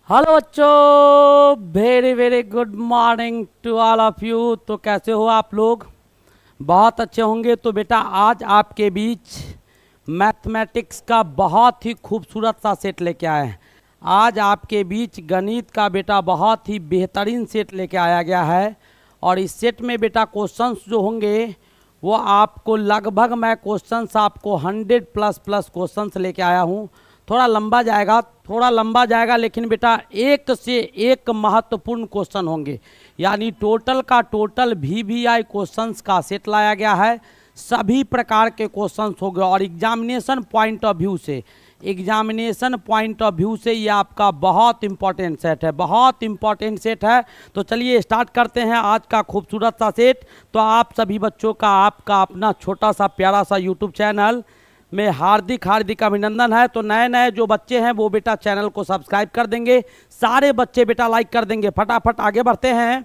Hello बच्चों, very very good morning to all of you. तो कैसे हो आप लोग? बहुत अच्छे होंगे। तो बेटा आज आपके बीच मैथमेटिक्स का बहुत ही खूबसूरत सा सेट लेके आए हैं। आज आपके बीच गणित का बेटा बहुत ही बेहतरीन सेट लेके आया गया है। और इस सेट में बेटा क्वेश्चंस जो होंगे वो आपको लगभग मैं क्वेश्चंस आपको 100+ क्वेश्चंस लेके आया हूँ। थोड़ा लंबा जाएगा लेकिन बेटा एक से एक महत्वपूर्ण क्वेश्चन होंगे। यानी टोटल का टोटल VVI क्वेश्चंस का सेट लाया गया है। सभी प्रकार के क्वेश्चंस होंगे और एग्जामिनेशन पॉइंट ऑफ व्यू से ये आपका बहुत इंपॉर्टेंट सेट है। तो चलिए स्टार्ट करते हैं आज का खूबसूरत सा सेट। तो आप सभी बच्चों का आपका अपना छोटा सा प्यारा सा यूट्यूब चैनल में हार्दिक अभिनंदन है। तो नए जो बच्चे हैं वो बेटा चैनल को सब्सक्राइब कर देंगे, सारे बच्चे बेटा लाइक कर देंगे। फटाफट आगे बढ़ते हैं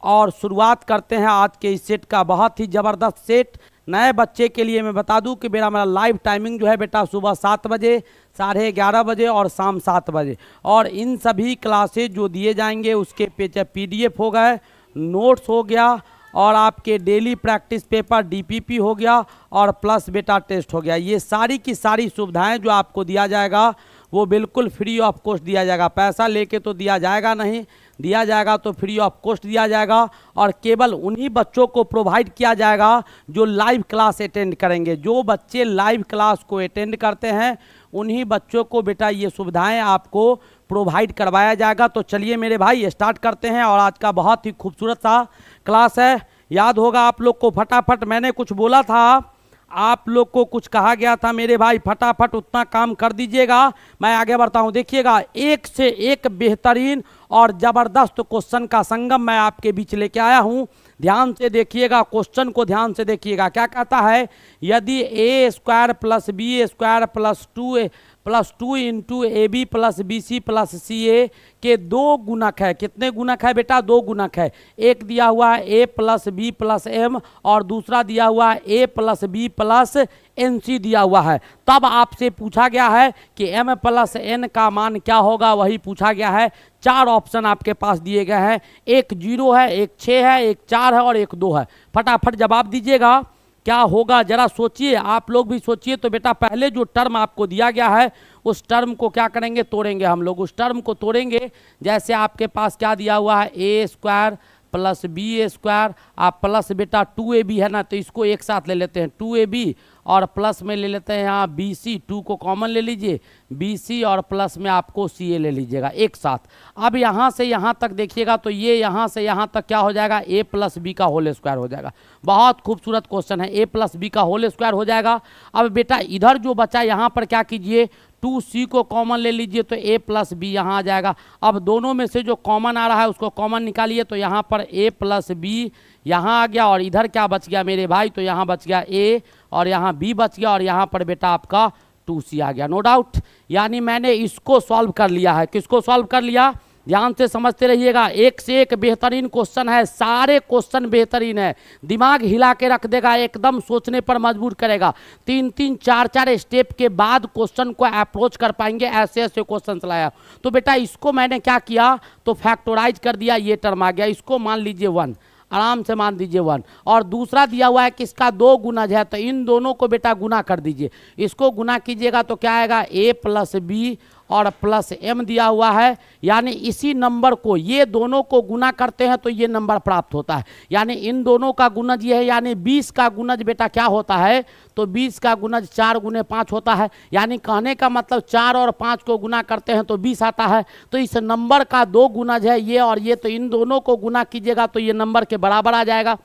और शुरुआत करते हैं आज के इस सेट का। बहुत ही ज़बरदस्त सेट। नए बच्चे के लिए मैं बता दूं कि मेरा लाइव टाइमिंग जो है बेटा सुबह 7 बजे, 11:30 बजे और शाम 7 बजे। और इन सभी क्लासेज जो दिए जाएंगे उसके PDF हो गए, नोट्स हो गया और आपके डेली प्रैक्टिस पेपर DPP हो गया और प्लस बेटा टेस्ट हो गया। ये सारी की सारी सुविधाएं जो आपको दिया जाएगा वो बिल्कुल फ्री ऑफ कॉस्ट दिया जाएगा। पैसा लेके तो दिया जाएगा नहीं, दिया जाएगा तो फ्री ऑफ कॉस्ट दिया जाएगा। और केवल उन्हीं बच्चों को प्रोवाइड किया जाएगा जो लाइव क्लास अटेंड करेंगे। जो बच्चे लाइव क्लास को अटेंड करते हैं उन्हीं बच्चों को बेटा ये सुविधाएं आपको प्रोवाइड करवाया जाएगा। तो चलिए मेरे भाई स्टार्ट करते हैं। और आज का बहुत ही खूबसूरत सा क्लास है। याद होगा आप लोग को, फटाफट मैंने कुछ बोला था, आप लोग को कुछ कहा गया था मेरे भाई, फटाफट उतना काम कर दीजिएगा। मैं आगे बढ़ता हूं। देखिएगा एक से एक बेहतरीन और ज़बरदस्त क्वेश्चन का संगम मैं आपके बीच लेके आया हूं। ध्यान से देखिएगा, क्वेश्चन को ध्यान से देखिएगा। क्या कहता है? यदि A² + B² + 2 into AB + BC + CA के दो गुणक है। कितने गुणक है बेटा? दो गुणक है। एक दिया हुआ है A + B + M और दूसरा दिया हुआ है A + B + NC दिया हुआ है। तब आपसे पूछा गया है कि M + N का मान क्या होगा, वही पूछा गया है। 4 ऑप्शन आपके पास दिए गए हैं। एक 0 है, एक 6 है, एक 4 है और एक 2 है। फटाफट जवाब दीजिएगा क्या होगा, जरा सोचिए, आप लोग भी सोचिए। तो बेटा पहले जो टर्म आपको दिया गया है उस टर्म को क्या करेंगे? तोड़ेंगे हम लोग। उस टर्म को तोड़ेंगे। जैसे आपके पास क्या दिया हुआ है? A² + B² आप प्लस बेटा 2AB है ना, तो इसको एक साथ ले लेते हैं 2AB और प्लस में ले लेते हैं यहाँ BC, 2 को कॉमन ले लीजिए, BC और प्लस में आपको CA ले लीजिएगा एक साथ। अब यहाँ से यहाँ तक देखिएगा तो ये यहाँ से यहाँ तक क्या हो जाएगा? A + B का होल स्क्वायर हो जाएगा। बहुत खूबसूरत क्वेश्चन है। A + B का होल स्क्वायर हो जाएगा। अब बेटा इधर जो बचा यहाँ पर क्या कीजिए? 2C को कॉमन ले लीजिए तो A + B यहाँ आ जाएगा। अब दोनों में से जो कॉमन आ रहा है उसको कॉमन निकालिए तो यहाँ पर A + B यहाँ आ गया और इधर क्या बच गया मेरे भाई? तो यहाँ बच गया A और यहाँ B बच गया और यहाँ पर बेटा आपका 2C आ गया। No doubt. यानी मैंने इसको सॉल्व कर लिया है। किसको सॉल्व कर लिया? ध्यान से समझते रहिएगा। एक से एक बेहतरीन क्वेश्चन है, सारे क्वेश्चन बेहतरीन है। दिमाग हिला के रख देगा, एकदम सोचने पर मजबूर करेगा। 3-3 4-4 स्टेप के बाद क्वेश्चन को अप्रोच कर पाएंगे, ऐसे ऐसे क्वेश्चन लाया। तो बेटा इसको मैंने क्या किया? तो फैक्टोराइज कर दिया, ये टर्म आ गया। इसको मान लीजिए 1, आराम से मान दीजिए 1। और दूसरा दिया हुआ है कि इसका 2 गुणज है, तो इन दोनों को बेटा गुना कर दीजिए। इसको गुना कीजिएगा तो क्या आएगा? A + B और प्लस M दिया हुआ है। यानी इसी नंबर को, ये दोनों को गुना करते हैं तो ये नंबर प्राप्त होता है। यानी इन दोनों का गुणज ये है। यानी 20 का गुणज बेटा क्या होता है? तो 20 का गुणज 4 × 5 होता है। यानी कहने का मतलब 4 और 5 को गुना करते हैं तो 20 आता है। तो इस नंबर का 2 गुणज है ये और ये, तो इन दोनों को गुना कीजिएगा तो ये नंबर के बराबर आ जाएगा।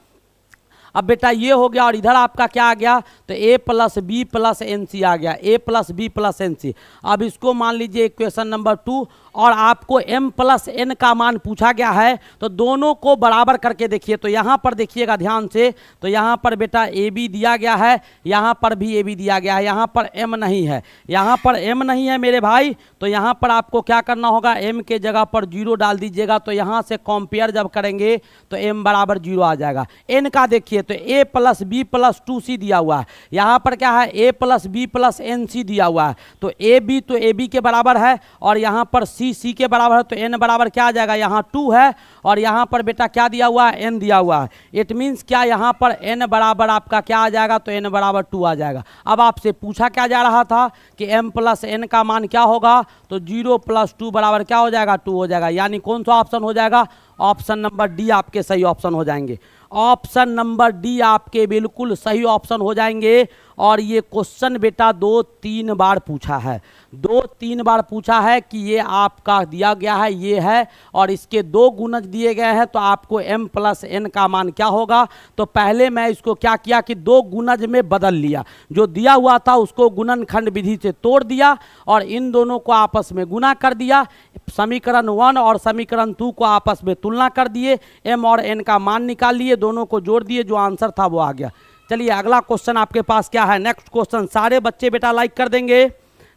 अब बेटा ये हो गया और इधर आपका क्या आ गया? तो A + B + NC आ गया। A + B + NC। अब इसको मान लीजिए इक्वेशन नंबर 2 और आपको M + N का मान पूछा गया है। तो दोनों को बराबर करके देखिए। तो यहाँ पर देखिएगा ध्यान से, तो यहाँ पर बेटा AB दिया गया है, यहाँ पर भी AB दिया गया है, यहाँ पर M नहीं है, यहाँ पर M नहीं है मेरे भाई। तो यहाँ पर आपको क्या करना होगा? M के जगह पर 0 डाल दीजिएगा। तो यहाँ से कंपेयर जब करेंगे तो M = 0 आ जाएगा। N का देखिए तो a plus b plus 2c दिया हुआ है, यहाँ पर क्या है a plus b plus n c दिया हुआ है, तो ए बी के बराबर है और यहाँ पर सी के बराबर है, तो n बराबर क्या आ जाएगा, यहाँ 2 है और यहाँ पर बेटा क्या दिया हुआ है, n दिया हुआ है। इट मीन्स क्या यहाँ पर n बराबर आपका क्या आ जाएगा, तो n बराबर 2 आ जाएगा। अब आपसे पूछा क्या जा रहा था कि m प्लस n का मान क्या होगा, तो 0 प्लस 2 बराबर क्या हो जाएगा, 2 हो जाएगा। यानी कौन सा ऑप्शन हो जाएगा, ऑप्शन नंबर डी आपके सही ऑप्शन हो जाएंगे। ऑप्शन नंबर डी आपके बिल्कुल सही ऑप्शन हो जाएंगे। और ये क्वेश्चन बेटा 2-3 बार पूछा है, 2-3 बार पूछा है कि ये आपका दिया गया है ये है और इसके 2 गुणज दिए गए हैं, तो आपको m प्लस n का मान क्या होगा। तो पहले मैं इसको क्या किया कि 2 गुणज में बदल लिया, जो दिया हुआ था उसको गुणनखंड विधि से तोड़ दिया और इन दोनों को आपस में गुना कर दिया। समीकरण 1 और समीकरण 2 को आपस में तुलना कर दिए, m और n का मान निकाल लिए, दोनों को जोड़ दिए, जो आंसर था वो आ गया। चलिए अगला क्वेश्चन आपके पास क्या है, नेक्स्ट क्वेश्चन। सारे बच्चे बेटा लाइक कर देंगे,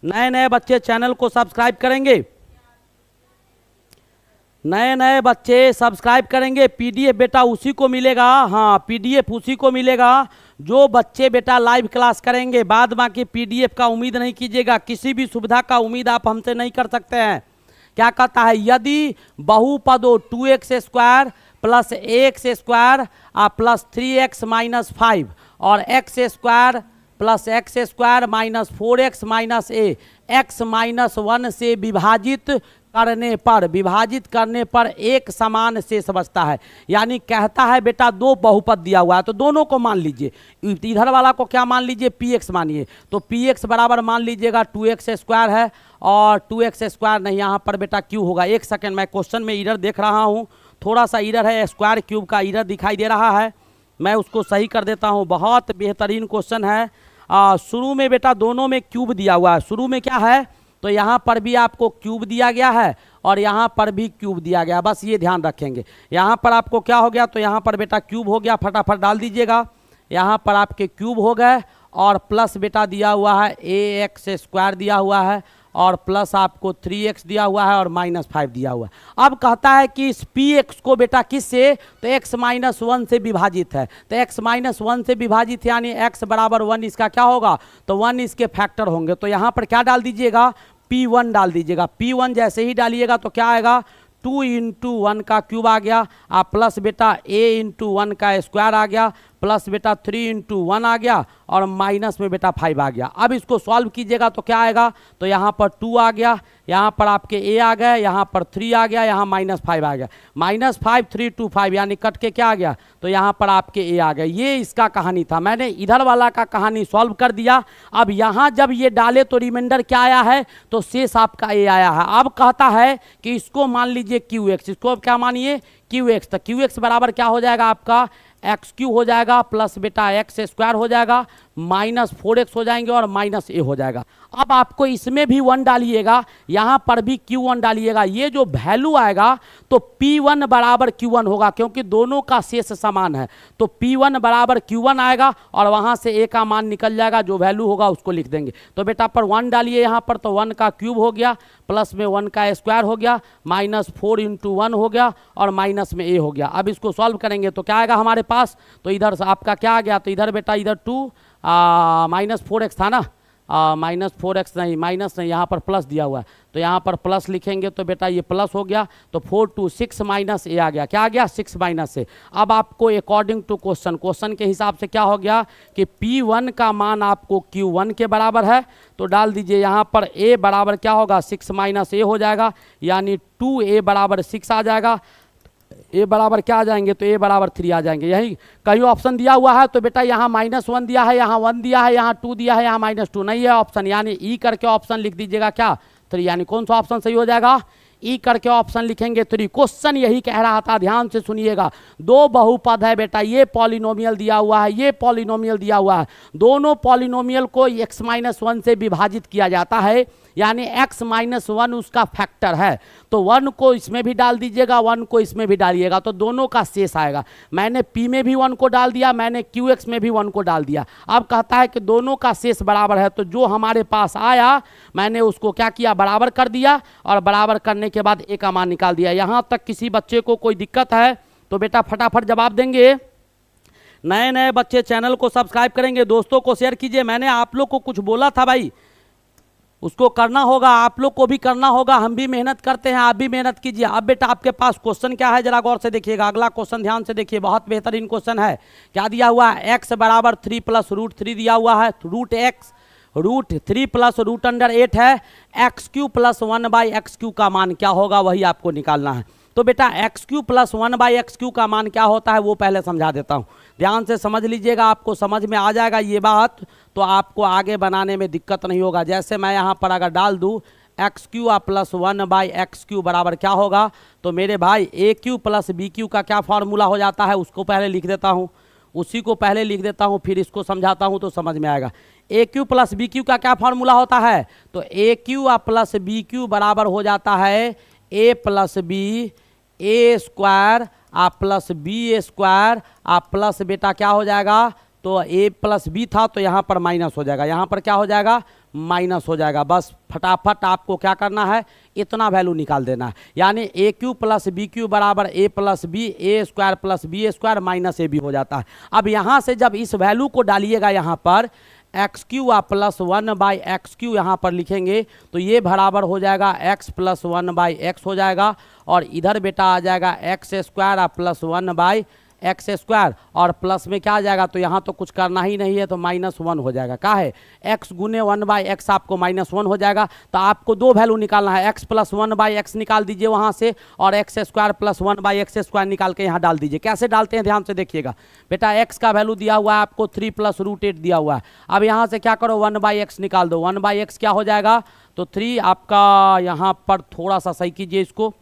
नए नए बच्चे चैनल को सब्सक्राइब करेंगे, नए नए बच्चे सब्सक्राइब करेंगे। पीडीएफ बेटा उसी को मिलेगा, हाँ पीडीएफ उसी को मिलेगा जो बच्चे बेटा लाइव क्लास करेंगे। बाद बाकी पीडीएफ का उम्मीद नहीं कीजिएगा, किसी भी सुविधा का उम्मीद आप हमसे नहीं कर सकते हैं। क्या कहता है, यदि बहुपदों 2x square plus x square plus 3x minus 5 और x square plus x square minus 4x minus a x minus 1 से विभाजित करने पर एक समान शेष बचता है। यानी कहता है बेटा 2 बहुपद दिया हुआ है, तो दोनों को मान लीजिए, इधर वाला को क्या मान लीजिए, px मानिए, तो px बराबर मान लीजिएगा 2x स्क्वायर है और 2x स्क्वायर नहीं, यहाँ पर बेटा q होगा। एक सेकेंड, मैं क्वेश्चन में इरर देख रहा हूँ, थोड़ा सा इरर है, स्क्वायर क्यूब का इरर दिखाई दे रहा है, मैं उसको सही कर देता हूँ। बहुत बेहतरीन क्वेश्चन है। शुरू में बेटा दोनों में क्यूब दिया हुआ है, शुरू में क्या है, तो यहाँ पर भी आपको क्यूब दिया गया है और यहाँ पर भी क्यूब दिया गया, बस ये ध्यान रखेंगे। यहाँ पर आपको क्या हो गया, तो यहाँ पर बेटा क्यूब हो गया, फटाफट डाल दीजिएगा। यहाँ पर आपके क्यूब हो गए और प्लस बेटा दिया हुआ है ax स्क्वायर दिया हुआ है और प्लस आपको 3x दिया हुआ है और माइनस 5 दिया हुआ है। अब कहता है कि इस px को बेटा किससे, तो x माइनस 1 से विभाजित है, तो x माइनस 1 से विभाजित यानी x बराबर 1, इसका क्या होगा, तो 1 इसके फैक्टर होंगे। तो यहाँ पर क्या डाल दीजिएगा, p1 डाल दीजिएगा। p1 जैसे ही डालिएगा तो क्या आएगा, 2 इंटू 1 का क्यूब आ गया, प्लस बेटा a इंटू 1 का स्क्वायर आ गया, प्लस बेटा 3 इंटू 1 आ गया और माइनस में बेटा 5 आ गया। अब इसको सॉल्व कीजिएगा तो क्या आएगा, तो यहाँ पर 2 आ गया, यहाँ पर आपके a आ गए, यहाँ पर 3 आ गया, यहाँ माइनस 5 आ गया, माइनस 5 3 2 5 यानी कट के क्या आ गया, तो यहाँ पर आपके a आ गए। ये इसका कहानी था, मैंने इधर वाला का कहानी सॉल्व कर दिया। अब यहाँ जब ये डाले तो रिमाइंडर क्या आया है, तो शेष आपका a आया है। अब कहता है कि इसको मान लीजिए qx, इसको क्या मानिए qx, तो qx बराबर क्या हो जाएगा आपका एक्स क्यू हो जाएगा, प्लस बेटा एक्स स्क्वायर हो जाएगा, माइनस 4x हो जाएंगे और माइनस ए हो जाएगा। अब आपको इसमें भी 1 डालिएगा, यहाँ पर भी q1 डालिएगा, ये जो वैल्यू आएगा तो p1 बराबर q1 होगा, क्योंकि दोनों का शेष समान है। तो p1 बराबर q1 आएगा और वहाँ से a का मान निकल जाएगा, जो वैल्यू होगा उसको लिख देंगे। तो बेटा पर 1 डालिए यहाँ पर, तो 1 का क्यूब हो गया, प्लस में 1 का स्क्वायर हो गया, माइनस 4 इंटू 1 हो गया और माइनस में a हो गया। अब इसको सॉल्व करेंगे तो क्या आएगा हमारे पास, तो इधर से आपका क्या आ गया, तो इधर बेटा इधर 2 माइनस 4x था ना, माइनस 4x नहीं, माइनस नहीं, यहाँ पर प्लस दिया हुआ है, तो यहाँ पर प्लस लिखेंगे तो बेटा ये प्लस हो गया, तो 4 2 6 माइनस ए आ गया, क्या आ गया 6 माइनस ए। अब आपको अकॉर्डिंग टू क्वेश्चन के हिसाब से क्या हो गया कि P1 का मान आपको Q1 के बराबर है, तो डाल दीजिए यहाँ पर a बराबर क्या होगा 6 माइनस ए हो जाएगा, यानी 2a बराबर 6 आ जाएगा। a बराबर क्या आ जाएंगे, तो a बराबर 3 आ जाएंगे। यही कहीं ऑप्शन दिया हुआ है तो बेटा यहाँ -1 दिया है, यहाँ 1 दिया है, यहाँ 2 दिया है, यहाँ -2 नहीं है ऑप्शन, यानी ई करके ऑप्शन लिख दीजिएगा क्या 3, यानी कौन सा ऑप्शन सही हो जाएगा, ई करके ऑप्शन लिखेंगे 3। क्वेश्चन यही कह रहा था, ध्यान से सुनिएगा, 2 बहुपद है बेटा, ये पॉलिनोमियल दिया हुआ है, ये पॉलिनोमियल दिया हुआ है, दोनों पॉलिनोमियल को x-1 से विभाजित किया जाता है, यानी x-1 उसका फैक्टर है, तो 1 को इसमें भी डाल दीजिएगा, 1 को इसमें भी डालिएगा, तो दोनों का शेष आएगा। मैंने p में भी 1 को डाल दिया, मैंने qx में भी 1 को डाल दिया। अब कहता है कि दोनों का शेष बराबर है, तो जो हमारे पास आया मैंने उसको क्या किया, बराबर कर दिया और बराबर करने के बाद a का मान निकाल दिया। यहाँ तक किसी बच्चे को कोई दिक्कत है तो बेटा फटाफट जवाब देंगे, नए नए बच्चे चैनल को सब्सक्राइब करेंगे, दोस्तों को शेयर कीजिए। मैंने आप लोग को कुछ बोला था भाई, उसको करना होगा, आप लोग को भी करना होगा। हम भी मेहनत करते हैं, आप भी मेहनत कीजिए। अब बेटा आपके पास क्वेश्चन क्या है जरा गौर से देखिएगा। अगला क्वेश्चन ध्यान से देखिए, बहुत बेहतरीन क्वेश्चन है। क्या दिया हुआ है? x बराबर 3 प्लस रूट 3 दिया हुआ है। Root x root 3 plus root under 8 है। एक्स क्यू प्लस 1/x³ का मान क्या होगा वही आपको निकालना है। तो बेटा x³ प्लस 1/x³ का मान क्या होता है वो पहले समझा देता हूँ, ध्यान से समझ लीजिएगा। आपको समझ में आ जाएगा ये बात तो आपको आगे बनाने में दिक्कत नहीं होगा। जैसे मैं यहाँ पर अगर डाल दूँ x³ प्लस 1/x³ बराबर क्या होगा, तो मेरे भाई a³ प्लस b³ का क्या फार्मूला हो जाता है उसको पहले लिख देता हूँ, उसी को पहले लिख देता हूँ, फिर इसको समझाता हूँ तो समझ में आएगा। a³ प्लस b³ का क्या फार्मूला होता है, तो a³ प्लस b³ बराबर हो जाता है a plus b a square plus b square plus बेटा क्या हो जाएगा, तो a प्लस बी था तो यहाँ पर माइनस हो जाएगा, यहाँ पर क्या हो जाएगा, माइनस हो जाएगा। बस फटाफट आपको क्या करना है, इतना वैल्यू निकाल देना है। यानी a³ प्लस b³ बराबर a plus b a square plus b square minus ab हो जाता है। अब यहाँ से जब इस वैल्यू को डालिएगा यहाँ पर x³ प्लस 1/x³ यहाँ पर लिखेंगे तो ये बराबर हो जाएगा x प्लस 1/x हो जाएगा, और इधर बेटा आ जाएगा x स्क्वायर प्लस 1/x², और प्लस में क्या आ जाएगा, तो यहाँ तो कुछ करना ही नहीं है तो -1 हो जाएगा। क्या है, x गुने 1/x आपको -1 हो जाएगा। तो आपको दो वैल्यू निकालना है, x प्लस 1/x निकाल दीजिए वहाँ से, और x² प्लस 1/x² निकाल के यहाँ डाल दीजिए। कैसे डालते हैं ध्यान से देखिएगा। बेटा x का वैल्यू दिया हुआ है आपको 3 प्लस रूट 8 दिया हुआ है। अब यहाँ से क्या करो 1/x निकाल दो, 1/x क्या हो जाएगा, तो 3 आपका, यहाँ पर थोड़ा सा सही कीजिए इसको,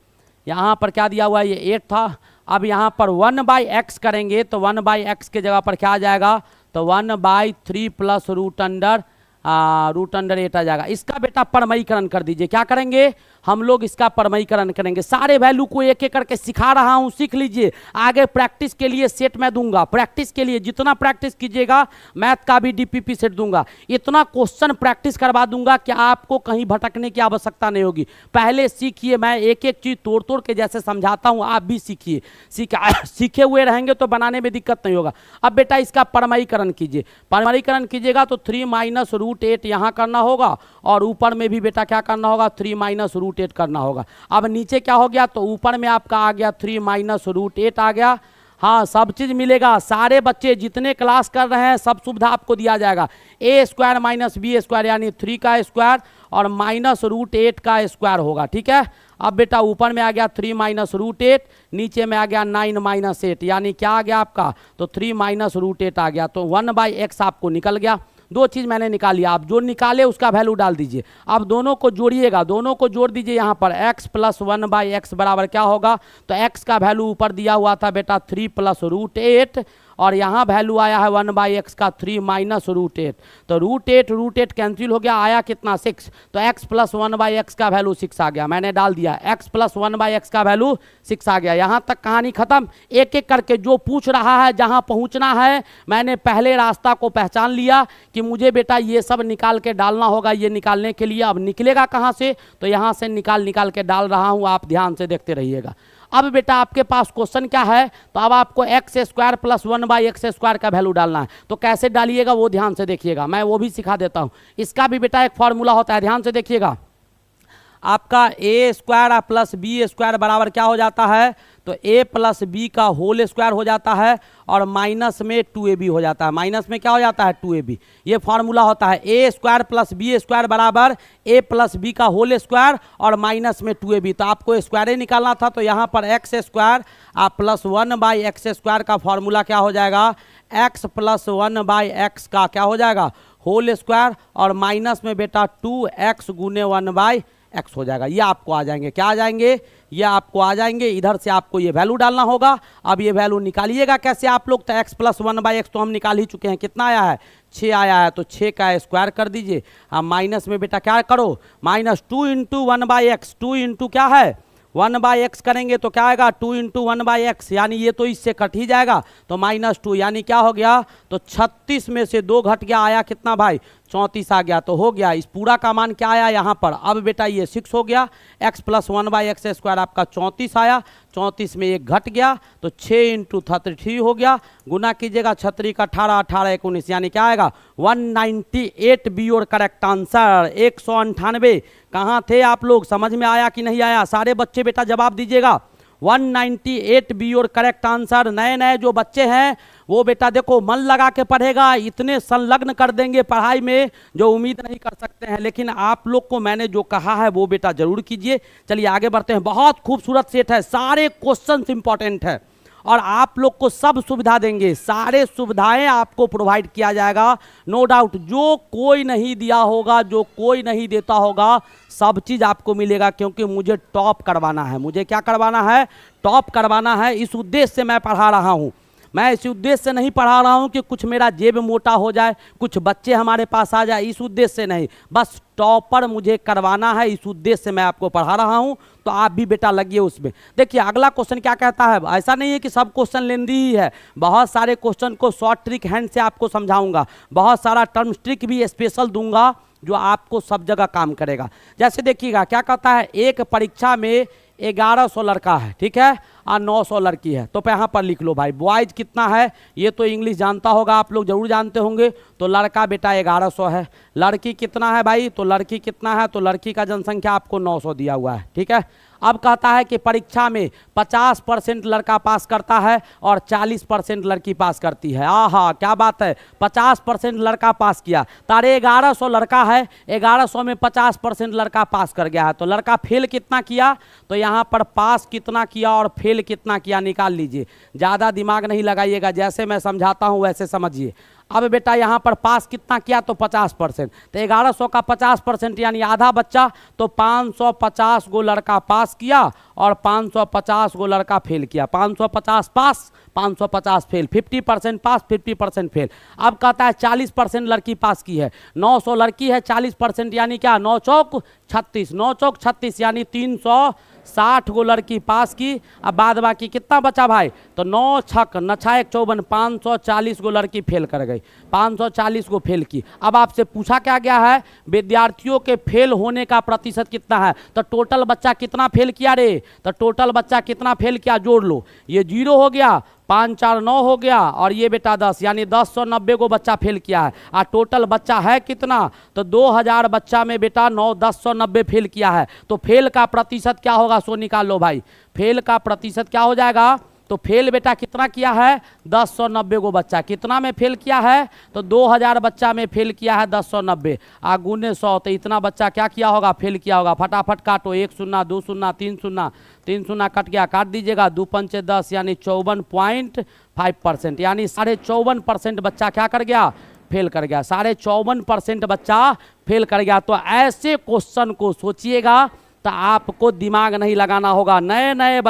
यहाँ पर क्या दिया हुआ है, ये 8 था। अब यहाँ पर 1/x करेंगे तो 1/x के जगह पर क्या आ जाएगा, तो 1/3 प्लस रूट अंडर 8 आ जाएगा। इसका बेटा परमयीकरण कर दीजिए। क्या करेंगे हम लोग, इसका परमयीकरण करेंगे। सारे वैल्यू को एक एक करके सिखा रहा हूँ, सीख लीजिए। आगे प्रैक्टिस के लिए सेट मैं दूंगा, प्रैक्टिस के लिए जितना प्रैक्टिस कीजिएगा मैथ का भी DPP सेट दूंगा। इतना क्वेश्चन प्रैक्टिस करवा दूंगा कि आपको कहीं भटकने की आवश्यकता नहीं होगी। पहले सीखिए, मैं एक एक चीज़ तोड़ तोड़ के जैसे समझाता हूँ आप भी सीखिए। सीखे हुए रहेंगे तो बनाने में दिक्कत नहीं होगा। अब बेटा इसका परमयीकरण कीजिए, परमयीकरण कीजिएगा तो 3 माइनस रूट 8 यहाँ करना होगा, और ऊपर में भी बेटा क्या करना होगा, 3 माइनस रूट 8 करना होगा। अब नीचे क्या हो गया, तो ऊपर में आपका आ गया 3 माइनस रूट 8 आ गया। हाँ, सब चीज़ मिलेगा। सारे बच्चे जितने क्लास कर रहे हैं सब सुविधा आपको दिया जाएगा। a² माइनस बी स्क्वायर यानी 3 का स्क्वायर और माइनस रूट 8 का स्क्वायर होगा, ठीक है। अब बेटा ऊपर में आ गया 3 माइनस रूट 8, नीचे में आ गया 9 माइनस 8, यानी क्या आ गया आपका, तो 3 माइनस रूट 8 आ गया। तो 1/x आपको निकल गया। दो चीज़ मैंने निकाली, आप जो निकाले उसका वैल्यू डाल दीजिए। अब दोनों को जोड़िएगा, दोनों को जोड़ दीजिए। यहाँ पर x प्लस 1/x बराबर क्या होगा, तो x का वैल्यू ऊपर दिया हुआ था बेटा 3 प्लस रूट 8, और यहाँ वैल्यू आया है 1/x का 3 माइनस रूट 8। तो रूट 8 कैंसिल हो गया, आया कितना 6, तो x प्लस 1/x का वैल्यू 6 आ गया। मैंने डाल दिया x प्लस 1/x का वैल्यू 6 आ गया। यहाँ तक कहानी खत्म। एक एक करके जो पूछ रहा है जहाँ पहुँचना है, मैंने पहले रास्ता को पहचान लिया कि मुझे बेटा ये सब निकाल के डालना होगा। ये निकालने के लिए अब निकलेगा कहाँ से, तो यहाँ से निकाल के डाल रहा हूँ, आप ध्यान से देखते रहिएगा। अब बेटा आपके पास क्वेश्चन क्या है, तो अब आपको x² प्लस 1/x² का वैल्यू डालना है। तो कैसे डालिएगा वो ध्यान से देखिएगा, मैं वो भी सिखा देता हूँ। इसका भी बेटा एक फॉर्मूला होता है, ध्यान से देखिएगा। आपका a² प्लस b² बराबर क्या हो जाता है, तो a प्लस बी का होल स्क्वायर हो जाता है, और माइनस में 2ab हो जाता है। माइनस में क्या हो जाता है, 2ab। ये फार्मूला होता है a² प्लस b² बराबर a प्लस बी का होल स्क्वायर और माइनस में 2ab। तो आपको स्क्वायर ही निकालना था, तो यहाँ पर x² प्लस 1/x² का फॉर्मूला क्या हो जाएगा, x प्लस 1/x का क्या हो जाएगा, होल स्क्वायर, और माइनस में बेटा 2x गुने 1/x हो जाएगा। ये आपको आ जाएंगे, क्या आ जाएंगे, ये आपको आ जाएंगे। इधर से आपको ये वैल्यू डालना होगा। अब ये वैल्यू निकालिएगा कैसे आप लोग, तो x प्लस 1/x तो हम निकाल ही चुके हैं। कितना आया है, 6 आया है, तो 6 का स्क्वायर कर दीजिए। अब माइनस में बेटा क्या करो, माइनस 2 इंटू 1/x, 2 इंटू क्या है 1/x करेंगे तो क्या आएगा, 2 इंटू 1/x, यानी ये तो इससे कट ही जाएगा, तो -2, यानी क्या हो गया, तो 36 में से 2 घट गया, आया कितना भाई, 34 आ गया। तो हो गया, इस पूरा का मान क्या आया यहाँ पर। अब बेटा ये 6 हो गया, x प्लस 1/x² आपका 34 आया। 34 में एक घट गया तो 6 इंटू 33 हो गया, गुना कीजिएगा 36 का 18, 18 19, यानी क्या आएगा 198 बी और करेक्ट आंसर 198। कहाँ थे आप लोग, समझ में आया कि नहीं आया? सारे बच्चे बेटा जवाब दीजिएगा। 198 बी और करेक्ट आंसर। नए नए जो बच्चे हैं वो बेटा देखो मन लगा के पढ़ेगा, इतने संलग्न कर देंगे पढ़ाई में जो उम्मीद नहीं कर सकते हैं, लेकिन आप लोग को मैंने जो कहा है वो बेटा जरूर कीजिए। चलिए आगे बढ़ते हैं। बहुत खूबसूरत सेट है, सारे क्वेश्चंस इंपॉर्टेंट है और आप लोग को सब सुविधा देंगे, सारे सुविधाएं आपको प्रोवाइड किया जाएगा, नो डाउट। जो कोई नहीं दिया होगा, जो कोई नहीं देता होगा, सब चीज़ आपको मिलेगा, क्योंकि मुझे टॉप करवाना है। मुझे क्या करवाना है? टॉप करवाना है। इस उद्देश्य से मैं पढ़ा रहा हूँ। मैं इस उद्देश्य से नहीं पढ़ा रहा हूँ कि कुछ मेरा जेब मोटा हो जाए, कुछ बच्चे हमारे पास आ जाए, इस उद्देश्य से नहीं, बस टॉपर मुझे करवाना है, इस उद्देश्य से मैं आपको पढ़ा रहा हूँ। तो आप भी बेटा लगिए उसमें। देखिए अगला क्वेश्चन क्या कहता है। ऐसा नहीं है कि सब क्वेश्चन लेंदी ही है, बहुत सारे क्वेश्चन को शॉर्ट ट्रिक हैंड से आपको समझाऊंगा, बहुत सारा टर्म्स ट्रिक भी स्पेशल दूंगा जो आपको सब जगह काम करेगा। जैसे देखिएगा क्या कहता है, एक परीक्षा में 1100 लड़का है, ठीक है, और 900 लड़की है। तो यहाँ पर लिख लो भाई, बॉयज कितना है, ये तो इंग्लिश जानता होगा, आप लोग जरूर जानते होंगे। तो लड़का बेटा 1100 है। लड़की कितना है भाई, तो लड़की कितना है, तो लड़की का जनसंख्या आपको 900 दिया हुआ है, ठीक है। अब कहता है कि परीक्षा में 50% लड़का पास करता है और 40% लड़की पास करती है। आहा क्या बात है, 50% लड़का पास किया। तारे 1100 लड़का है, 1100 में 50% लड़का पास कर गया है। तो लड़का फेल कितना किया, तो यहाँ पर पास कितना किया और फेल कितना किया निकाल लीजिए। ज़्यादा दिमाग नहीं लगाइएगा, जैसे मैं समझाता हूँ वैसे समझिए। अब बेटा यहाँ पर पास कितना किया, तो 50%। तो 1100 का 50% यानी आधा बच्चा, तो 550 गो लड़का पास किया और 550 गो लड़का फेल किया। 550 पास, 550 फेल, 50% पास, 50% फेल। अब कहता है 40% लड़की पास की है। 900 लड़की है, 40% यानी क्या, 9 चौक 36, 9 चौक 36 यानी 360 गो लड़की पास की। अब बाद बाकी कितना बचा भाई, तो 9 छक 9 6 54, 540 गो लड़की फेल कर गई, 540 को फेल की। अब आपसे पूछा क्या गया है, विद्यार्थियों के फेल होने का प्रतिशत कितना है, तो टोटल बच्चा कितना फेल किया रे, तो टोटल बच्चा कितना फेल किया जोड़ लो, ये 0 हो गया, 5 4 9 हो गया और ये बेटा 10, यानी 1090 को बच्चा फेल किया है। और टोटल बच्चा है कितना, तो 2000 बच्चा में बेटा 1090 फेल किया है। तो फेल का प्रतिशत क्या होगा, सो निकाल लो भाई। फेल का प्रतिशत क्या हो जाएगा, तो फेल बेटा कितना किया है, 1090 को बच्चा कितना में फेल किया है, तो 2000 बच्चा में फेल किया है 1090 गुने 100, तो इतना बच्चा क्या किया होगा, फेल किया होगा। फटाफट काटो, 1 0 2 0 3 0, 3 0 कट गया, काट दीजिएगा, 2 5 10 यानी 54.5%, यानी 54.5% बच्चा क्या कर गया, फेल कर गया। 54.5% बच्चा फेल कर गया। तो ऐसे क्वेश्चन को सोचिएगा तो आपको दिमाग नहीं लगाना होगा। नए नए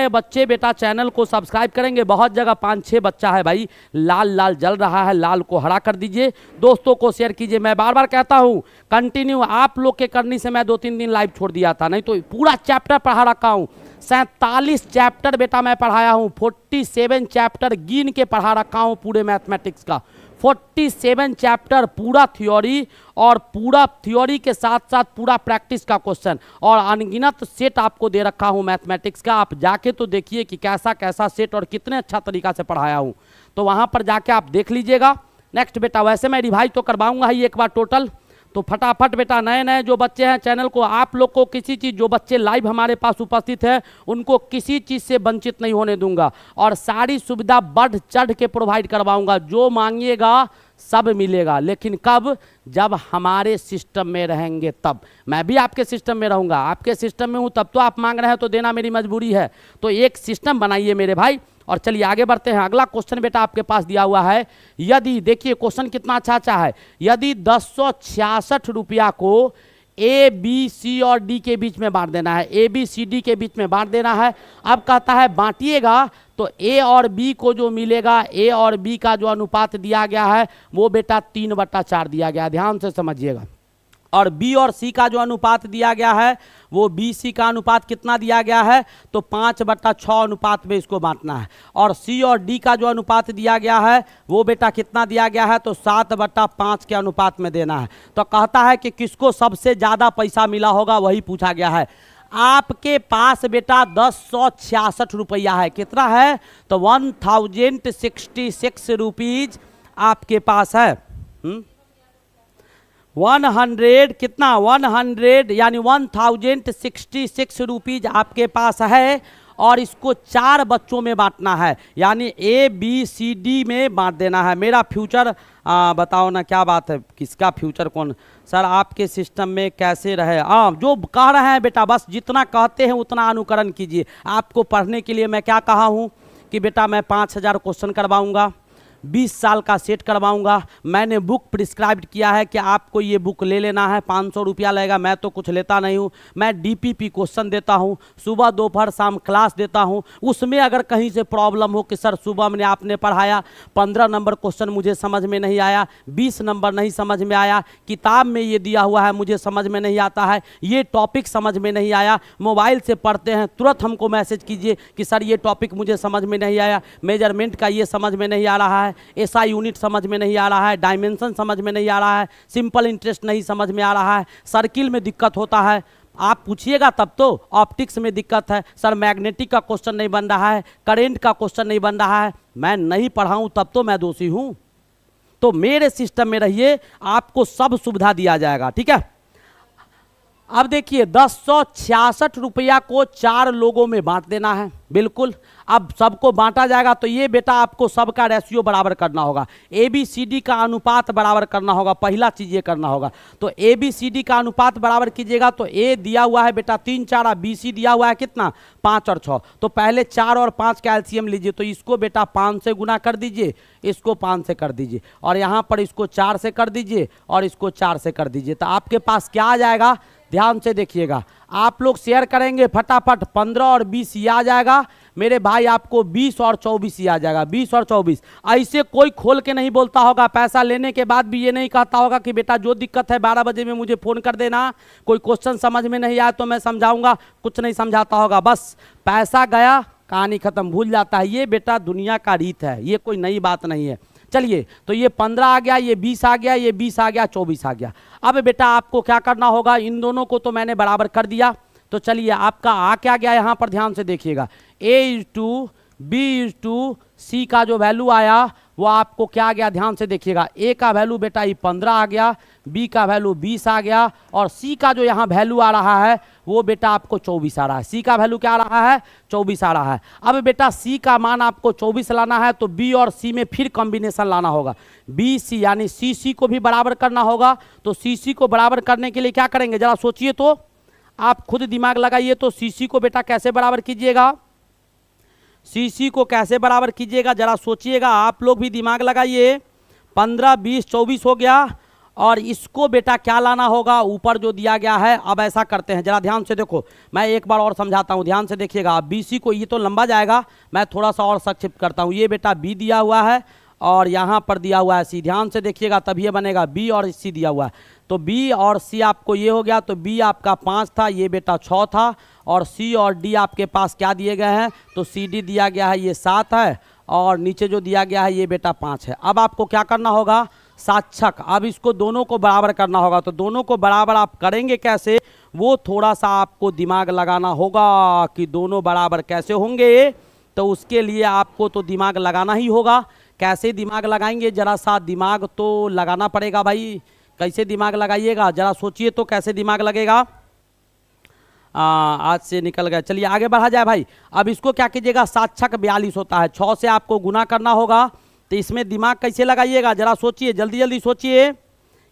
बच्चे बेटा चैनल को सब्सक्राइब करेंगे। बहुत जगह 5-6 बच्चा है भाई, लाल लाल जल रहा है, लाल को हरा कर दीजिए, दोस्तों को शेयर कीजिए। मैं बार बार कहता हूँ कंटिन्यू आप लोग के करने से मैं 2-3 दिन लाइव छोड़ दिया था, नहीं तो पूरा चैप्टर पढ़ा रखा हूँ। 47 चैप्टर बेटा मैं पढ़ाया हूँ, 47 चैप्टर गिन के पढ़ा रखा हूँ पूरे मैथमेटिक्स का। 47 चैप्टर पूरा थ्योरी, और पूरा थ्योरी के साथ साथ पूरा प्रैक्टिस का क्वेश्चन, और अनगिनत सेट आपको दे रखा हूं मैथमेटिक्स का। आप जाके तो देखिए कि कैसा कैसा सेट और कितने अच्छा तरीका से पढ़ाया हूं, तो वहां पर जाके आप देख लीजिएगा। नेक्स्ट बेटा, वैसे मैं रिवाइज तो करवाऊंगा ही एक बार टोटल, तो फटाफट बेटा नए नए जो बच्चे हैं चैनल को, आप लोग को किसी चीज़, जो बच्चे लाइव हमारे पास उपस्थित हैं उनको किसी चीज़ से वंचित नहीं होने दूंगा, और सारी सुविधा बढ़ चढ़ के प्रोवाइड करवाऊंगा। जो मांगिएगा सब मिलेगा, लेकिन कब, जब हमारे सिस्टम में रहेंगे तब। मैं भी आपके सिस्टम में रहूंगा, आपके सिस्टम में हूं तब तो आप मांग रहे हैं, तो देना मेरी मजबूरी है। तो एक सिस्टम बनाइए मेरे भाई। और चलिए आगे बढ़ते हैं। अगला क्वेश्चन बेटा आपके पास दिया हुआ है, यदि, देखिए क्वेश्चन कितना अच्छा है, यदि 1066 रुपया को ए बी सी और डी के बीच में बांट देना है, ए बी सी डी के बीच में बांट देना है। अब कहता है बांटिएगा तो ए और बी को जो मिलेगा, ए और बी का जो अनुपात दिया गया है वो बेटा 3/4 दिया गया, ध्यान से समझिएगा। और बी और सी का जो अनुपात दिया गया है वो बी सी का अनुपात कितना दिया गया है, तो 5/6 अनुपात में इसको बांटना है। और सी और डी का जो अनुपात दिया गया है वो बेटा कितना दिया गया है, तो 7/5 के अनुपात में देना है। तो कहता है कि किसको सबसे ज़्यादा पैसा मिला होगा वही पूछा गया है। आपके पास बेटा 1066 रुपया है। कितना है? तो 1066 रुपीज आपके पास है। 100 कितना? 100 यानी 1066 रुपीज आपके पास है और इसको 4 बच्चों में बांटना है, यानी ABCD में बांट देना है। मेरा फ्यूचर बताओ ना, क्या बात है, किसका फ्यूचर कौन सर आपके सिस्टम में कैसे रहे? जो कह रहे हैं बेटा बस जितना कहते हैं उतना अनुकरण कीजिए। आपको पढ़ने के लिए मैं क्या कहा हूँ कि बेटा मैं 5000 क्वेश्चन करवाऊँगा, 20 साल का सेट करवाऊंगा। मैंने बुक प्रिस्क्राइब किया है कि आपको ये बुक ले लेना है, 500 रुपया लगेगा। मैं तो कुछ लेता नहीं हूँ, मैं DPP क्वेश्चन देता हूँ, सुबह दोपहर शाम क्लास देता हूँ। उसमें अगर कहीं से प्रॉब्लम हो कि सर सुबह में आपने पढ़ाया 15 नंबर क्वेश्चन मुझे समझ में नहीं आया, 20 नंबर नहीं समझ में आया, किताब में ये दिया हुआ है मुझे समझ में नहीं आता है, ये टॉपिक समझ में नहीं आया, मोबाइल से पढ़ते हैं तुरंत हमको मैसेज कीजिए कि सर ये टॉपिक मुझे समझ में नहीं आया, मेजरमेंट का ये समझ में नहीं आ रहा है, SI यूनिट समझ में नहीं आ रहा है, डायमेंशन समझ में नहीं आ रहा है, सिंपल इंटरेस्ट नहीं समझ में आ रहा है, सर्किल में दिक्कत होता है। आप पूछिएगा तब तो ऑप्टिक्स में दिक्कत है, सर मैग्नेटिक का क्वेश्चन नहीं बन रहा है, करेंट का क्वेश्चन नहीं बन रहा है। मैं नहीं पढ़ाऊं तब तो मैं दोषी हूं। तो मेरे सिस्टम में रहिए, आपको सब सुविधा दिया जाएगा, ठीक है। अब देखिए 1066 रुपया को 4 लोगों में बांट देना है, बिल्कुल। अब सबको बांटा जाएगा तो ये बेटा आपको सबका रेशियो बराबर करना होगा, ABCD का अनुपात बराबर करना होगा। पहला चीज ये करना होगा, तो ABCD का अनुपात बराबर कीजिएगा। तो A दिया हुआ है बेटा 3 4, BC दिया हुआ है कितना? 5 और 6। तो पहले 4 और 5 का एलसीएम लीजिए, तो इसको बेटा 5 से गुना कर दीजिए, इसको 5 से कर दीजिए, और यहाँ पर इसको 4 से कर दीजिए और इसको 4 से कर दीजिए। तो आपके पास क्या आ जाएगा? ध्यान से देखिएगा, आप लोग शेयर करेंगे फटाफट, 15 और 20 ये आ जाएगा मेरे भाई, आपको 20 और 24 ये आ जाएगा, 20 और 24। ऐसे कोई खोल के नहीं बोलता होगा, पैसा लेने के बाद भी ये नहीं कहता होगा कि बेटा जो दिक्कत है 12 बजे में मुझे फ़ोन कर देना, कोई क्वेश्चन समझ में नहीं आया तो मैं समझाऊंगा, कुछ नहीं समझाता होगा। बस पैसा गया, कहानी खत्म, भूल जाता है। ये बेटा दुनिया का रीत है, ये कोई नई बात नहीं है। चलिए, तो ये 15 आ गया, ये 20 आ गया, ये 20 आ गया, 24 आ गया। अब बेटा आपको क्या करना होगा? इन दोनों को तो मैंने बराबर कर दिया। तो चलिए आपका आ क्या गया यहाँ पर, ध्यान से देखिएगा, A/B/C का जो वैल्यू आया वो आपको क्या आ गया? ध्यान से देखिएगा, A का वैल्यू बेटा ये 15 आ गया, B का वैल्यू 20 आ गया, और C का जो यहाँ वैल्यू आ रहा है वो बेटा आपको 24 आ रहा है। C का वैल्यू क्या आ रहा है? 24 आ रहा है। अब बेटा C का मान आपको 24 लाना है, तो B और C में फिर कॉम्बिनेशन लाना होगा, BC यानी CC को भी बराबर करना होगा। तो CC को बराबर करने के लिए क्या करेंगे जरा सोचिए, तो आप खुद दिमाग लगाइए। तो CC को बेटा कैसे बराबर कीजिएगा? CC को कैसे बराबर कीजिएगा जरा सोचिएगा, आप लोग भी दिमाग लगाइए। 15 20 24 हो गया, और इसको बेटा क्या लाना होगा? ऊपर जो दिया गया है। अब ऐसा करते हैं, जरा ध्यान से देखो, मैं एक बार और समझाता हूँ, ध्यान से देखिएगा। BC को, ये तो लंबा जाएगा, मैं थोड़ा सा और संक्षिप्त करता हूँ। ये बेटा B दिया हुआ है और यहाँ पर दिया हुआ है C, ध्यान से देखिएगा तब ये बनेगा, B और C दिया हुआ है। तो B और C आपको ये हो गया, तो B आपका 5 था, ये बेटा 6 था, और C और D आपके पास क्या दिए गए हैं? तो CD दिया गया है, ये 7 है, और नीचे जो दिया गया है ये बेटा 5 है। अब आपको क्या करना होगा? साक्षक। अब इसको दोनों को बराबर करना होगा। तो दोनों को बराबर आप करेंगे कैसे, वो थोड़ा सा आपको दिमाग लगाना होगा कि दोनों बराबर कैसे होंगे। तो उसके लिए आपको तो दिमाग लगाना ही होगा। कैसे दिमाग लगाएंगे? जरा सा दिमाग तो लगाना पड़ेगा भाई। कैसे दिमाग लगाइएगा जरा सोचिए, तो कैसे दिमाग लगेगा? आज से निकल गया, चलिए आगे बढ़ा जाए भाई। अब इसको क्या कीजिएगा? 7 छक 42 होता है, 6 से आपको गुना करना होगा। तो इसमें दिमाग कैसे लगाइएगा जरा सोचिए, जल्दी जल्दी सोचिए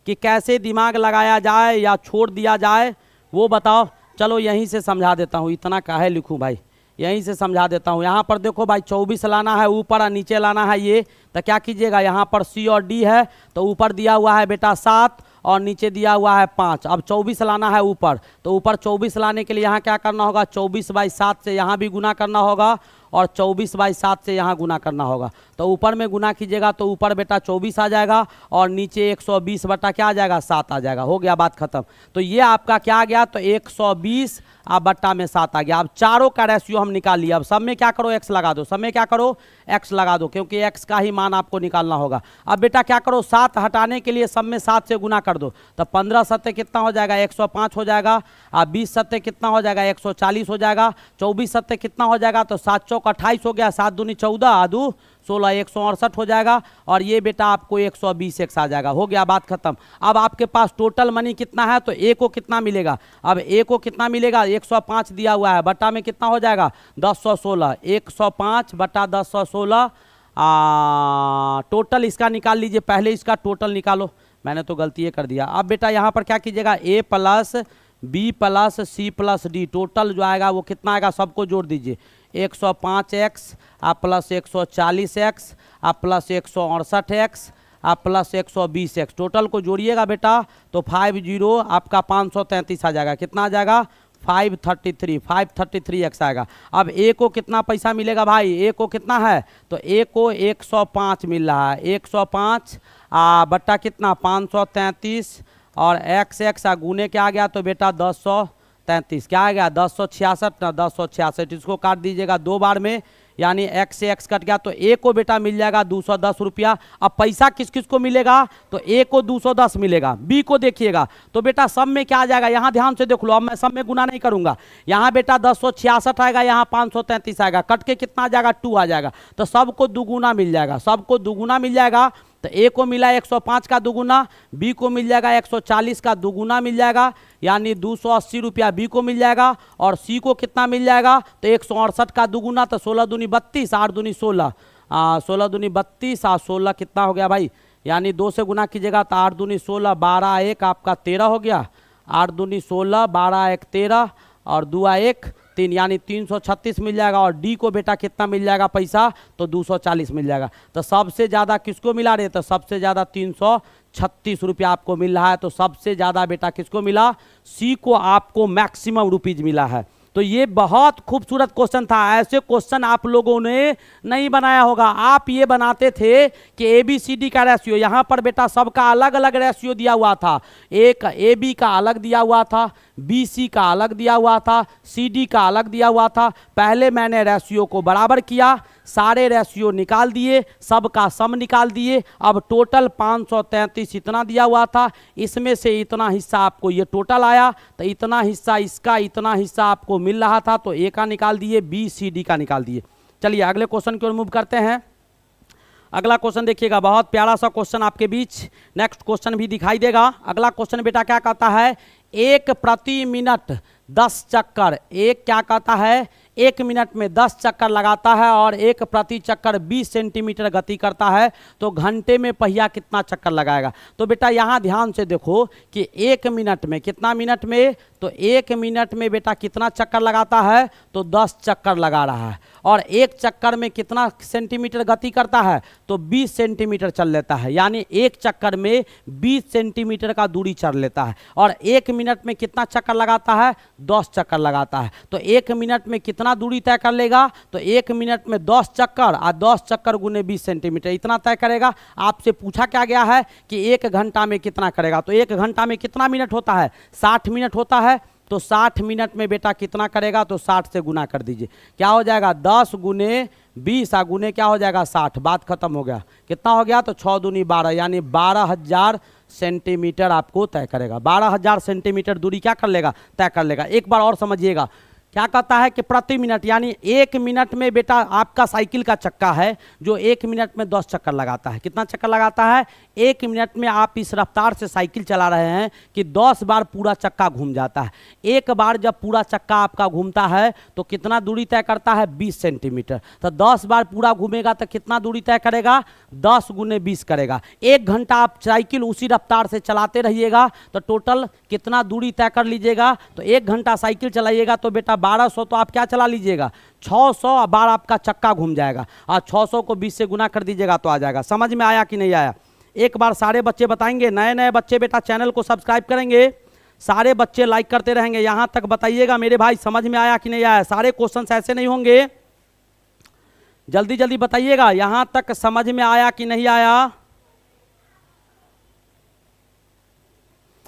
कि कैसे दिमाग लगाया जाए या छोड़ दिया जाए, वो बताओ। चलो यहीं से समझा देता हूँ, इतना काहे लिखूँ भाई, यहीं से समझा देता हूँ। यहाँ पर देखो भाई 24 लाना है ऊपर और नीचे लाना है ये। तो क्या कीजिएगा, यहाँ पर C और D है, तो ऊपर दिया हुआ है बेटा 7 और नीचे दिया हुआ है 5। अब 24 लाना है ऊपर, तो ऊपर 24 लाने के लिए यहाँ क्या करना होगा? 24/7 से यहाँ भी गुना करना होगा, और 24/7 से यहाँ गुना करना होगा। तो ऊपर में गुना कीजिएगा तो ऊपर बेटा 24 आ जाएगा, और नीचे 120 बटा क्या आ जाएगा? 7 आ जाएगा। हो गया बात खत्म। तो ये आपका क्या आ गया? तो 120 बट्टा में 7 आ गया। अब चारों का रेशियो हम निकाल लिया। अब सब में क्या करो? x लगा दो, सब में क्या करो? x लगा दो, क्योंकि x का ही मान आपको निकालना होगा। अब बेटा क्या करो? 7 हटाने के लिए सब में 7 से गुना कर कर दो तो 15 सत्ते कितना हो जाएगा 105 हो जाएगा। 20 सत्ते कितना हो जाएगा 140 हो जाएगा। 24 सत्ते कितना हो जाएगा तो 7 चौक 28 हो गया। 7 दूनी 14 आदू 16 168 हो जाएगा। और ये बेटा आपको 120 एक्स आ जाएगा। हो गया बात खत्म। अब आपके पास टोटल मनी कितना है तो ए को कितना मिलेगा। अब ए को कितना मिलेगा 105 दिया हुआ है बटा में कितना हो जाएगा 1016। 105 बटा 1016 टोटल इसका निकाल लीजिए। पहले इसका टोटल निकालो, मैंने तो गलती कर दिया। अब बेटा यहाँ पर क्या कीजिएगा a plus b plus c plus d total जो आएगा वो कितना आएगा सबको जोड़ दीजिए। 105 x plus 140 x plus 168 x plus 120 x total को जोड़िएगा बेटा तो 50 आपका 533 आ जाएगा। कितना आ जाएगा 533 एक्स आएगा। अब ए को कितना पैसा मिलेगा भाई, ए को कितना है तो ए को 105 मिल रहा है। 105 बट्टा कितना 533 और एक्स गुने क्या आ गया तो बेटा 1033 क्या आ गया 1066 ना 1066। इसको काट दीजिएगा 2 बार में यानी एक्स से एक्स कट गया तो ए को बेटा मिल जाएगा 210 रुपया। अब पैसा किस किस को मिलेगा तो ए को 210 मिलेगा। बी को देखिएगा तो बेटा सब में क्या आ जाएगा यहाँ ध्यान से देख लो। अब मैं सब में गुना नहीं करूंगा। यहाँ बेटा 1066 आएगा, यहाँ 533 आएगा, कट के कितना आ जाएगा 2 आ जाएगा। तो सबको दुगुना मिल जाएगा, सबको दुगुना मिल जाएगा। तो ए को मिला 105 का दुगुना, बी को मिल जाएगा 140 का दुगुना मिल जाएगा यानी 280 रुपया बी को मिल जाएगा। और सी को कितना मिल जाएगा तो 168 का दुगुना तो 16 दूनी 32 8 दूनी 16 16 दूनी 32 16 कितना हो गया भाई यानी 2 से गुना कीजिएगा तो 8 दूनी 16 12 1 आपका 13 हो गया। 8 दूनी 16 12 1 13 और 2 1 3 यानी 336 मिल जाएगा। और डी को बेटा कितना मिल जाएगा पैसा तो 240 मिल जाएगा। तो सबसे ज़्यादा किसको मिला रहे तो सबसे ज़्यादा 336 रुपया आपको मिल रहा है। तो सबसे ज़्यादा बेटा किसको मिला सी को आपको मैक्सिमम रुपीज मिला है। तो ये बहुत खूबसूरत क्वेश्चन था। ऐसे क्वेश्चन आप लोगों ने नहीं बनाया होगा। आप ये बनाते थे कि ए बी सी डी का रेशियो, यहाँ पर बेटा सबका अलग अलग रेशियो दिया हुआ था। एक ए बी का अलग दिया हुआ था, बी सी का अलग दिया हुआ था, सी डी का अलग दिया हुआ था। पहले मैंने रेशियो को बराबर किया, सारे रेशियो निकाल दिए, सबका सम निकाल दिए। अब टोटल 533 इतना दिया हुआ था, इसमें से इतना हिस्सा आपको ये टोटल आया तो इतना हिस्सा इसका, इतना हिस्सा आपको मिल रहा था तो ए का निकाल दिए, बी सी डी का निकाल दिए। चलिए अगले क्वेश्चन की ओर मूव करते हैं। अगला क्वेश्चन देखिएगा, बहुत प्यारा सा क्वेश्चन आपके बीच नेक्स्ट क्वेश्चन भी दिखाई देगा। अगला क्वेश्चन बेटा क्या कहता है 1 प्रति मिनट 10 चक्कर, एक क्या कहता है 1 मिनट में 10 चक्कर लगाता है और 1 प्रति चक्कर 20 सेंटीमीटर गति करता है तो घंटे में पहिया कितना चक्कर लगाएगा। तो बेटा यहाँ ध्यान से देखो कि 1 मिनट में कितना मिनट में तो 1 मिनट में बेटा कितना चक्कर लगाता है तो 10 चक्कर लगा रहा है। और 1 चक्कर में कितना सेंटीमीटर गति करता है तो 20 सेंटीमीटर चल लेता है यानी 1 चक्कर में 20 सेंटीमीटर का दूरी चल लेता है। और 1 मिनट में कितना चक्कर लगाता है 10 चक्कर लगाता है। तो 1 मिनट में कितना दूरी तय कर लेगा तो 1 मिनट में 10 चक्कर और 10 चक्कर गुने 20 सेंटीमीटर इतना तय करेगा। आपसे पूछा क्या गया है कि 1 घंटा में कितना करेगा तो 1 घंटा में कितना मिनट होता है 60 मिनट होता है। तो 60 मिनट में बेटा कितना करेगा तो 60 से गुना कर दीजिए, क्या हो जाएगा 10 गुने 20 गुने क्या हो जाएगा 60। बात खत्म हो गया। कितना हो गया तो 6 दूनी 12 यानी 12,000 सेंटीमीटर आपको तय करेगा। 12,000 सेंटीमीटर दूरी क्या कर लेगा तय कर लेगा। एक बार और समझिएगा क्या कहता है कि प्रति मिनट यानी 1 मिनट में बेटा आपका साइकिल का चक्का है जो 1 मिनट में 10 चक्कर लगाता है। कितना चक्कर लगाता है 1 मिनट में आप इस रफ्तार से साइकिल चला रहे हैं कि 10 बार पूरा चक्का घूम जाता है। एक बार जब पूरा चक्का आपका घूमता है तो कितना दूरी तय करता है 20 सेंटीमीटर। तो 10 बार पूरा घूमेगा तो कितना दूरी तय करेगा 10 गुने 20 करेगा। 1 घंटा आप साइकिल उसी रफ्तार से चलाते रहिएगा तो टोटल कितना दूरी तय कर लीजिएगा तो 1 घंटा साइकिल चलाइएगा तो बेटा 1200 तो आप क्या चला लीजिएगा 600 बार आपका चक्का घूम जाएगा और 600 को 20 से गुना कर दीजिएगा तो आ जाएगा। समझ में आया कि नहीं आया। एक बार सारे बच्चे बताएंगे, नए नए बच्चे बेटा चैनल को सब्सक्राइब करेंगे, सारे बच्चे लाइक करते रहेंगे। यहां तक बताइएगा मेरे भाई समझ में आया कि नहीं आया। सारे क्वेश्चंस ऐसे नहीं होंगे, जल्दी जल्दी बताइएगा यहां तक समझ में आया कि नहीं आया।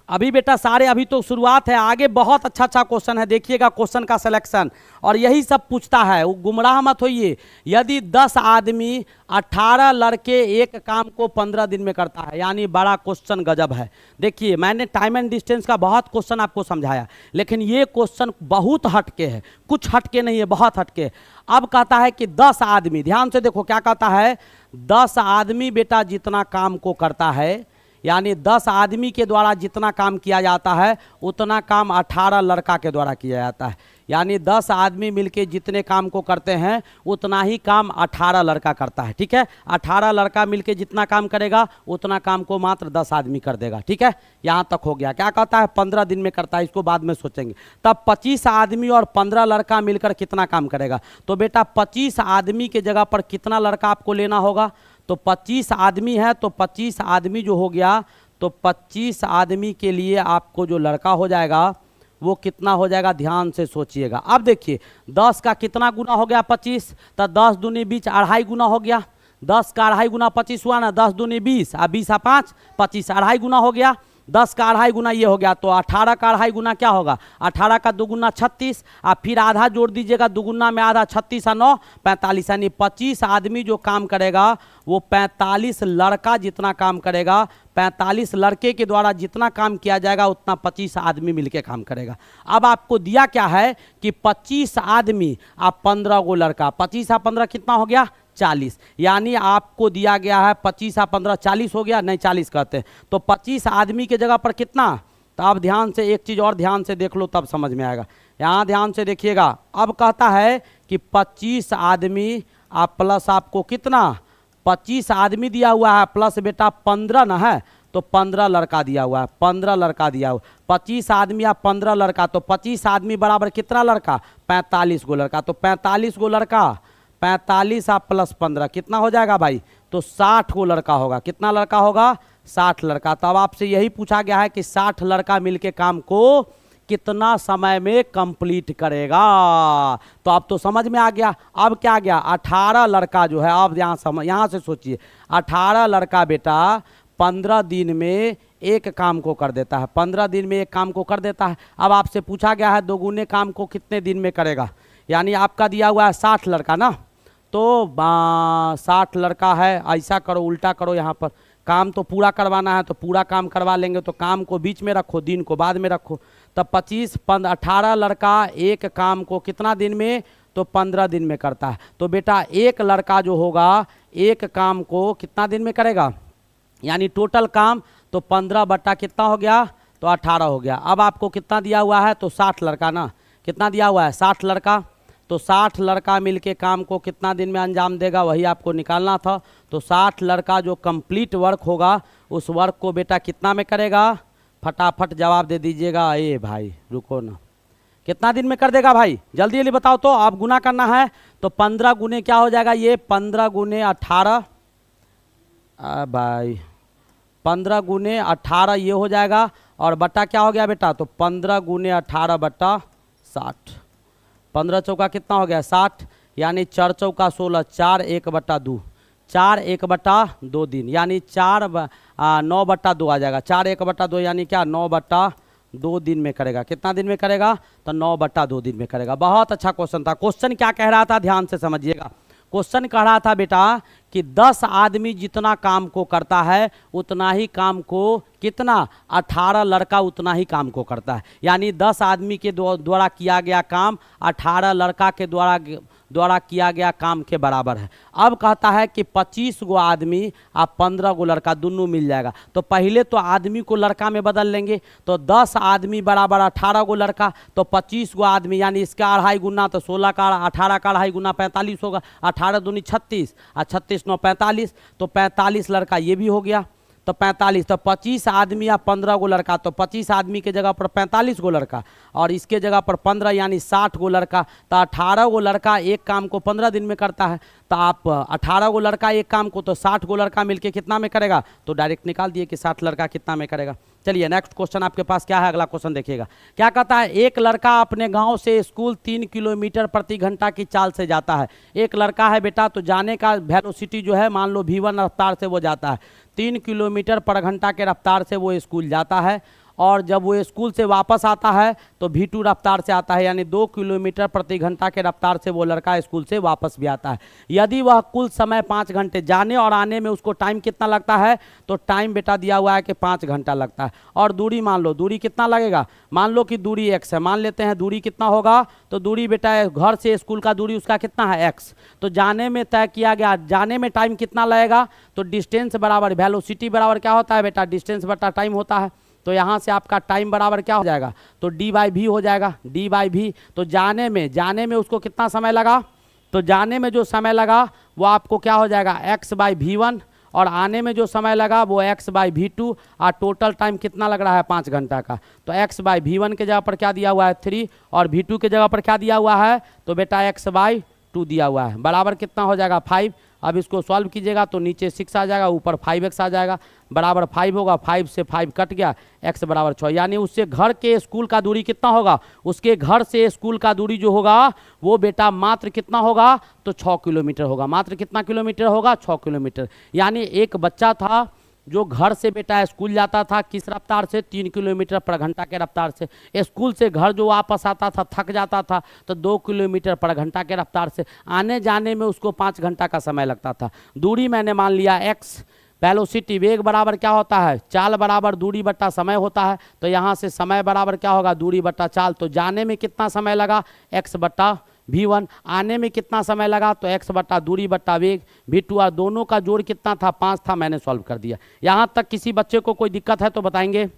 अभी बेटा सारे अभी तो शुरुआत है, आगे बहुत अच्छा अच्छा क्वेश्चन है, देखिएगा क्वेश्चन का सिलेक्शन। और यही सब पूछता है, वो गुमराह मत होइए। यदि 10 आदमी 18 लड़के एक काम को 15 दिन में करता है, यानी बड़ा क्वेश्चन गजब है। देखिए मैंने टाइम एंड डिस्टेंस का बहुत क्वेश्चन आपको समझाया, लेकिन ये क्वेश्चन बहुत हटके है, कुछ हटके नहीं है, बहुत हटके। अब कहता है कि 10 आदमी, ध्यान से देखो क्या कहता है, 10 आदमी बेटा जितना काम को करता है, यानी 10 आदमी के द्वारा जितना काम किया जाता है उतना काम 18 लड़का के द्वारा किया जाता है। यानी 10 आदमी मिलके जितने काम को करते हैं उतना ही काम 18 लड़का करता है। ठीक है, 18 लड़का मिलके जितना काम करेगा उतना काम को मात्र 10 आदमी कर देगा। ठीक है, यहाँ तक हो गया। क्या कहता है 15 दिन में करता है, इसको बाद में सोचेंगे। तब 25 आदमी और 15 लड़का मिलकर कितना काम करेगा। तो बेटा 25 आदमी के जगह पर कितना लड़का आपको लेना होगा। तो 25 आदमी है तो 25 आदमी जो हो गया, तो 25 आदमी के लिए आपको जो लड़का हो जाएगा वो कितना हो जाएगा, ध्यान से सोचिएगा। अब देखिए 10 का कितना गुना हो गया 25, तो 10 दूनी 20 2.5 गुना हो गया। 10 का 2.5 गुना 25 हुआ ना, 10 दूनी 20 और 20 5 25, 2.5 गुना हो गया। 10 का 2.5 गुना ये हो गया, तो 18 का 2.5 गुना क्या होगा, 18 का 2 गुना 36, और फिर आधा जोड़ दीजिएगा, 2 गुना में आधा 36 और 9 45, यानी 25 आदमी जो काम करेगा वो 45 लड़का जितना काम करेगा, 45 लड़के के द्वारा जितना काम किया जाएगा उतना 25 आदमी मिलके काम करेगा। अब आपको दिया क्या है कि 25 आदमी आप 15 गो लड़का, 25 और 15 कितना हो गया 40, यानी आपको दिया गया है 25 और 15 40 हो गया, नहीं 40 कहते हैं। तो 25 आदमी के जगह पर कितना, तो आप ध्यान से एक चीज़ और ध्यान से देख लो तब समझ में आएगा। यहाँ ध्यान से देखिएगा, अब कहता है कि 25 आदमी आप प्लस आपको कितना, 25 आदमी दिया हुआ है प्लस बेटा 15 ना है, तो 15 लड़का दिया हुआ है, 15 लड़का दिया हुआ, 25 आदमी या 15 लड़का, तो 25 आदमी बराबर कितना लड़का 45 गो लड़का। तो 45 गो लड़का, 45 आप प्लस 15 कितना हो जाएगा भाई, तो 60 गो लड़का होगा। कितना लड़का होगा 60 लड़का। तब आपसे यही पूछा गया है कि 60 लड़का मिलके काम को कितना समय में कंप्लीट करेगा। तो अब तो समझ में आ गया। अब क्या आ गया 18 लड़का जो है, अब यहाँ से सोचिए 18 लड़का बेटा 15 दिन में एक काम को कर देता है, 15 दिन में एक काम को कर देता है। अब आपसे पूछा गया है दोगुने काम को कितने दिन में करेगा, यानी आपका दिया हुआ है 60 लड़का ना, तो 60 लड़का है, ऐसा करो उल्टा करो, यहाँ पर काम तो पूरा करवाना है तो पूरा काम करवा लेंगे, तो काम को बीच में रखो, दिन को बाद में रखो। तब 25 18 लड़का एक काम को कितना दिन में, तो 15 दिन में करता है। तो बेटा एक लड़का जो होगा एक काम को कितना दिन में करेगा, यानी टोटल काम तो 15 बट्टा कितना हो गया, तो 18 हो गया। अब आपको कितना दिया हुआ है, तो 60 लड़का ना, कितना दिया हुआ है 60 लड़का, तो 60 लड़का मिलके काम को कितना दिन में अंजाम देगा वही आपको निकालना था। तो 60 लड़का जो कंप्लीट वर्क होगा उस वर्क को बेटा कितना में करेगा, फटाफट जवाब दे दीजिएगा। ए भाई रुको ना, कितना दिन में कर देगा भाई, जल्दी जल्दी बताओ। तो आप गुना करना है, तो 15 गुने क्या हो जाएगा, ये 15 गुने 18 भाई 15 गुने 18 ये हो जाएगा, और बट्टा क्या हो गया बेटा, तो 15 गुने 18 बट्टा 60, 15 चौका कितना हो गया 60, यानी 4 चौका 16, 4 1 बट्टा 2, 4 1 बट्टा 2 दिन, यानी 9 बट्टा 2 आ जाएगा। 4 1 बट्टा 2 यानी क्या 9 बट्टा 2 दिन में करेगा। कितना दिन में करेगा, तो 9 बट्टा 2 दिन में करेगा। बहुत अच्छा क्वेश्चन था। क्वेश्चन क्या कह रहा था, ध्यान से समझिएगा। क्वेश्चन कह रहा था बेटा कि 10 आदमी जितना काम को करता है उतना ही काम को कितना 18 लड़का उतना ही काम को करता है, यानी 10 आदमी के द्वारा किया गया काम 18 लड़का के द्वारा किया गया काम के बराबर है। अब कहता है कि 25 गो आदमी आप 15 गो लड़का दोनों मिल जाएगा। तो पहले तो आदमी को लड़का में बदल लेंगे, तो 10 आदमी बराबर 18 गो लड़का, तो 25 गो आदमी यानी इसका 2.5 गुना, तो 16 का 18 का 2.5 गुना 45 होगा, 18 दूनी 36 और 36 9 45, तो 45 लड़का ये भी हो गया, तो 45, तो 25 आदमी या 15 गो लड़का, तो 25 आदमी के जगह पर 45 गो लड़का और इसके जगह पर 15 यानी 60 गो लड़का। तो 18 गो लड़का एक काम को 15 दिन में करता है, तो आप 18 गो लड़का एक काम को तो 60 गो लड़का मिलके कितना में करेगा, तो डायरेक्ट निकाल दिए कि 60 लड़का कितना में करेगा। चलिए नेक्स्ट क्वेश्चन आपके पास क्या है, अगला क्वेश्चन देखिएगा। क्या कहता है, एक लड़का अपने गांव से स्कूल 3 किलोमीटर प्रति घंटा की चाल से जाता है। एक लड़का है बेटा, तो जाने का वेलोसिटी जो है मान लो v1 रफ्तार से वो जाता है, 3 किलोमीटर पर घंटा के रफ्तार से वो स्कूल जाता है, और जब वो स्कूल से वापस आता है तो v2 रफ्तार से आता है, यानी 2 किलोमीटर प्रति घंटा के रफ्तार से वो लड़का स्कूल से वापस भी आता है। यदि वह कुल समय 5 घंटे, जाने और आने में उसको टाइम कितना लगता है, तो टाइम बेटा दिया हुआ है कि 5 घंटा लगता है। और दूरी मान लो, दूरी कितना लगेगा, मान लो कि दूरी x है, मान लेते हैं दूरी कितना होगा, तो दूरी बेटा घर से स्कूल का दूरी उसका कितना है x। तो जाने में तय किया गया, जाने में टाइम कितना लगेगा, तो डिस्टेंस बराबर वेलोसिटी बराबर क्या होता है बेटा, डिस्टेंस बटा टाइम होता है। तो यहाँ से आपका टाइम बराबर क्या हो जाएगा, तो d/v हो जाएगा, d/v। तो जाने में उसको कितना समय लगा, तो जाने में जो समय लगा वो आपको क्या हो जाएगा x/v1, और आने में जो समय लगा वो x/v2, और टोटल टाइम कितना लग रहा है 5 घंटा का। तो x/v1 के जगह पर क्या दिया हुआ है 3, और v2 के जगह पर क्या दिया हुआ है, तो बेटा x/2 दिया हुआ है, बराबर कितना हो जाएगा 5। अब इसको सॉल्व कीजिएगा तो नीचे 6 आ जाएगा, ऊपर 5x आ जाएगा, बराबर 5 होगा, 5 से 5 कट गया, x बराबर 6। यानी उससे घर के स्कूल का दूरी कितना होगा, उसके घर से स्कूल का दूरी जो होगा वो बेटा मात्र कितना होगा, तो 6 किलोमीटर होगा। मात्र कितना किलोमीटर होगा, 6 किलोमीटर। यानी एक बच्चा था जो घर से बेटा स्कूल जाता था किस रफ्तार से, 3 किलोमीटर पर घंटा के रफ्तार से। स्कूल से घर जो वापस आता था थक जाता था तो 2 किलोमीटर पर घंटा के रफ्तार से। आने जाने में उसको 5 घंटा का समय लगता था। दूरी मैंने मान लिया x, वेलोसिटी वेग बराबर क्या होता है, चाल बराबर दूरी बट्टा समय होता है। तो यहाँ से समय बराबर क्या होगा, दूरी बट्टा चाल। तो जाने में कितना समय लगा, x/v1, आने में कितना समय लगा, तो x बट्टा दूरी बट्टा वेग v2, और दोनों का जोड़ कितना था 5 था, मैंने सॉल्व कर दिया। यहाँ तक किसी बच्चे को कोई दिक्कत है तो बताएंगे।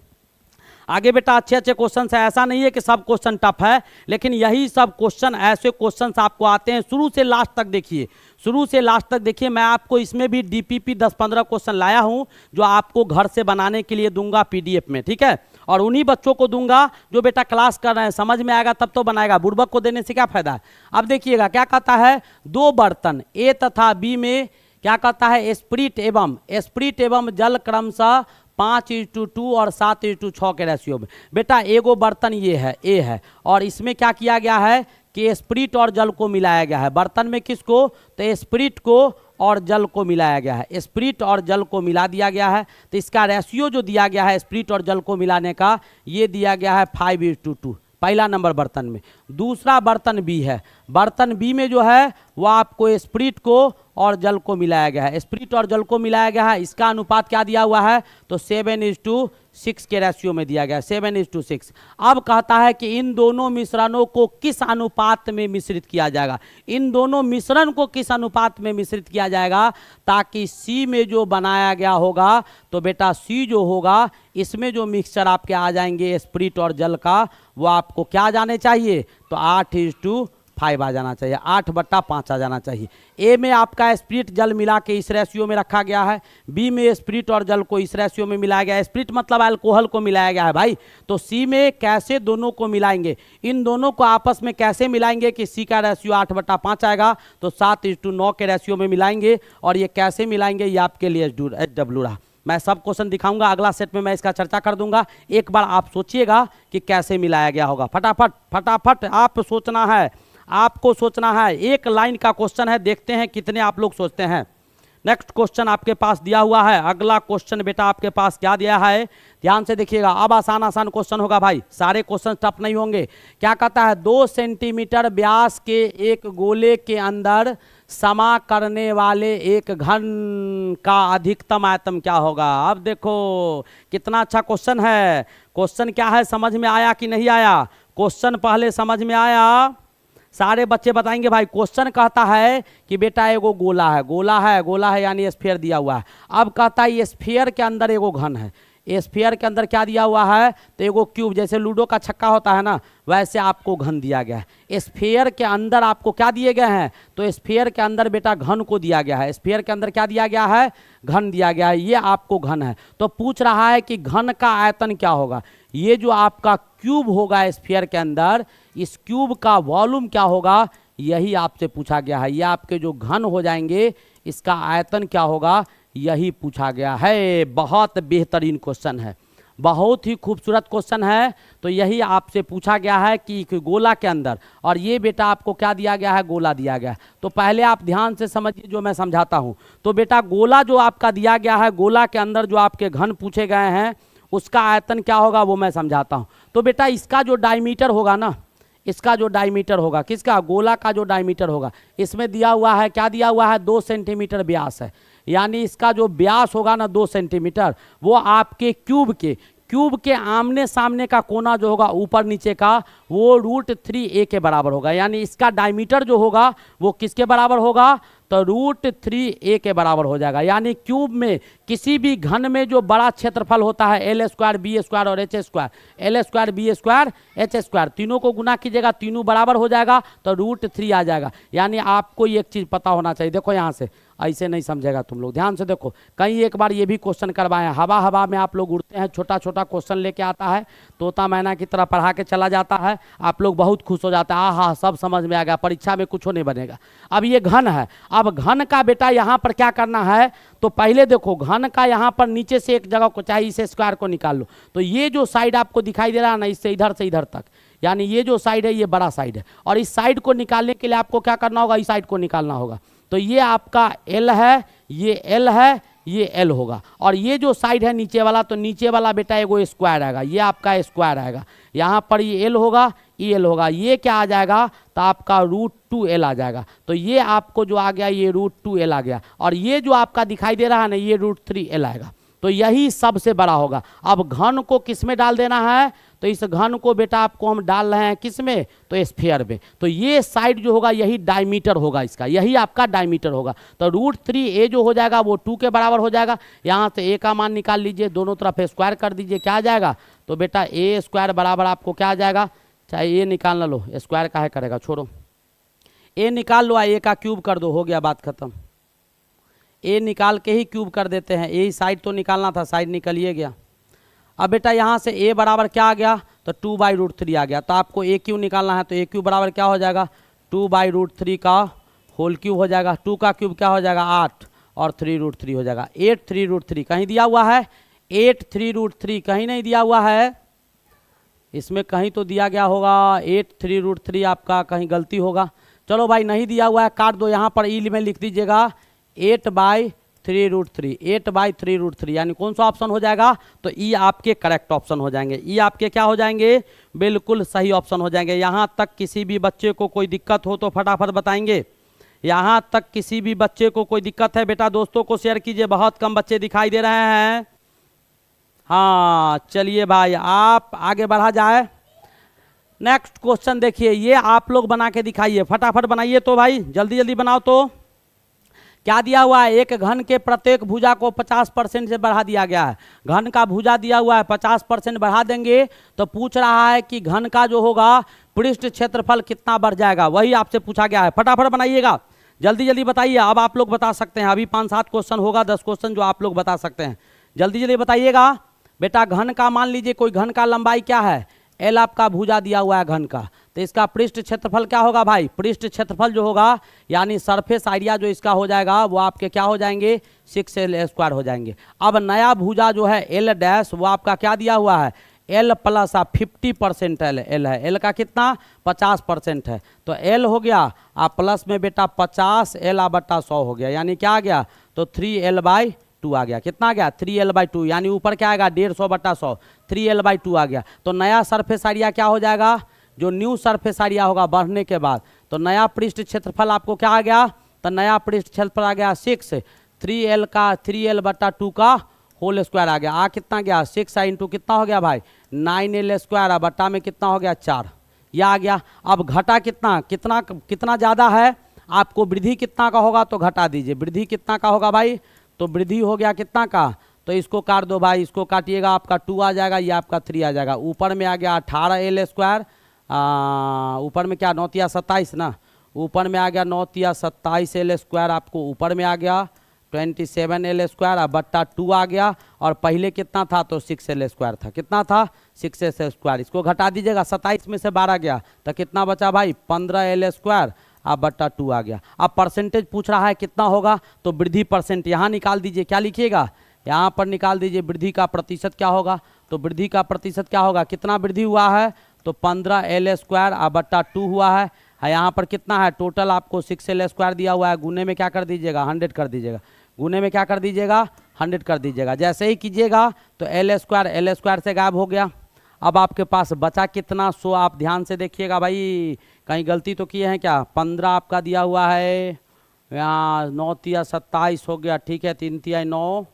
आगे बेटा अच्छे अच्छे क्वेश्चन है, ऐसा नहीं है कि सब क्वेश्चन टफ है, लेकिन यही सब क्वेश्चन, ऐसे क्वेश्चन आपको आते हैं। शुरू से लास्ट तक देखिए, शुरू से लास्ट तक देखिए। मैं आपको इसमें भी DPP 10-15 क्वेश्चन लाया हूं जो आपको घर से बनाने के लिए दूंगा PDF में, ठीक है। और उन्हीं बच्चों को दूंगा जो बेटा क्लास कर रहे हैं, समझ में आएगा तब तो बनाएगा, बुड़बक को देने से क्या फायदा है। अब देखिएगा क्या कहता है, 2 बर्तन A तथा B में क्या कहता है, स्प्रिट एवं जल क्रमशः 5:2 और 7:6 के रेशियो में। बेटा एगो बर्तन ये है A है, और इसमें क्या किया गया है कि स्प्रिट और जल को मिलाया गया है। बर्तन में किसको, तो स्प्रिट को और जल को मिलाया गया है, स्प्रिट और जल को मिला दिया गया है। तो इसका रेशियो जो दिया गया है स्प्रिट और जल को मिलाने का, ये दिया गया है 5:2, पहला नंबर बर्तन में। दूसरा बर्तन B है, बर्तन B में जो है वो आपको स्प्रिट को और जल को मिलाया गया है, स्प्रिट और जल को मिलाया गया है। इसका अनुपात क्या दिया हुआ है, तो 7:6 के रेशियो में दिया गया है, 7:6। अब कहता है कि इन दोनों मिश्रणों को किस अनुपात में मिश्रित किया जाएगा, इन दोनों मिश्रण को किस अनुपात में मिश्रित किया जाएगा, ताकि C में जो बनाया गया होगा, तो बेटा C जो होगा इसमें जो मिक्सचर आपके आ जाएंगे स्प्रिट और जल का, वो आपको क्या आ जाने चाहिए, तो 8:5 आ जाना चाहिए, 8/5 आ जाना चाहिए। A में आपका स्प्रिट जल मिला के इस रेशियो में रखा गया है, B में स्प्रिट और जल को इस रेशियो में मिलाया गया है, स्प्रिट मतलब अल्कोहल को मिलाया गया है भाई। तो C में कैसे दोनों को मिलाएंगे, इन दोनों को आपस में कैसे मिलाएंगे कि C का रेशियो 8/5 आएगा, तो 7:9 के रेशियो में मिलाएंगे। और ये कैसे मिलाएंगे ये आपके लिए SW रहा। मैं सब क्वेश्चन दिखाऊंगा, अगला सेट में मैं इसका चर्चा कर दूंगा। एक बार आप सोचिएगा कि कैसे मिलाया गया होगा, फटाफट फटाफट आप सोचना है, आपको सोचना है। एक लाइन का क्वेश्चन है, देखते हैं कितने आप लोग सोचते हैं। नेक्स्ट क्वेश्चन आपके पास दिया हुआ है, अगला क्वेश्चन बेटा आपके पास क्या दिया है, ध्यान से देखिएगा। अब आसान आसान क्वेश्चन होगा भाई, सारे क्वेश्चन टफ नहीं होंगे। क्या कहता है, 2 सेंटीमीटर व्यास के एक गोले के अंदर समा करने वाले एक घन का अधिकतम आयतन क्या होगा। अब देखो कितना अच्छा क्वेश्चन है। क्वेश्चन क्या है, समझ में आया कि नहीं आया, क्वेश्चन पहले समझ में आया, सारे बच्चे बताएंगे भाई। क्वेश्चन कहता है कि बेटा एगो गोला है यानी स्फीयर दिया हुआ है। अब कहता है ये स्फीयर के अंदर एगो घन है, स्फीयर के अंदर क्या दिया हुआ है, तो एगो क्यूब, जैसे लूडो का छक्का होता है ना, वैसे आपको घन दिया गया है। स्फीयर के अंदर आपको क्या दिए गए हैं, तो स्फीयर के अंदर बेटा घन को दिया गया है, स्फीयर के अंदर क्या दिया गया है, घन दिया गया है, ये आपको घन है। तो पूछ रहा है कि घन का आयतन क्या होगा, ये जो आपका क्यूब होगा स्फीयर के अंदर, इस क्यूब का वॉल्यूम क्या होगा, यही आपसे पूछा गया है। ये आपके जो घन हो जाएंगे इसका आयतन क्या होगा, यही पूछा गया है। बहुत बेहतरीन क्वेश्चन है, बहुत ही खूबसूरत क्वेश्चन है। तो यही आपसे पूछा गया है कि गोला के अंदर, और ये बेटा आपको क्या दिया गया है, गोला दिया गया है। तो पहले आप ध्यान से समझिए जो मैं समझाता हूँ। तो बेटा गोला जो आपका दिया गया है, गोला के अंदर जो आपके घन पूछे गए हैं उसका आयतन क्या होगा वो मैं समझाता हूँ। तो बेटा इसका जो डायमीटर होगा ना, इसका जो डायमीटर होगा, किसका, गोला का जो डायमीटर होगा, इसमें दिया हुआ है, क्या दिया हुआ है, 2 सेंटीमीटर व्यास है। यानी इसका जो व्यास होगा ना 2 सेंटीमीटर, वो आपके क्यूब के आमने सामने का कोना जो होगा ऊपर नीचे का, वो √3a के बराबर होगा। यानी इसका डायमीटर जो होगा वो किसके बराबर होगा, तो √3a के बराबर हो जाएगा। यानी क्यूब में किसी भी घन में जो बड़ा क्षेत्रफल होता है L² B² और H², L² B² H², तीनों को गुना कीजिएगा, तीनों बराबर हो जाएगा तो √3 आ जाएगा। यानी आपको एक चीज़ पता होना चाहिए, देखो यहाँ से ऐसे नहीं समझेगा तुम लोग, ध्यान से देखो। कहीं एक बार ये भी क्वेश्चन करवाए, हवा में आप लोग उड़ते हैं, छोटा छोटा क्वेश्चन लेके आता है, तोता मैना की तरह पढ़ा के चला जाता है, आप लोग बहुत खुश हो जाते हैं, हाँ सब समझ में आ गया, परीक्षा में कुछ नहीं बनेगा। अब ये घन है, अब घन का बेटा यहाँ पर क्या करना है, तो पहले देखो घन का यहाँ पर नीचे से एक जगह को चाहिए, इसे स्क्वायर को निकाल लो। तो ये जो साइड आपको दिखाई दे रहा है ना, इससे इधर से इधर तक, यानी ये जो साइड है ये बड़ा साइड है, और इस साइड को निकालने के लिए आपको क्या करना होगा, इस साइड को निकालना होगा। तो ये आपका L है, ये L है, ये L होगा, और ये जो साइड है नीचे वाला, तो नीचे वाला बेटा एगो स्क्वायर आएगा, ये आपका स्क्वायर आएगा, यहाँ पर ये L होगा, ये L होगा, ये क्या आ जाएगा, तो आपका √2L आ जाएगा। तो ये आपको जो आ गया ये √2L आ गया, और ये जो आपका दिखाई दे रहा है ना ये √3L आएगा। तो यही सबसे बड़ा होगा। अब घन को किस में डाल देना है, तो इस घन को बेटा आपको हम डाल रहे हैं किस में, तो स्फीयर में। तो ये साइड जो होगा यही डायमीटर होगा इसका, यही आपका डायमीटर होगा। तो √3a जो हो जाएगा वो 2 के बराबर हो जाएगा। यहाँ से a का मान निकाल लीजिए, दोनों तरफ स्क्वायर कर दीजिए, क्या आ जाएगा, तो बेटा a² बराबर आपको क्या आ जाएगा, चाहे a निकालना लो, स्क्वायर काहे करेगा, छोड़ो, a निकाल लो, a का क्यूब कर दो, हो गया बात खत्म। a निकाल के ही क्यूब कर देते हैं, a साइड तो निकालना था, साइड निकलिए गया। अब बेटा यहाँ से a बराबर क्या आ गया, तो 2/√3 आ गया। तो आपको a क्यू निकालना है, तो a क्यू बराबर क्या हो जाएगा, 2/√3 का होल क्यूब हो जाएगा। 2 का क्यूब क्या हो जाएगा, 8, और 3√3 हो जाएगा। 8 3√3 कहीं दिया हुआ है, 8 3√3 कहीं नहीं दिया हुआ है, इसमें कहीं तो दिया गया होगा 8 3√3, आपका कहीं गलती होगा। चलो भाई नहीं दिया हुआ है, काट दो, यहाँ पर ई में लिख दीजिएगा 8/3√3, 8/3√3, यानी कौन सा ऑप्शन हो जाएगा, तो ई आपके करेक्ट ऑप्शन हो जाएंगे, ई आपके क्या हो जाएंगे, बिल्कुल सही ऑप्शन हो जाएंगे। यहाँ तक किसी भी बच्चे को कोई दिक्कत हो तो फटाफट बताएंगे। यहाँ तक किसी भी बच्चे को कोई दिक्कत है बेटा, दोस्तों को शेयर कीजिए, बहुत कम बच्चे दिखाई दे रहे हैं। हाँ चलिए भाई आप आगे बढ़ा जाए। नेक्स्ट क्वेश्चन देखिए, ये आप लोग बना के दिखाइए, फटाफट बनाइए तो भाई, जल्दी जल्दी बनाओ। तो क्या दिया हुआ है, एक घन के प्रत्येक भुजा को 50% से बढ़ा दिया गया है। घन का भुजा दिया हुआ है, 50% बढ़ा देंगे तो पूछ रहा है कि घन का जो होगा पृष्ठ क्षेत्रफल कितना बढ़ जाएगा, वही आपसे पूछा गया है। फटाफट बनाइएगा, जल्दी जल्दी बताइए। अब आप लोग बता सकते हैं, अभी 5-7 क्वेश्चन होगा, 10 क्वेश्चन जो आप लोग बता सकते हैं, जल्दी जल्दी बताइएगा। बेटा घन का मान लीजिए कोई घन का लंबाई क्या है, L आपका भुजा दिया हुआ है घन का, तो इसका पृष्ठ क्षेत्रफल क्या होगा भाई, पृष्ठ क्षेत्रफल जो होगा यानी सरफेस एरिया जो इसका हो जाएगा वो आपके क्या हो जाएंगे, 6L² हो जाएंगे। अब नया भुजा जो है L' वो आपका क्या दिया हुआ है, L प्लस 50% L है, L का कितना 50% है, तो L हो गया, आप प्लस में बेटा 50 L/100 हो गया, यानी क्या आ गया, तो 3L/2 आ गया। कितना आ गया, 3L/2, यानी ऊपर क्या आएगा 150/100, 3L/2 आ गया। तो नया सरफेस एरिया क्या हो जाएगा, जो न्यू सरफेस एरिया होगा बढ़ने के बाद, तो नया पृष्ठ क्षेत्रफल आपको क्या आ गया, तो नया पृष्ठ क्षेत्रफल आ गया 6, 3L का 3L/2 का होल स्क्वायर आ गया। आ कितना गया 6 इंटू कितना हो गया भाई 9L² बट्टा में कितना हो गया 4, यह आ गया। अब घटा कितना कितना कितना ज़्यादा है, आपको वृद्धि कितना का होगा तो घटा दीजिए, वृद्धि कितना का होगा भाई, तो वृद्धि हो गया कितना का, तो इसको काट दो भाई, इसको काटिएगा आपका 2 आ जाएगा, ये आपका 3 आ जाएगा। ऊपर में आ गया 18L², ऊपर में क्या 9 × 27 ना, ऊपर में आ गया 9 × 27L² आपको ऊपर में आ गया 27L² बट्टा 2 आ गया, और पहले कितना था तो 6L² था, कितना था 6L², इसको घटा दीजिएगा, 27 में से 12 गया तो कितना बचा भाई 15L² बट्टा 2 आ गया। अब परसेंटेज पूछ रहा है कितना होगा, तो वृद्धि परसेंट यहाँ निकाल दीजिए, क्या लिखिएगा यहाँ पर निकाल दीजिए, वृद्धि का प्रतिशत क्या होगा, तो वृद्धि का प्रतिशत क्या होगा, कितना वृद्धि हुआ है, तो 15L² बट्टा 2 हुआ है यहाँ पर कितना है टोटल आपको 6L² दिया हुआ है, गुने में क्या कर दीजिएगा 100 कर दीजिएगा, गुने में क्या कर दीजिएगा 100 कर दीजिएगा। जैसे ही कीजिएगा तो एल स्क्वायर से गायब हो गया। अब आपके पास बचा कितना, सो आप ध्यान से देखिएगा भाई, कहीं गलती तो किए हैं क्या। 15 आपका दिया हुआ है, यहाँ 9 तिया 27 हो गया, ठीक है। 3 तिया 9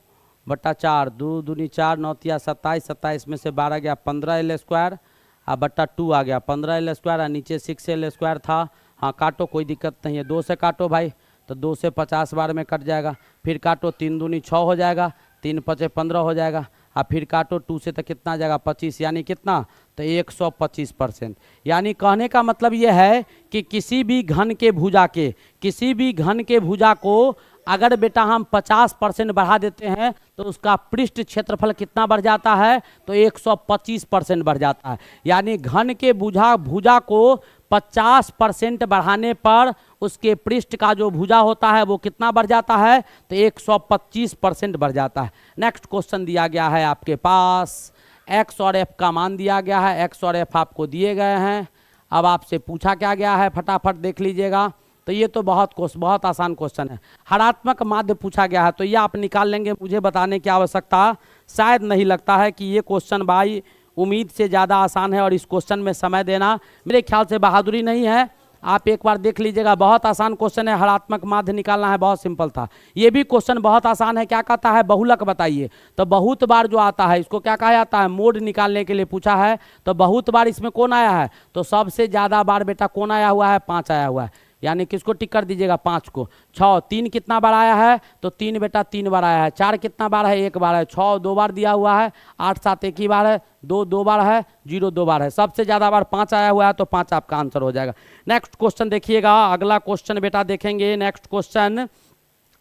बट्टा 4, 2 दूनी 4, 9 तिया 27, 27 में से 12 गया 15 एल स्क्वायर और बट्टा 2 आ गया 15 एल स्क्वायर और नीचे 6 एल स्क्वायर था। हाँ काटो, कोई दिक्कत नहीं है, 2 से काटो भाई, तो 2 से 50 बार में कट जाएगा। फिर काटो, 3 दूनी 6 हो जाएगा, 3 पचे 15 हो जाएगा, और फिर काटो 2 से तो कितना आ जाएगा 25, यानी कितना, तो 125%। यानी कहने का मतलब ये है कि किसी भी घन के भुजा को अगर बेटा हम 50% बढ़ा देते हैं तो उसका पृष्ठ क्षेत्रफल कितना बढ़ जाता है, तो 125% बढ़ जाता है। यानी घन के भुजा को 50% बढ़ाने पर उसके पृष्ठ का जो भुजा होता है वो कितना बढ़ जाता है, तो 125% बढ़ जाता है। नेक्स्ट क्वेश्चन दिया गया है आपके पास, एक्स और एफ का मान दिया गया है, एक्स और एफ आपको दिए गए हैं। अब आपसे पूछा क्या गया है, फटाफट देख लीजिएगा। तो ये तो बहुत आसान क्वेश्चन है। हरात्मक माध्य पूछा गया है, तो ये आप निकाल लेंगे, मुझे बताने की आवश्यकता शायद नहीं लगता है कि ये क्वेश्चन भाई उम्मीद से ज़्यादा आसान है, और इस क्वेश्चन में समय देना मेरे ख्याल से बहादुरी नहीं है। आप एक बार देख लीजिएगा, बहुत आसान क्वेश्चन है। हरात्मक माध्य निकालना है, बहुत सिंपल था। ये भी क्वेश्चन बहुत आसान है। क्या कहता है, बहुलक बताइए। तो बहुत बार जो आता है इसको क्या कहा जाता है, मोड निकालने के लिए पूछा है। तो बहुत बार इसमें कौन आया है, तो सबसे ज़्यादा बार बेटा कौन आया हुआ है, 5 आया हुआ है। यानी किसको टिक कर दीजिएगा, 5 को। 6, 3 कितना बार आया है, तो 3 बेटा 3 बार आया है। 4 कितना बार है, 1 बार है। 6 2 बार दिया हुआ है। 8 7 1 ही बार है। 2 2 बार है। 0 2 बार है। सबसे ज़्यादा बार 5 आया हुआ है, तो 5 आपका आंसर हो जाएगा। नेक्स्ट क्वेश्चन देखिएगा, अगला क्वेश्चन बेटा देखेंगे। नेक्स्ट क्वेश्चन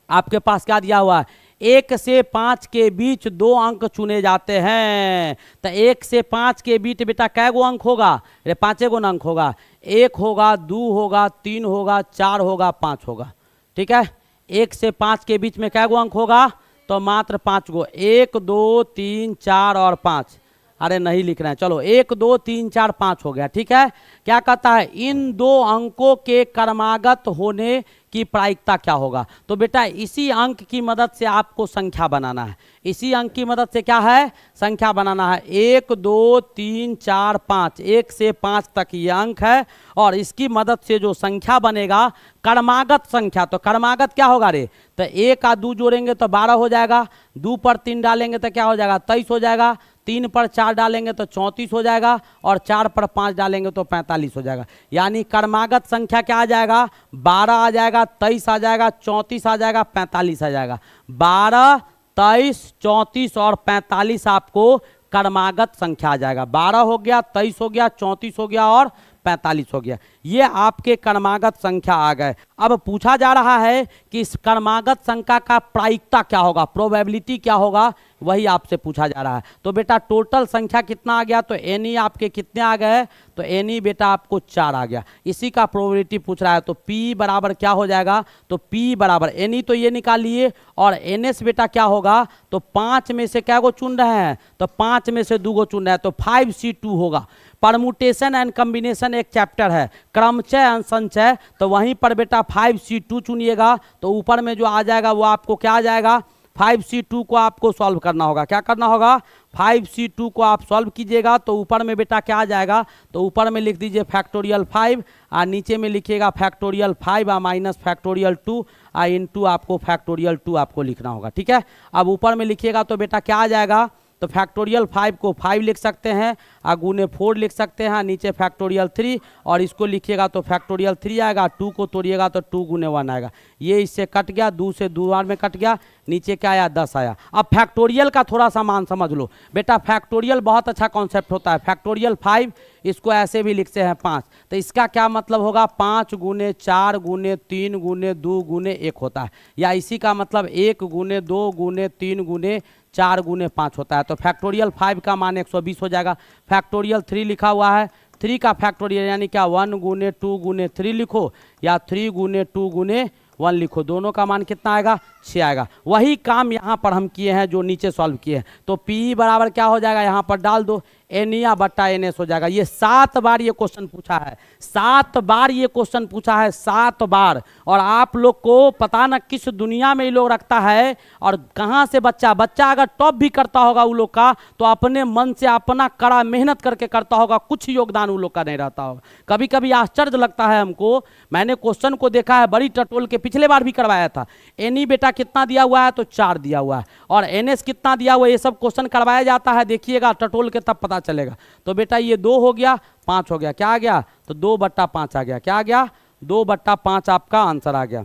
आपके पास क्या दिया हुआ है, 1 से 5 के बीच 2 अंक चुने जाते हैं। तो 1 से 5 के बीच बेटा कै गो अंक होगा, अरे 5 गो अंक होगा। 1 होगा, 2 होगा, 3 होगा, 4 होगा, 5 होगा, ठीक है। 1 से 5 के बीच में कै गो अंक होगा, तो मात्र 5 गो। 1 2 3 4 और 5, अरे नहीं लिख रहे हैं, चलो 1 2 3 4 5 हो गया, ठीक है। क्या कहता है, इन 2 अंकों के क्रमागत होने की प्रायिकता क्या होगा। तो बेटा इसी अंक की मदद से आपको संख्या बनाना है। इसी अंक की मदद से क्या है, संख्या बनाना है। 1 2 3 4 5, 1 से 5 तक ये अंक है, और इसकी मदद से जो संख्या बनेगा क्रमागत संख्या। तो क्रमागत क्या होगा रे, तो 1 और 2 जोड़ेंगे तो 12 हो जाएगा। 2 पर 3 डालेंगे तो क्या हो जाएगा, 23 हो जाएगा। 3 पर 4 डालेंगे तो 34 हो जाएगा, और 4 पर 5 डालेंगे तो 45 हो जाएगा। यानी क्रमागत संख्या क्या आ जाएगा, 12 आ जाएगा, 23 आ जाएगा, 34 आ जाएगा, 45 आ जाएगा। 12 23 34 और 45 आपको क्रमागत संख्या आ जाएगा। 12 हो गया, 23 हो गया, 34 हो गया और 45 हो गया। ये आपके क्रमागत संख्या आ गए। अब पूछा जा रहा है कि इस क्रमागत संख्या का प्रायिकता क्या होगा, प्रोबेबिलिटी क्या होगा, वही आपसे पूछा जा रहा है। तो बेटा टोटल संख्या कितना आ गया, तो एनी आपके कितने आ गए, तो एनी बेटा आपको 4 आ गया। इसी का प्रोबेबिलिटी पूछ रहा है। तो पी बराबर क्या हो जाएगा, तो पी बराबर एनी तो ये निकालिए, और एन एस बेटा क्या होगा, तो 5 में से क्या गो चुन रहे हैं, तो 5 में से 2 गो चुन रहे हैं, तो 5C2 होगा। परमुटेशन एंड कम्बिनेशन एक चैप्टर है, क्रमचय एंड संचय, तो वहीं पर बेटा 5C2 चुनिएगा। तो ऊपर में जो आ जाएगा वो आपको क्या आ जाएगा, 5C2 को आपको सॉल्व करना होगा। क्या करना होगा, 5C2 को आप सॉल्व कीजिएगा तो ऊपर में बेटा क्या आ जाएगा, तो ऊपर में लिख दीजिए फैक्टोरियल 5, और नीचे में लिखिएगा फैक्टोरियल 5 और माइनस फैक्टोरियल 2 और इनटू आपको फैक्टोरियल 2 आपको लिखना होगा, ठीक है। अब ऊपर में लिखिएगा तो बेटा क्या आ जाएगा, तो फैक्टोरियल 5 को 5 लिख सकते हैं, और गुने 4 लिख सकते हैं, नीचे फैक्टोरियल 3, और इसको लिखिएगा तो फैक्टोरियल 3 आएगा। 2 को तोड़िएगा तो 2 गुने 1 आएगा। ये इससे कट गया, 2 से 2 बार में कट गया, नीचे क्या आया 10 आया। अब फैक्टोरियल का थोड़ा सा मान समझ लो बेटा, फैक्टोरियल बहुत अच्छा कॉन्सेप्ट होता है। फैक्टोरियल 5 इसको ऐसे भी लिखते हैं 5, तो इसका क्या मतलब होगा, 5 गुने 4 गुने 3 गुने 2 गुने 1 होता है, या इसी का मतलब 1 गुने 2 गुने 3 गुने 4 गुने 5 होता है। तो फैक्टोरियल 5 का मान 120 हो जाएगा। फैक्टोरियल 3 लिखा हुआ है, 3 का फैक्टोरियल यानी क्या 1 गुने 2 गुने 3 लिखो, या 3 गुने 2 गुने 1 लिखो, दोनों का मान कितना आएगा, 6 आएगा। वही काम यहाँ पर हम किए हैं जो नीचे सॉल्व किए हैं। तो P बराबर क्या हो जाएगा, यहाँ पर डाल दो, एनिया बट्टा एनएस हो जाएगा। ये 7 बार ये क्वेश्चन पूछा है, 7 बार ये क्वेश्चन पूछा है, 7 बार। और आप लोग को पता ना किस दुनिया में ये लोग रखता है और कहाँ से बच्चा अगर टॉप भी करता होगा उन लोग का तो अपने मन से अपना कड़ा मेहनत करके करता होगा, कुछ योगदान उन लोग का नहीं रहता होगा। कभी कभी आश्चर्य लगता है हमको, मैंने क्वेश्चन को देखा है बड़ी टटोल के, पिछले बार भी करवाया था। एनी बेटा कितना दिया हुआ है तो 4 दिया हुआ है, और एनएस कितना दिया हुआ है, ये सब क्वेश्चन करवाया जाता है, देखिएगा टटोल के तब पता चलेगा। तो बेटा ये 2 हो गया, 5 हो गया, क्या आ गया तो 2/5 आ गया, क्या आ गया 2/5 आपका आंसर आ गया।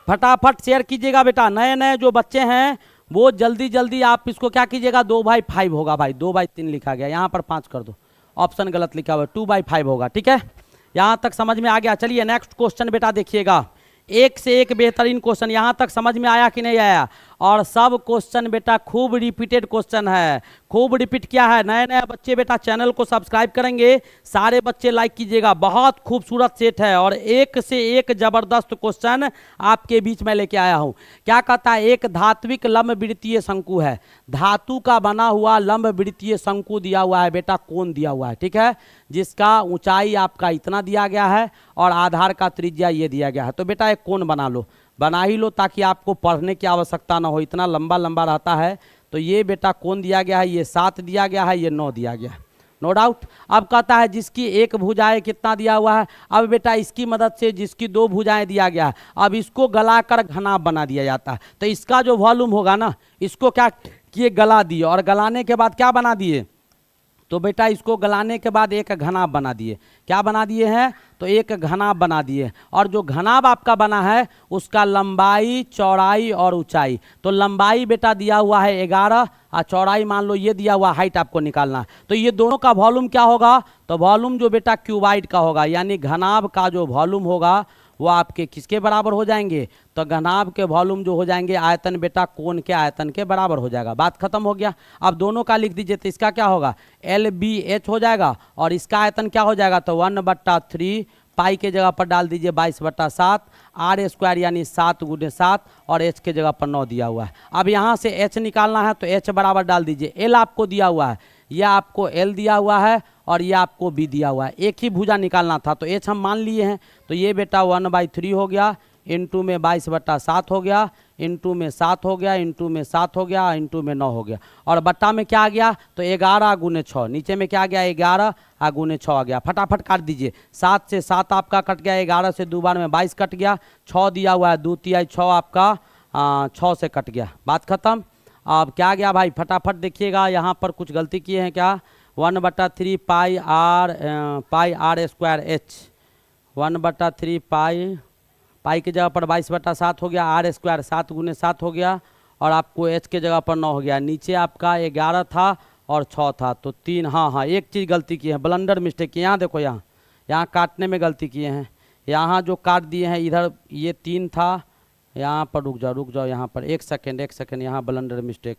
फटाफट शेयर कीजिएगा बेटा, नए नए जो बच्चे हैं वो जल्दी जल्दी आप इसको क्या कीजिएगा, 2/5 होगा भाई, 2/3 लिखा गया, यहाँ पर 5 कर दो, ऑप्शन गलत लिखा हुआ है, 2/5 होगा, ठीक है। यहाँ तक समझ में आ गया। चलिए नेक्स्ट क्वेश्चन बेटा देखिएगा, एक से एक बेहतरीन क्वेश्चन। यहाँ तक समझ में आया कि नहीं आया? और सब क्वेश्चन बेटा खूब रिपीटेड क्वेश्चन है, खूब रिपीट किया है। नए नए बच्चे बेटा चैनल को सब्सक्राइब करेंगे, सारे बच्चे लाइक कीजिएगा। बहुत खूबसूरत सेट है और एक से एक जबरदस्त क्वेश्चन आपके बीच में लेके आया हूँ। क्या कहता है, एक धात्विक लंबवृत्तीय शंकु है, धातु का बना हुआ लंबवृत्तीय शंकु दिया हुआ है बेटा, कोण दिया हुआ है, ठीक है, जिसका ऊंचाई आपका इतना दिया गया है और आधार का त्रिज्या ये दिया गया है। तो बेटा एक कोण बना लो, बना ही लो ताकि आपको पढ़ने की आवश्यकता ना हो, इतना लंबा लंबा रहता है। तो ये बेटा कोण दिया गया है, ये 7 दिया गया है, ये 9 दिया गया है, नो डाउट। अब कहता है जिसकी एक भुजाएं कितना दिया हुआ है। अब बेटा इसकी मदद से जिसकी 2 भुजाएं दिया गया है, अब इसको गलाकर घना बना दिया जाता है। तो इसका जो वॉल्यूम होगा ना, इसको क्या किए, गला दिए, और गलाने के बाद क्या बना दिए, तो बेटा इसको गलाने के बाद एक घनाभ बना दिए। क्या बना दिए हैं, तो एक घनाभ बना दिए। और जो घनाभ आपका बना है उसका लंबाई, चौड़ाई और ऊंचाई, तो लंबाई बेटा दिया हुआ है 11 और चौड़ाई मान लो ये दिया हुआ, हाइट आपको निकालना है। तो ये दोनों का वॉल्यूम क्या होगा, तो वॉल्यूम जो बेटा क्यूबाइड का होगा, यानी घनाभ का जो वॉल्यूम होगा वो आपके किसके बराबर हो जाएंगे, तो घनाभ के वॉल्यूम जो हो जाएंगे आयतन बेटा कोण के आयतन के बराबर हो जाएगा। बात खत्म हो गया। अब दोनों का लिख दीजिए, तो इसका क्या होगा, LBH हो जाएगा, और इसका आयतन क्या हो जाएगा, तो 1/3 पाई के जगह पर डाल दीजिए 22/7 R² यानी 7 × 7, और H के जगह पर 9 दिया हुआ है। अब यहाँ से H निकालना है तो H बराबर डाल दीजिए, L आपको दिया हुआ है, यह आपको L दिया हुआ है और ये आपको B दिया हुआ है, एक ही भुजा निकालना था तो H हम मान लिए हैं। तो ये बेटा 1/3 हो गया, इंटू में 22/7 हो गया, इंटू में 7 हो गया, इंटू में 7 हो गया, इंटू में 9 हो गया, और बट्टा में क्या आ गया, तो 11 × 6, नीचे में क्या आ गया, 11 × 6 आ गया। फटाफट काट दीजिए, 7 से 7 आपका कट गया, 11 से 2 बार में 22 कट गया, 6 दिया हुआ है, 2 तिहाई 6 आपका 6 से कट गया। बात खत्म। अब क्या गया भाई, फटाफट देखिएगा, यहाँ पर कुछ गलती किए हैं क्या, 1/3 पाई R² H, 1/3 पाई के जगह पर 22/7 हो गया, R² 7 × 7 हो गया, और आपको H के जगह पर 9 हो गया। नीचे आपका 11 था और 6 था, तो 3, हाँ एक चीज़ गलती की है, ब्लंडर मिस्टेक की, यहाँ देखो, यहाँ काटने में गलती किए हैं, यहाँ जो काट दिए हैं इधर ये 3 था, यहाँ पर रुक जाओ, यहाँ पर एक सेकेंड, यहाँ ब्लंडर मिस्टेक,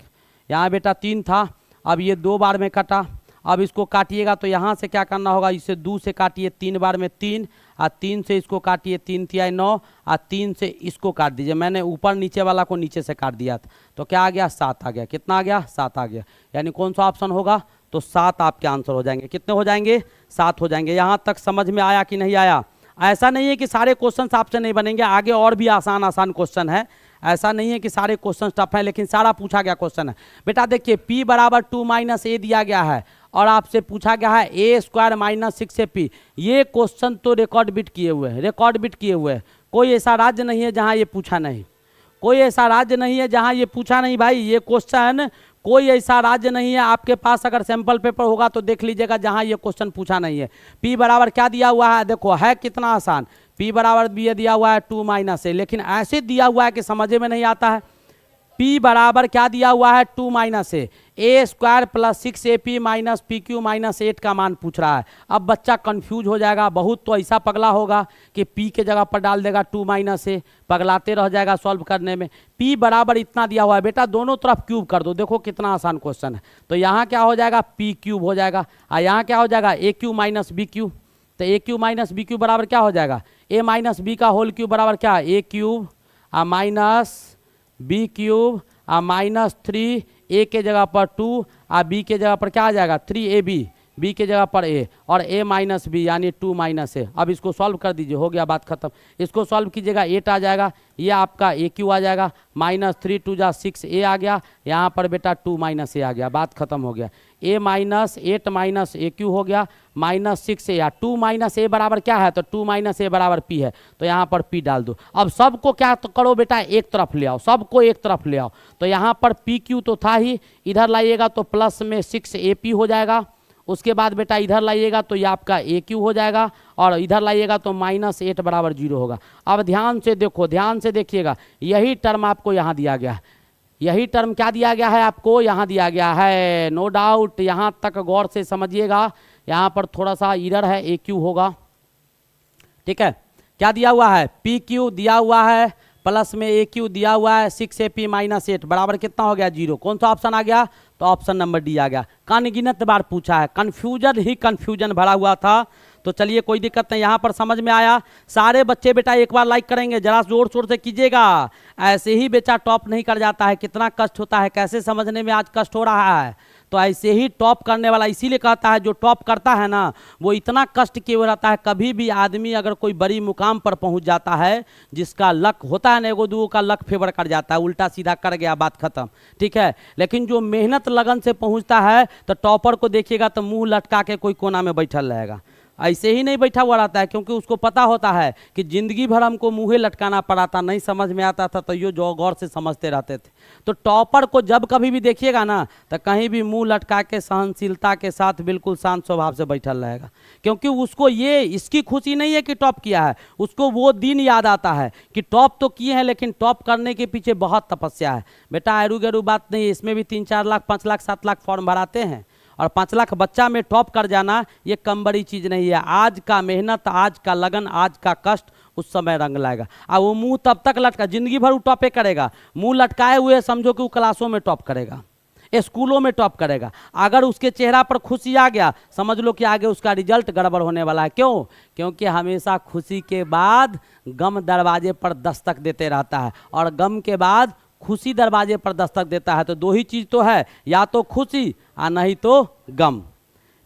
यहाँ बेटा 3 था, अब ये 2 बार में कटा। अब इसको काटिएगा तो यहाँ से क्या करना होगा, इसे 2 से काटिए 3 बार में 3, और 3 से इसको काटिए 3 तिहाई 9, और 3 से इसको काट दीजिए। मैंने ऊपर नीचे वाला को नीचे से काट दिया था, तो क्या आ गया, 7 आ गया। कितना आ गया, 7 आ गया, यानी कौन सा ऑप्शन होगा, तो 7 आपके आंसर हो जाएंगे। कितने हो जाएंगे, 7 हो जाएंगे। यहाँ तक समझ में आया कि नहीं आया? ऐसा नहीं है कि सारे क्वेश्चन आपसे नहीं बनेंगे, आगे और भी आसान क्वेश्चन है, ऐसा नहीं है कि सारे क्वेश्चन टफ हैं, लेकिन सारा पूछा गया क्वेश्चन है। बेटा देखिए P = 2 - A दिया गया है, और आपसे पूछा गया है A² - 6AP। ये क्वेश्चन तो रिकॉर्ड बिट किए हुए हैं, कोई ऐसा राज्य नहीं है जहां ये पूछा नहीं, कोई ऐसा राज्य नहीं है जहां ये पूछा नहीं भाई। ये क्वेश्चन कोई ऐसा राज्य नहीं है, आपके पास अगर सैंपल पेपर होगा तो देख लीजिएगा जहां ये क्वेश्चन पूछा नहीं है। P बराबर क्या दिया हुआ है, देखो है कितना आसान, P बराबर भी दिया हुआ है 2 - A, लेकिन ऐसे दिया हुआ है कि समझ में नहीं आता है। P बराबर क्या दिया हुआ है, 2 - A² + 6AP - PQ - 8 का मान पूछ रहा है। अब बच्चा कंफ्यूज हो जाएगा, बहुत तो ऐसा पगला होगा कि P के जगह पर डाल देगा 2 - A, पगलाते रह जाएगा सॉल्व करने में। P बराबर इतना दिया हुआ है, बेटा दोनों तरफ क्यूब कर दो, देखो कितना आसान क्वेश्चन है। तो यहाँ क्या हो जाएगा, P³ हो जाएगा, और यहाँ क्या हो जाएगा, AQ - BQ। तो AQ - BQ बराबर क्या हो जाएगा, A - B का होल क्यूब बराबर क्या, A³ - B³ - 3 ए के जगह पर 2 और बी के जगह पर क्या आ जाएगा 3ab, बी के जगह पर ए और a माइनस बी यानी 2 माइनस ए। अब इसको सॉल्व कर दीजिए, हो गया बात खत्म। इसको सॉल्व कीजिएगा 8 आ जाएगा, ये आपका ए क्यू आ जाएगा, माइनस 3 2 जा 6 ए आ गया, यहाँ पर बेटा 2 माइनस ए आ गया, बात खत्म हो गया। ए माइनस 8 माइनस ए क्यू हो गया माइनस 6 ए, या 2 माइनस ए बराबर क्या है, तो 2 माइनस ए बराबर पी है, तो यहाँ पर पी डाल दो। अब सबको क्या तो करो बेटा, एक तरफ ले आओ, सबको एक तरफ ले आओ। तो यहाँ पर पी क्यू तो था ही, इधर लाइएगा तो प्लस में 6 ए पी हो जाएगा। उसके बाद बेटा इधर लाइएगा तो ये आपका ए क्यू हो जाएगा, और इधर लाइएगा तो माइनस 8 बराबर 0 होगा। अब ध्यान से देखो, ध्यान से देखिएगा, यही टर्म आपको यहाँ दिया गया है, यही टर्म क्या दिया गया है आपको, यहाँ दिया गया है, नो डाउट। यहाँ तक गौर से समझिएगा, यहाँ पर थोड़ा सा इधर है, ए क्यू होगा, ठीक है। क्या दिया हुआ है, पी क्यू दिया हुआ है, प्लस में ए क्यू दिया हुआ है, 6 ए पी माइनस 8 बराबर कितना हो गया 0। कौन सा ऑप्शन आ गया, तो ऑप्शन नंबर डी आ गया। अनगिनत बार पूछा है, कन्फ्यूजन ही कन्फ्यूजन भरा हुआ था। तो चलिए कोई दिक्कत नहीं, यहाँ पर समझ में आया। सारे बच्चे बेटा एक बार लाइक करेंगे, जरा जोर शोर से कीजिएगा, ऐसे ही बेटा टॉप नहीं कर जाता है। कितना कष्ट होता है, कैसे समझने में आज कष्ट हो रहा है। तो ऐसे ही टॉप करने वाला, इसीलिए कहता है जो टॉप करता है ना वो इतना कष्ट क्यों रहता है। कभी भी आदमी अगर कोई बड़ी मुकाम पर पहुंच जाता है, जिसका लक होता है ना, एगो दूगो का लक फेवर कर जाता है, उल्टा सीधा कर गया, बात खत्म, ठीक है। लेकिन जो मेहनत लगन से पहुंचता है, तो टॉपर को देखिएगा तो मुंह लटका के कोई कोना में बैठल रहेगा, ऐसे ही नहीं बैठा हुआ रहता है, क्योंकि उसको पता होता है कि जिंदगी भर हमको मुँहे लटकाना पड़ा था, नहीं समझ में आता था, तो ये जो गौर से समझते रहते थे। तो टॉपर को जब कभी भी देखिएगा ना, तो कहीं भी मुंह लटका के सहनशीलता के साथ बिल्कुल शांत स्वभाव से बैठल रहेगा, क्योंकि उसको ये इसकी खुशी नहीं है कि टॉप किया है, उसको वो दिन याद आता है कि टॉप तो किए हैं, लेकिन टॉप करने के पीछे बहुत तपस्या है। बेटा एरू गरू बात नहीं है, इसमें भी 3 4 लाख 5 लाख 7 लाख फॉर्म भराते हैं, और 5 लाख बच्चा में टॉप कर जाना ये कम बड़ी चीज़ नहीं है। आज का मेहनत, आज का लगन, आज का कष्ट उस समय रंग लाएगा। और वो मुंह तब तक लटका, जिंदगी भर वो टॉपे करेगा, मुंह लटकाए हुए समझो कि वो क्लासों में टॉप करेगा, स्कूलों में टॉप करेगा। अगर उसके चेहरा पर खुशी आ गया, समझ लो कि आगे उसका रिजल्ट गड़बड़ होने वाला है। क्यों, क्योंकि हमेशा खुशी के बाद गम दरवाजे पर दस्तक देते रहता है, और गम के बाद खुशी दरवाजे पर दस्तक देता है। तो दो ही चीज़ तो है, या तो खुशी और नहीं तो गम,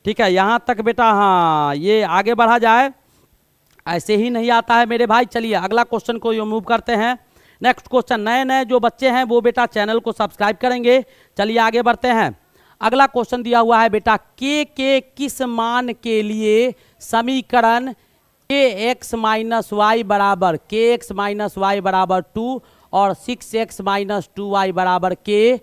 ठीक है। यहाँ तक बेटा, हाँ ये आगे बढ़ा जाए, ऐसे ही नहीं आता है मेरे भाई। चलिए अगला क्वेश्चन को ये मूव करते हैं। नेक्स्ट क्वेश्चन, नए नए जो बच्चे हैं वो बेटा चैनल को सब्सक्राइब करेंगे। चलिए आगे बढ़ते हैं। अगला क्वेश्चन दिया हुआ है बेटा, के किस मान के लिए समीकरण के एक्स माइनस वाई बराबर 2 और 6x माइनस 2y बराबर के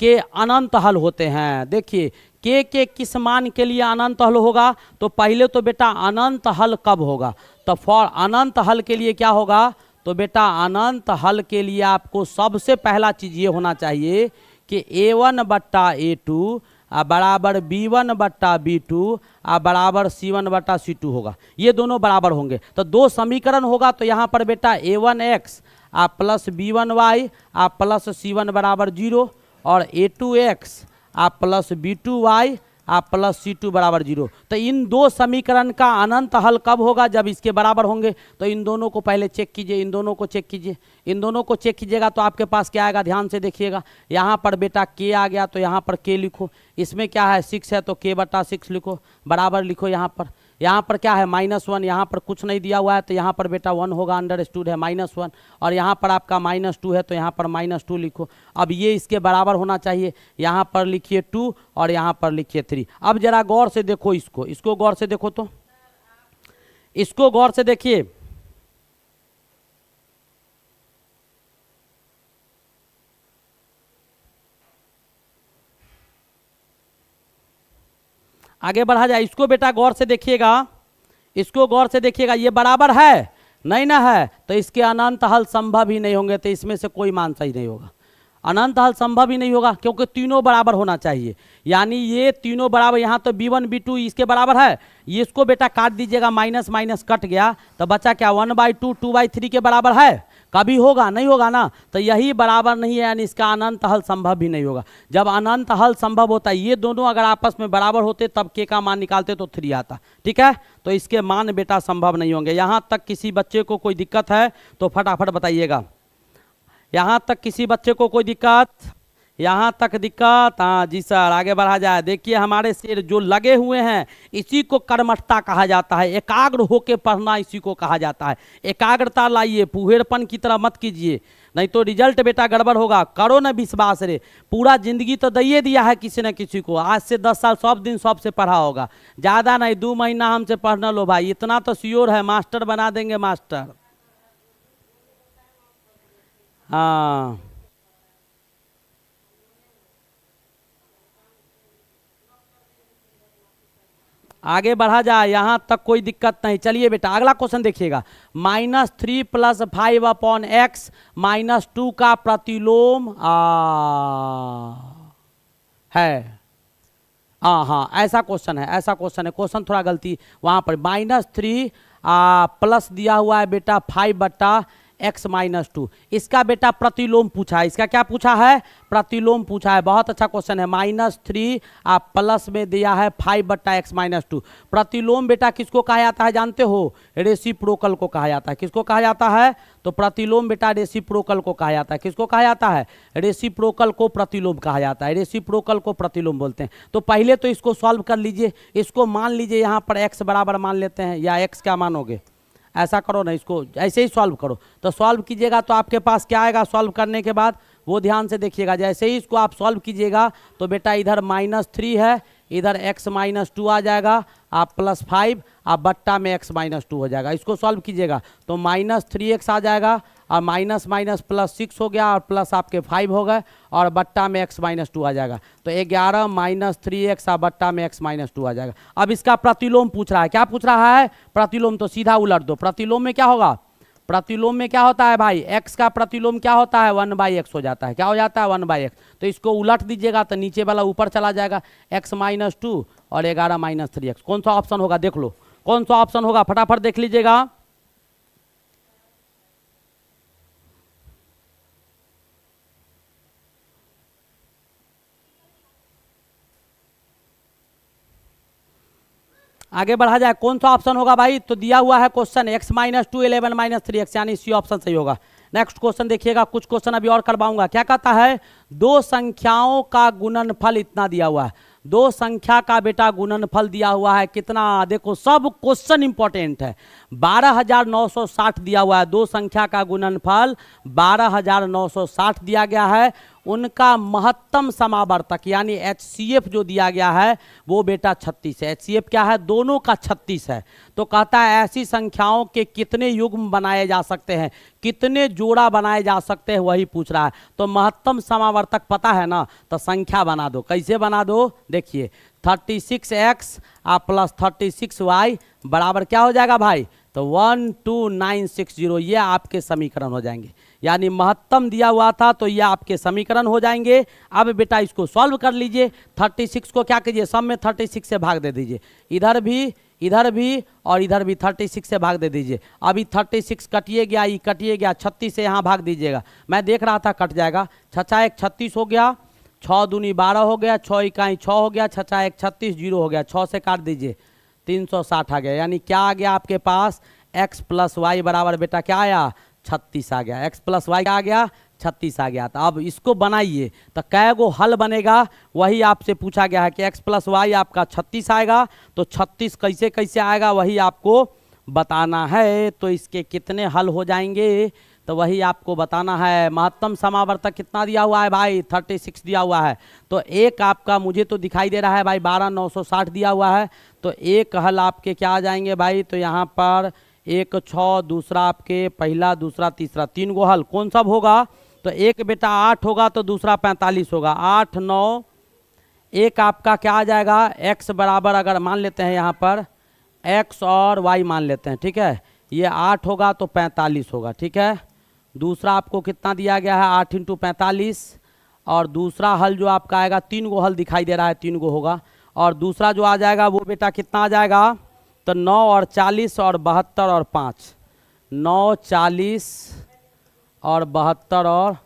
अनंत हल होते हैं। देखिए के किस मान के लिए अनंत हल होगा, तो पहले तो बेटा अनंत हल कब होगा, तो फॉर अनंत हल के लिए क्या होगा, तो बेटा अनंत हल के लिए आपको सबसे पहला चीज़ ये होना चाहिए कि a1 बट्टा a2 बराबर b1 बट्टा b2 बराबर c1 बट्टा c2 होगा। ये दोनों बराबर होंगे तो दो समीकरण होगा। तो यहाँ पर बेटा a1x plus b1y plus c1 बराबर 0 और a2x plus b2y plus c2 बराबर 0। तो इन दो समीकरण का अनंत हल कब होगा, जब इसके बराबर होंगे। तो इन दोनों को पहले चेक कीजिए, इन दोनों को चेक कीजिए, इन दोनों को चेक कीजिएगा तो आपके पास क्या आएगा, ध्यान से देखिएगा। यहाँ पर बेटा k आ गया तो यहाँ पर k लिखो, इसमें क्या है 6 है तो k बटा 6 लिखो, बराबर लिखो। यहाँ पर क्या है -1, यहाँ पर कुछ नहीं दिया हुआ है तो यहाँ पर बेटा 1 होगा, अंडरस्टूड है -1। और यहाँ पर आपका -2 है तो यहाँ पर -2 लिखो। अब ये इसके बराबर होना चाहिए, यहाँ पर लिखिए 2 और यहाँ पर लिखिए 3। अब जरा गौर से देखो, इसको गौर से देखो, तो इसको गौर से देखिए। आगे बढ़ा जाए, इसको बेटा गौर से देखिएगा, इसको गौर से देखिएगा। ये बराबर है नहीं ना है, तो इसके अनंत हल संभव ही नहीं होंगे। तो इसमें से कोई मान सही नहीं होगा, अनंत हल संभव ही नहीं होगा, क्योंकि तीनों बराबर होना चाहिए। यानी ये तीनों बराबर, यहाँ तो b1 b2 इसके बराबर है, ये इसको बेटा काट दीजिएगा, माइनस माइनस कट गया तो बचा क्या 1/2 2/3 के बराबर है। कभी होगा नहीं होगा ना, तो यही बराबर नहीं है, यानी इसका अनंत हल संभव भी नहीं होगा। जब अनंत हल संभव होता है, ये दोनों अगर आपस में बराबर होते तब के का मान निकालते तो 3 आता, ठीक है। तो इसके मान बेटा संभव नहीं होंगे। यहाँ तक किसी बच्चे को कोई दिक्कत है तो फटाफट बताइएगा। यहाँ तक किसी बच्चे को कोई दिक्कत, यहाँ तक दिक्कत? हाँ जी सर, आगे बढ़ा जाए। देखिए हमारे शेर जो लगे हुए हैं इसी को कर्मठता कहा जाता है, एकाग्र होके पढ़ना इसी को कहा जाता है। एकाग्रता लाइए, फुहेरपन की तरह मत कीजिए, नहीं तो रिजल्ट बेटा गड़बड़ होगा। करो ना विश्वास रे, पूरा जिंदगी तो दिए दिया है किसी न किसी को, आज से 10 साल सब दिन सबसे पढ़ा होगा, ज़्यादा नहीं 2 महीना हमसे पढ़ना लो भाई, इतना तो श्योर है, मास्टर बना देंगे मास्टर। हाँ आगे बढ़ा जाए, यहाँ तक कोई दिक्कत नहीं। चलिए बेटा अगला क्वेश्चन देखिएगा। -3 + 5/x -2 का प्रतिलोम है। हाँ ऐसा क्वेश्चन है, ऐसा क्वेश्चन है, क्वेश्चन थोड़ा गलती वहाँ पर। -3 प्लस दिया हुआ है बेटा 5/x -2, इसका बेटा प्रतिलोम पूछा है। इसका क्या पूछा है? प्रतिलोम पूछा है। बहुत अच्छा क्वेश्चन है। -3 प्लस में दिया है 5/x -2। प्रतिलोम बेटा किसको कहा जाता है जानते हो? रेसिप्रोकल को कहा जाता है। किसको कहा जाता है? तो प्रतिलोम बेटा रेसिप्रोकल को कहा जाता है। किसको कहा जाता है? रेसिप्रोकल को प्रतिलोम कहा जाता है। रेसिप्रोकल को प्रतिलोम बोलते हैं। तो पहले तो इसको सॉल्व कर लीजिए। इसको मान लीजिए यहाँ पर x बराबर मान लेते हैं, या x क्या मानोगे? ऐसा करो ना, इसको ऐसे ही सॉल्व करो। तो सॉल्व कीजिएगा तो आपके पास क्या आएगा सॉल्व करने के बाद, वो ध्यान से देखिएगा। जैसे ही इसको आप सॉल्व कीजिएगा तो बेटा इधर -3 है, इधर x -2 आ जाएगा, आप +5 आप बट्टा में x -2 हो जाएगा। इसको सॉल्व कीजिएगा तो -3x आ जाएगा, और माइनस माइनस +6 हो गया, और प्लस आपके 5 हो गए, और बट्टा में x -2 आ जाएगा। तो 11 - 3x और बट्टा में x -2 आ जाएगा। अब इसका प्रतिलोम पूछ रहा है। क्या पूछ रहा है? प्रतिलोम। तो सीधा उलट दो। प्रतिलोम में क्या होगा? प्रतिलोम में क्या होता है भाई? x का प्रतिलोम क्या होता है? 1/x हो जाता है। क्या हो जाता है? 1/x। तो इसको उलट दीजिएगा तो नीचे वाला ऊपर चला जाएगा, x -2 और 11 - 3x। कौन सा ऑप्शन होगा देख लो, कौन सा ऑप्शन होगा फटाफट देख लीजिएगा। आगे बढ़ा जाए, कौन सा ऑप्शन होगा भाई? तो दिया हुआ है क्वेश्चन x -2 11 - 3x, यानी सी ऑप्शन सही होगा। नेक्स्ट क्वेश्चन देखिएगा, कुछ क्वेश्चन अभी और करवाऊंगा। क्या कहता है? दो संख्याओं का गुणनफल इतना दिया हुआ है। दो संख्या का बेटा गुणनफल दिया हुआ है कितना? देखो सब क्वेश्चन इंपॉर्टेंट है। 12,960 दिया हुआ है। दो संख्या का गुणनफल 12,960 दिया गया है। उनका महत्तम समावर्तक यानी HCF जो दिया गया है वो बेटा 36 है। HCF क्या है? दोनों का 36 है। तो कहता है ऐसी संख्याओं के कितने युग्म बनाए जा सकते हैं, कितने जोड़ा बनाए जा सकते हैं, वही पूछ रहा है। तो महत्तम समावर्तक पता है ना, तो संख्या बना दो। कैसे बना दो? देखिए 36x प्लस 36y बराबर क्या हो जाएगा भाई? तो 12960, ये आपके समीकरण हो जाएंगे। यानी महत्तम दिया हुआ था तो ये आपके समीकरण हो जाएंगे। अब बेटा इसको सॉल्व कर लीजिए। 36 को क्या कीजिए? सब में 36 से भाग दे दीजिए। इधर भी और इधर भी 36 से भाग दे दीजिए। अभी 36 कटिए गया, ये कटिए गया, 36 से यहाँ भाग दीजिएगा। मैं देख रहा था कट जाएगा। 6 1 36 हो गया, 6 दूनी 12 हो गया, 6 इकाई 6 हो गया, 6 1 36 0 हो गया। 6 से काट दीजिए, 360 आ गया। यानी क्या आ गया आपके पास? x + y बराबर बेटा क्या आया? 36 आ गया। x + y क्या आ गया? 36 आ गया। तो अब इसको बनाइए तो कै गो हल बनेगा वही आपसे पूछा गया है कि x + y आपका 36 आएगा। तो 36 कैसे कैसे आएगा वही आपको बताना है। तो इसके कितने हल हो जाएंगे तो वही आपको बताना है। महत्तम समावर्तक कितना दिया हुआ है भाई? 36 दिया हुआ है। तो एक आपका मुझे तो दिखाई दे रहा है भाई 12,960 दिया हुआ है। तो एक हल आपके क्या आ जाएंगे भाई? तो यहाँ पर 1 6, दूसरा आपके पहला, दूसरा, तीसरा, 3 गो हल। कौन सा होगा? तो एक बेटा 8 होगा, तो दूसरा 45 होगा। 8 9, एक आपका क्या आ जाएगा? x बराबर अगर मान लेते हैं यहाँ पर x और y मान लेते हैं, ठीक है। ये 8 होगा तो 45 होगा, ठीक है। दूसरा आपको कितना दिया गया है? 8 × 45। और दूसरा हल जो आपका आएगा 3 गो हल दिखाई दे रहा है, 3 गो होगा। और दूसरा जो आ जाएगा वो बेटा कितना आ जाएगा? तो 9 और 40 और 72 और 5, 9 40 और 72 और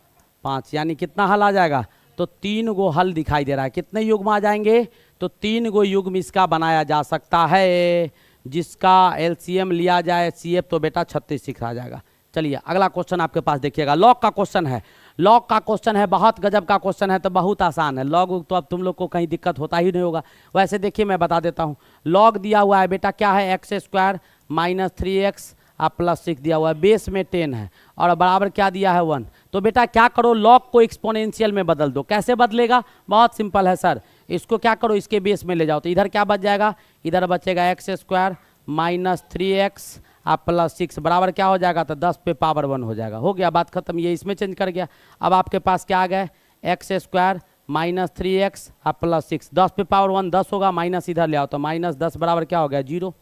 5, यानी कितना हल आ जाएगा? तो 3 गो हल दिखाई दे रहा है। कितने युग्म आ जाएंगे? तो 3 गो युग्म इसका बनाया जा सकता है, जिसका LCM लिया जाए CF तो बेटा 36 आ जाएगा। चलिए अगला क्वेश्चन आपके पास देखिएगा, लॉग का क्वेश्चन है। लॉग का क्वेश्चन है, बहुत गजब का क्वेश्चन है, तो बहुत आसान है। लॉग तो अब तुम लोग को कहीं दिक्कत होता ही नहीं होगा। वैसे देखिए मैं बता देता हूँ, लॉग दिया हुआ है बेटा क्या है, एक्स स्क्वायर माइनस 3x आप प्लस 6 दिया हुआ है, बेस में 10 है और बराबर क्या दिया है 1। तो बेटा क्या करो, लॉग को एक्सपोनेंशियल में बदल दो। कैसे बदलेगा, बहुत सिंपल है सर, इसको क्या करो इसके बेस में ले जाओ, तो इधर क्या बच जाएगा, इधर बचेगा एक्स स्क्वायर माइनस 3x आप प्लस 6 बराबर क्या हो जाएगा, तो 10 पे पावर 1 हो जाएगा। हो गया, बात खत्म, ये इसमें चेंज कर गया। अब आपके पास क्या आ गया, एक्स स्क्वायर माइनस 3x आप प्लस 6, 10 पे पावर 1 10 होगा, माइनस इधर ले आओ तो माइनस 10 बराबर क्या हो गया 0।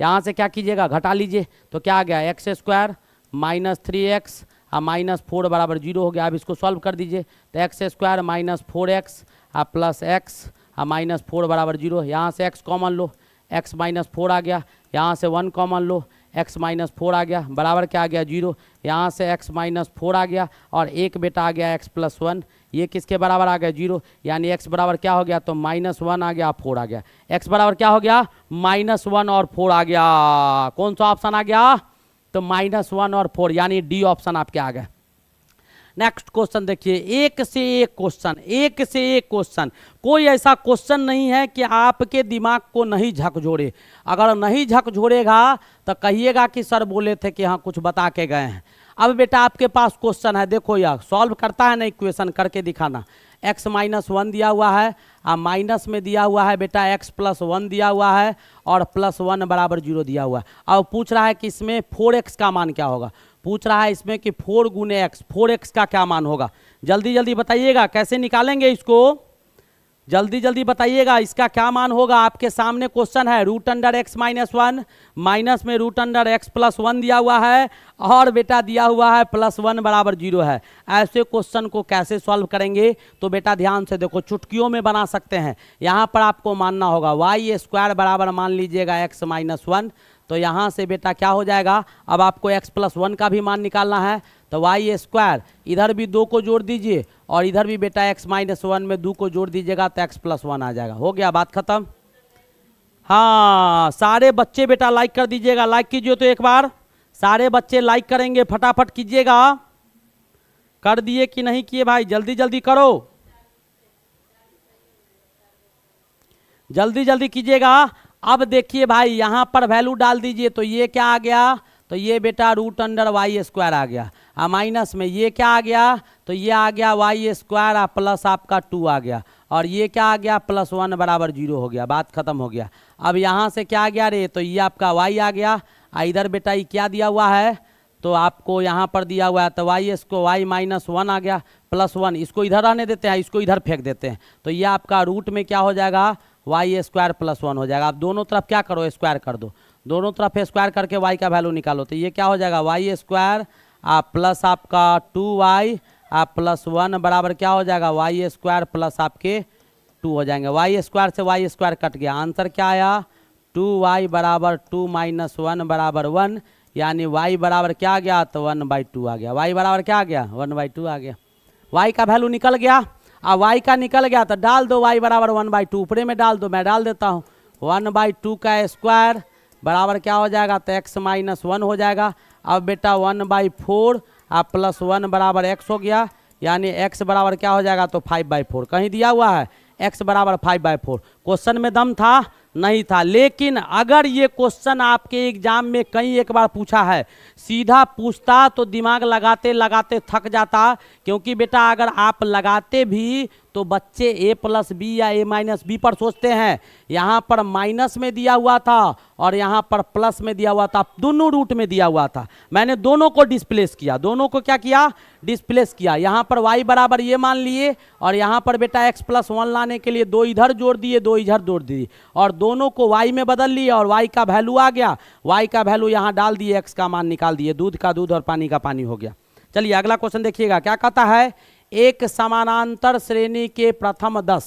यहाँ से क्या कीजिएगा, घटा लीजिए, तो क्या आ गया एक्स स्क्वायर माइनस 3x और माइनस 4 बराबर 0 हो गया। अब इसको सॉल्व कर दीजिए, तो एक्स स्क्वायर माइनस 4x और प्लस x और माइनस 4 बराबर 0। यहाँ से x कॉमन लो, x माइनस 4 आ गया, यहाँ से 1 कॉमन लो, x माइनस 4 आ गया, बराबर क्या आ गया 0। यहाँ से x माइनस 4 आ गया और एक बेटा आ गया x प्लस 1, ये किसके बराबर आ गया 0, यानी x बराबर क्या हो गया, तो माइनस 1 आ गया 4 आ गया। x बराबर क्या हो गया, माइनस 1 और 4 आ गया। कौन सा ऑप्शन आ गया, तो माइनस 1 और 4, यानी डी ऑप्शन आपके आ गए। नेक्स्ट क्वेश्चन देखिए, एक से एक क्वेश्चन, एक से एक क्वेश्चन, कोई ऐसा क्वेश्चन नहीं है कि आपके दिमाग को नहीं झकझोरे। अगर नहीं झकझोरेगा तो कहिएगा कि सर बोले थे कि हाँ कुछ बता के गए हैं। अब बेटा आपके पास क्वेश्चन है, देखो यार सॉल्व करता है ना इक्वेशन, करके दिखाना। x माइनस 1 दिया हुआ है और माइनस में दिया हुआ है बेटा x प्लस 1 दिया हुआ है और प्लस 1 बराबर 0 दिया हुआ है। अब पूछ रहा है कि इसमें 4x का मान क्या होगा, पूछ रहा है इसमें कि 4 गुने x, 4x का क्या मान होगा। जल्दी जल्दी बताइएगा कैसे निकालेंगे इसको, जल्दी जल्दी बताइएगा इसका क्या मान होगा। आपके सामने क्वेश्चन है, root under x minus 1 minus में रूट अंडर एक्स प्लस 1 दिया हुआ है और बेटा दिया हुआ है प्लस 1 बराबर 0 है। ऐसे क्वेश्चन को कैसे सॉल्व करेंगे, तो बेटा ध्यान से देखो, चुटकियों में बना सकते हैं। यहाँ पर आपको मानना होगा वाई स्क्वायर बराबर मान लीजिएगा एक्स माइनस 1, तो यहाँ से बेटा क्या हो जाएगा, अब आपको x प्लस 1 का भी मान निकालना है, तो वाई स्क्वायर इधर भी 2 को जोड़ दीजिए और इधर भी बेटा x माइनस 1 में 2 को जोड़ दीजिएगा तो x प्लस 1 आ जाएगा। हो गया, बात खत्म। हाँ सारे बच्चे बेटा लाइक कर दीजिएगा, लाइक कीजिए तो एक बार, सारे बच्चे लाइक करेंगे, फटाफट कीजिएगा। कर दिए कि नहीं किए भाई, जल्दी जल्दी करो, जल्दी जल्दी कीजिएगा। अब देखिए भाई यहाँ पर वैल्यू डाल दीजिए, तो ये क्या आ गया, तो ये बेटा रूट अंडर वाई स्क्वायर आ गया, और माइनस में ये क्या आ गया, तो ये आ गया वाई स्क्वायर और प्लस आपका 2 आ गया, और ये क्या आ गया प्लस 1 बराबर 0 हो गया। बात खत्म हो गया। अब यहाँ से क्या आ गया रे, तो ये आपका वाई आ गया, इधर बेटा ये क्या दिया हुआ है, तो आपको यहाँ पर दिया हुआ है, तो वाई इसको वाई माइनस 1 आ गया प्लस 1, इसको इधर रहने देते हैं, इसको इधर फेंक देते हैं, तो ये आपका रूट में क्या हो जाएगा वाई स्क्वायर प्लस 1 हो जाएगा। आप दोनों तरफ क्या करो, स्क्वायर कर दो, दोनों तरफ स्क्वायर करके वाई का वैल्यू निकालो, तो ये क्या हो जाएगा वाई स्क्वायर प्लस आपका 2y प्लस 1 बराबर क्या हो जाएगा वाई स्क्वायर प्लस आपके 2 हो जाएंगे। वाई स्क्वायर से वाई स्क्वायर कट गया, आंसर क्या आया 2y बराबर 2 माइनस 1 बराबर 1, यानी y बराबर क्या आ गया, तो 1/2 आ गया। y बराबर क्या आ गया 1/2 आ गया। y का वैल्यू निकल गया, अब y का निकल गया तो डाल दो y बराबर 1/2, ऊपरे में डाल दो, मैं डाल देता हूँ 1/2 का स्क्वायर बराबर क्या हो जाएगा, तो x माइनस 1 हो जाएगा। अब बेटा 1/4 प्लस 1 बराबर x हो गया, यानी x बराबर क्या हो जाएगा, तो 5/4 कहीं दिया हुआ है x बराबर 5/4। क्वेश्चन में दम था नहीं था, लेकिन अगर ये क्वेश्चन आपके एग्जाम में कहीं एक बार पूछा है, सीधा पूछता तो दिमाग लगाते लगाते थक जाता, क्योंकि बेटा अगर आप लगाते भी तो बच्चे a प्लस बी या a माइनस बी पर सोचते हैं। यहाँ पर माइनस में दिया हुआ था और यहाँ पर प्लस में दिया हुआ था, दोनों रूट में दिया हुआ था, मैंने दोनों को डिस्प्लेस किया, दोनों को क्या किया डिस्प्लेस किया। यहाँ पर y बराबर ये मान लिए और यहाँ पर बेटा x प्लस 1 लाने के लिए 2 इधर जोड़ दिए 2 इधर जोड़ दिए और दोनों को y में बदल लिए और y का वैल्यू आ गया, y का वैल्यू यहाँ डाल दिए, x का मान निकाल दिए, दूध का दूध और पानी का पानी हो गया। चलिए अगला क्वेश्चन देखिएगा, क्या कहता है, एक समानांतर श्रेणी के प्रथम 10,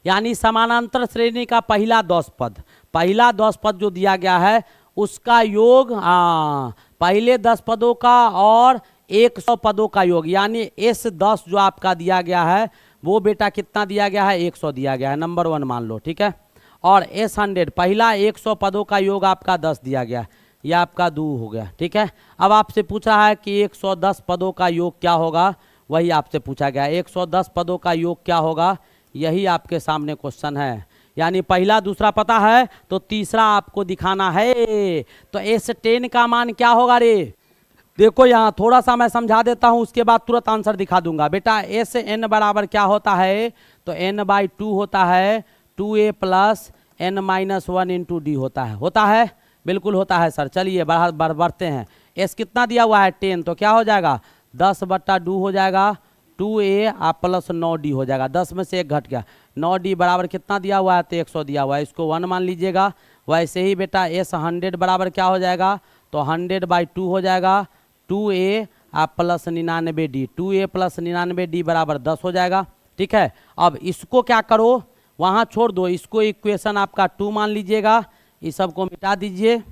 यानी समानांतर श्रेणी का पहला 10 पद, पहला 10 पद जो दिया गया है उसका योग, पहले 10 पदों का और 100 पदों का योग, यानी S10 जो आपका दिया गया है वो बेटा कितना दिया गया है 100 दिया गया है, नंबर 1 मान लो, ठीक है। और S100 पहला 100 पदों का योग आपका 10 दिया गया है। यह आपका 2 हो गया। ठीक है, अब आपसे पूछा है कि 110 पदों का योग क्या होगा, वही आपसे पूछा गया। 110 पदों का योग क्या होगा, यही आपके सामने क्वेश्चन है। यानी पहला दूसरा पता है तो तीसरा आपको दिखाना है। तो S10 का मान क्या होगा रे, देखो यहाँ थोड़ा सा मैं समझा देता हूँ, उसके बाद तुरंत आंसर दिखा दूंगा। बेटा Sn बराबर क्या होता है, तो n/2 होता है 2a plus n-1 into D होता है बिल्कुल होता है सर। चलिए बढ़ते हैं। S कितना दिया हुआ है 10, तो क्या हो जाएगा 10/2 हो जाएगा 2a आप प्लस 9d हो जाएगा। 10 में से 1 घट गया, 9d बराबर कितना दिया हुआ है, तो 100 दिया हुआ है, इसको 1 मान लीजिएगा। वैसे ही बेटा S100 बराबर क्या हो जाएगा, तो 100/2 हो जाएगा 2a आप plus 99d, 2a plus 99d बराबर 10 हो जाएगा। ठीक है, अब इसको क्या करो, वहाँ छोड़ दो, इसको इक्वेशन आपका 2 मान लीजिएगा। इस सब को मिटा दीजिए,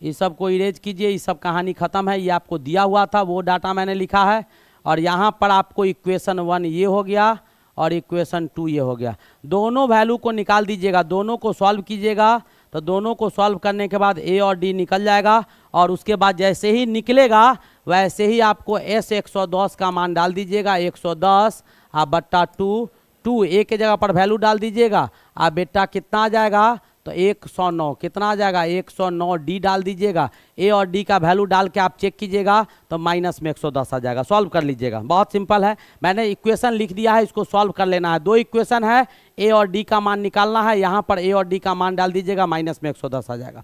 इस सब को इरेज कीजिए, इस सब कहानी ख़त्म है। ये आपको दिया हुआ था, वो डाटा मैंने लिखा है। और यहाँ पर आपको इक्वेशन 1 ये हो गया और इक्वेशन 2 ये हो गया। दोनों वैल्यू को निकाल दीजिएगा, दोनों को सॉल्व कीजिएगा। तो दोनों को सॉल्व करने के बाद a और d निकल जाएगा, और उसके बाद जैसे ही निकलेगा वैसे ही आपको S 110 का मान डाल दीजिएगा। 110 आप बट्टा 2 a के जगह पर वैल्यू डाल दीजिएगा। आप बेटा कितना आ जाएगा, तो 109 कितना आ जाएगा 109d डाल दीजिएगा। a और d का वैल्यू डाल के आप चेक कीजिएगा तो माइनस में 110 आ जाएगा। सॉल्व कर लीजिएगा, बहुत सिंपल है। मैंने इक्वेशन लिख दिया है, इसको सॉल्व कर लेना है। 2 इक्वेशन है, a और d का मान निकालना है। यहाँ पर a और d का मान डाल दीजिएगा, माइनस में 110 आ जाएगा।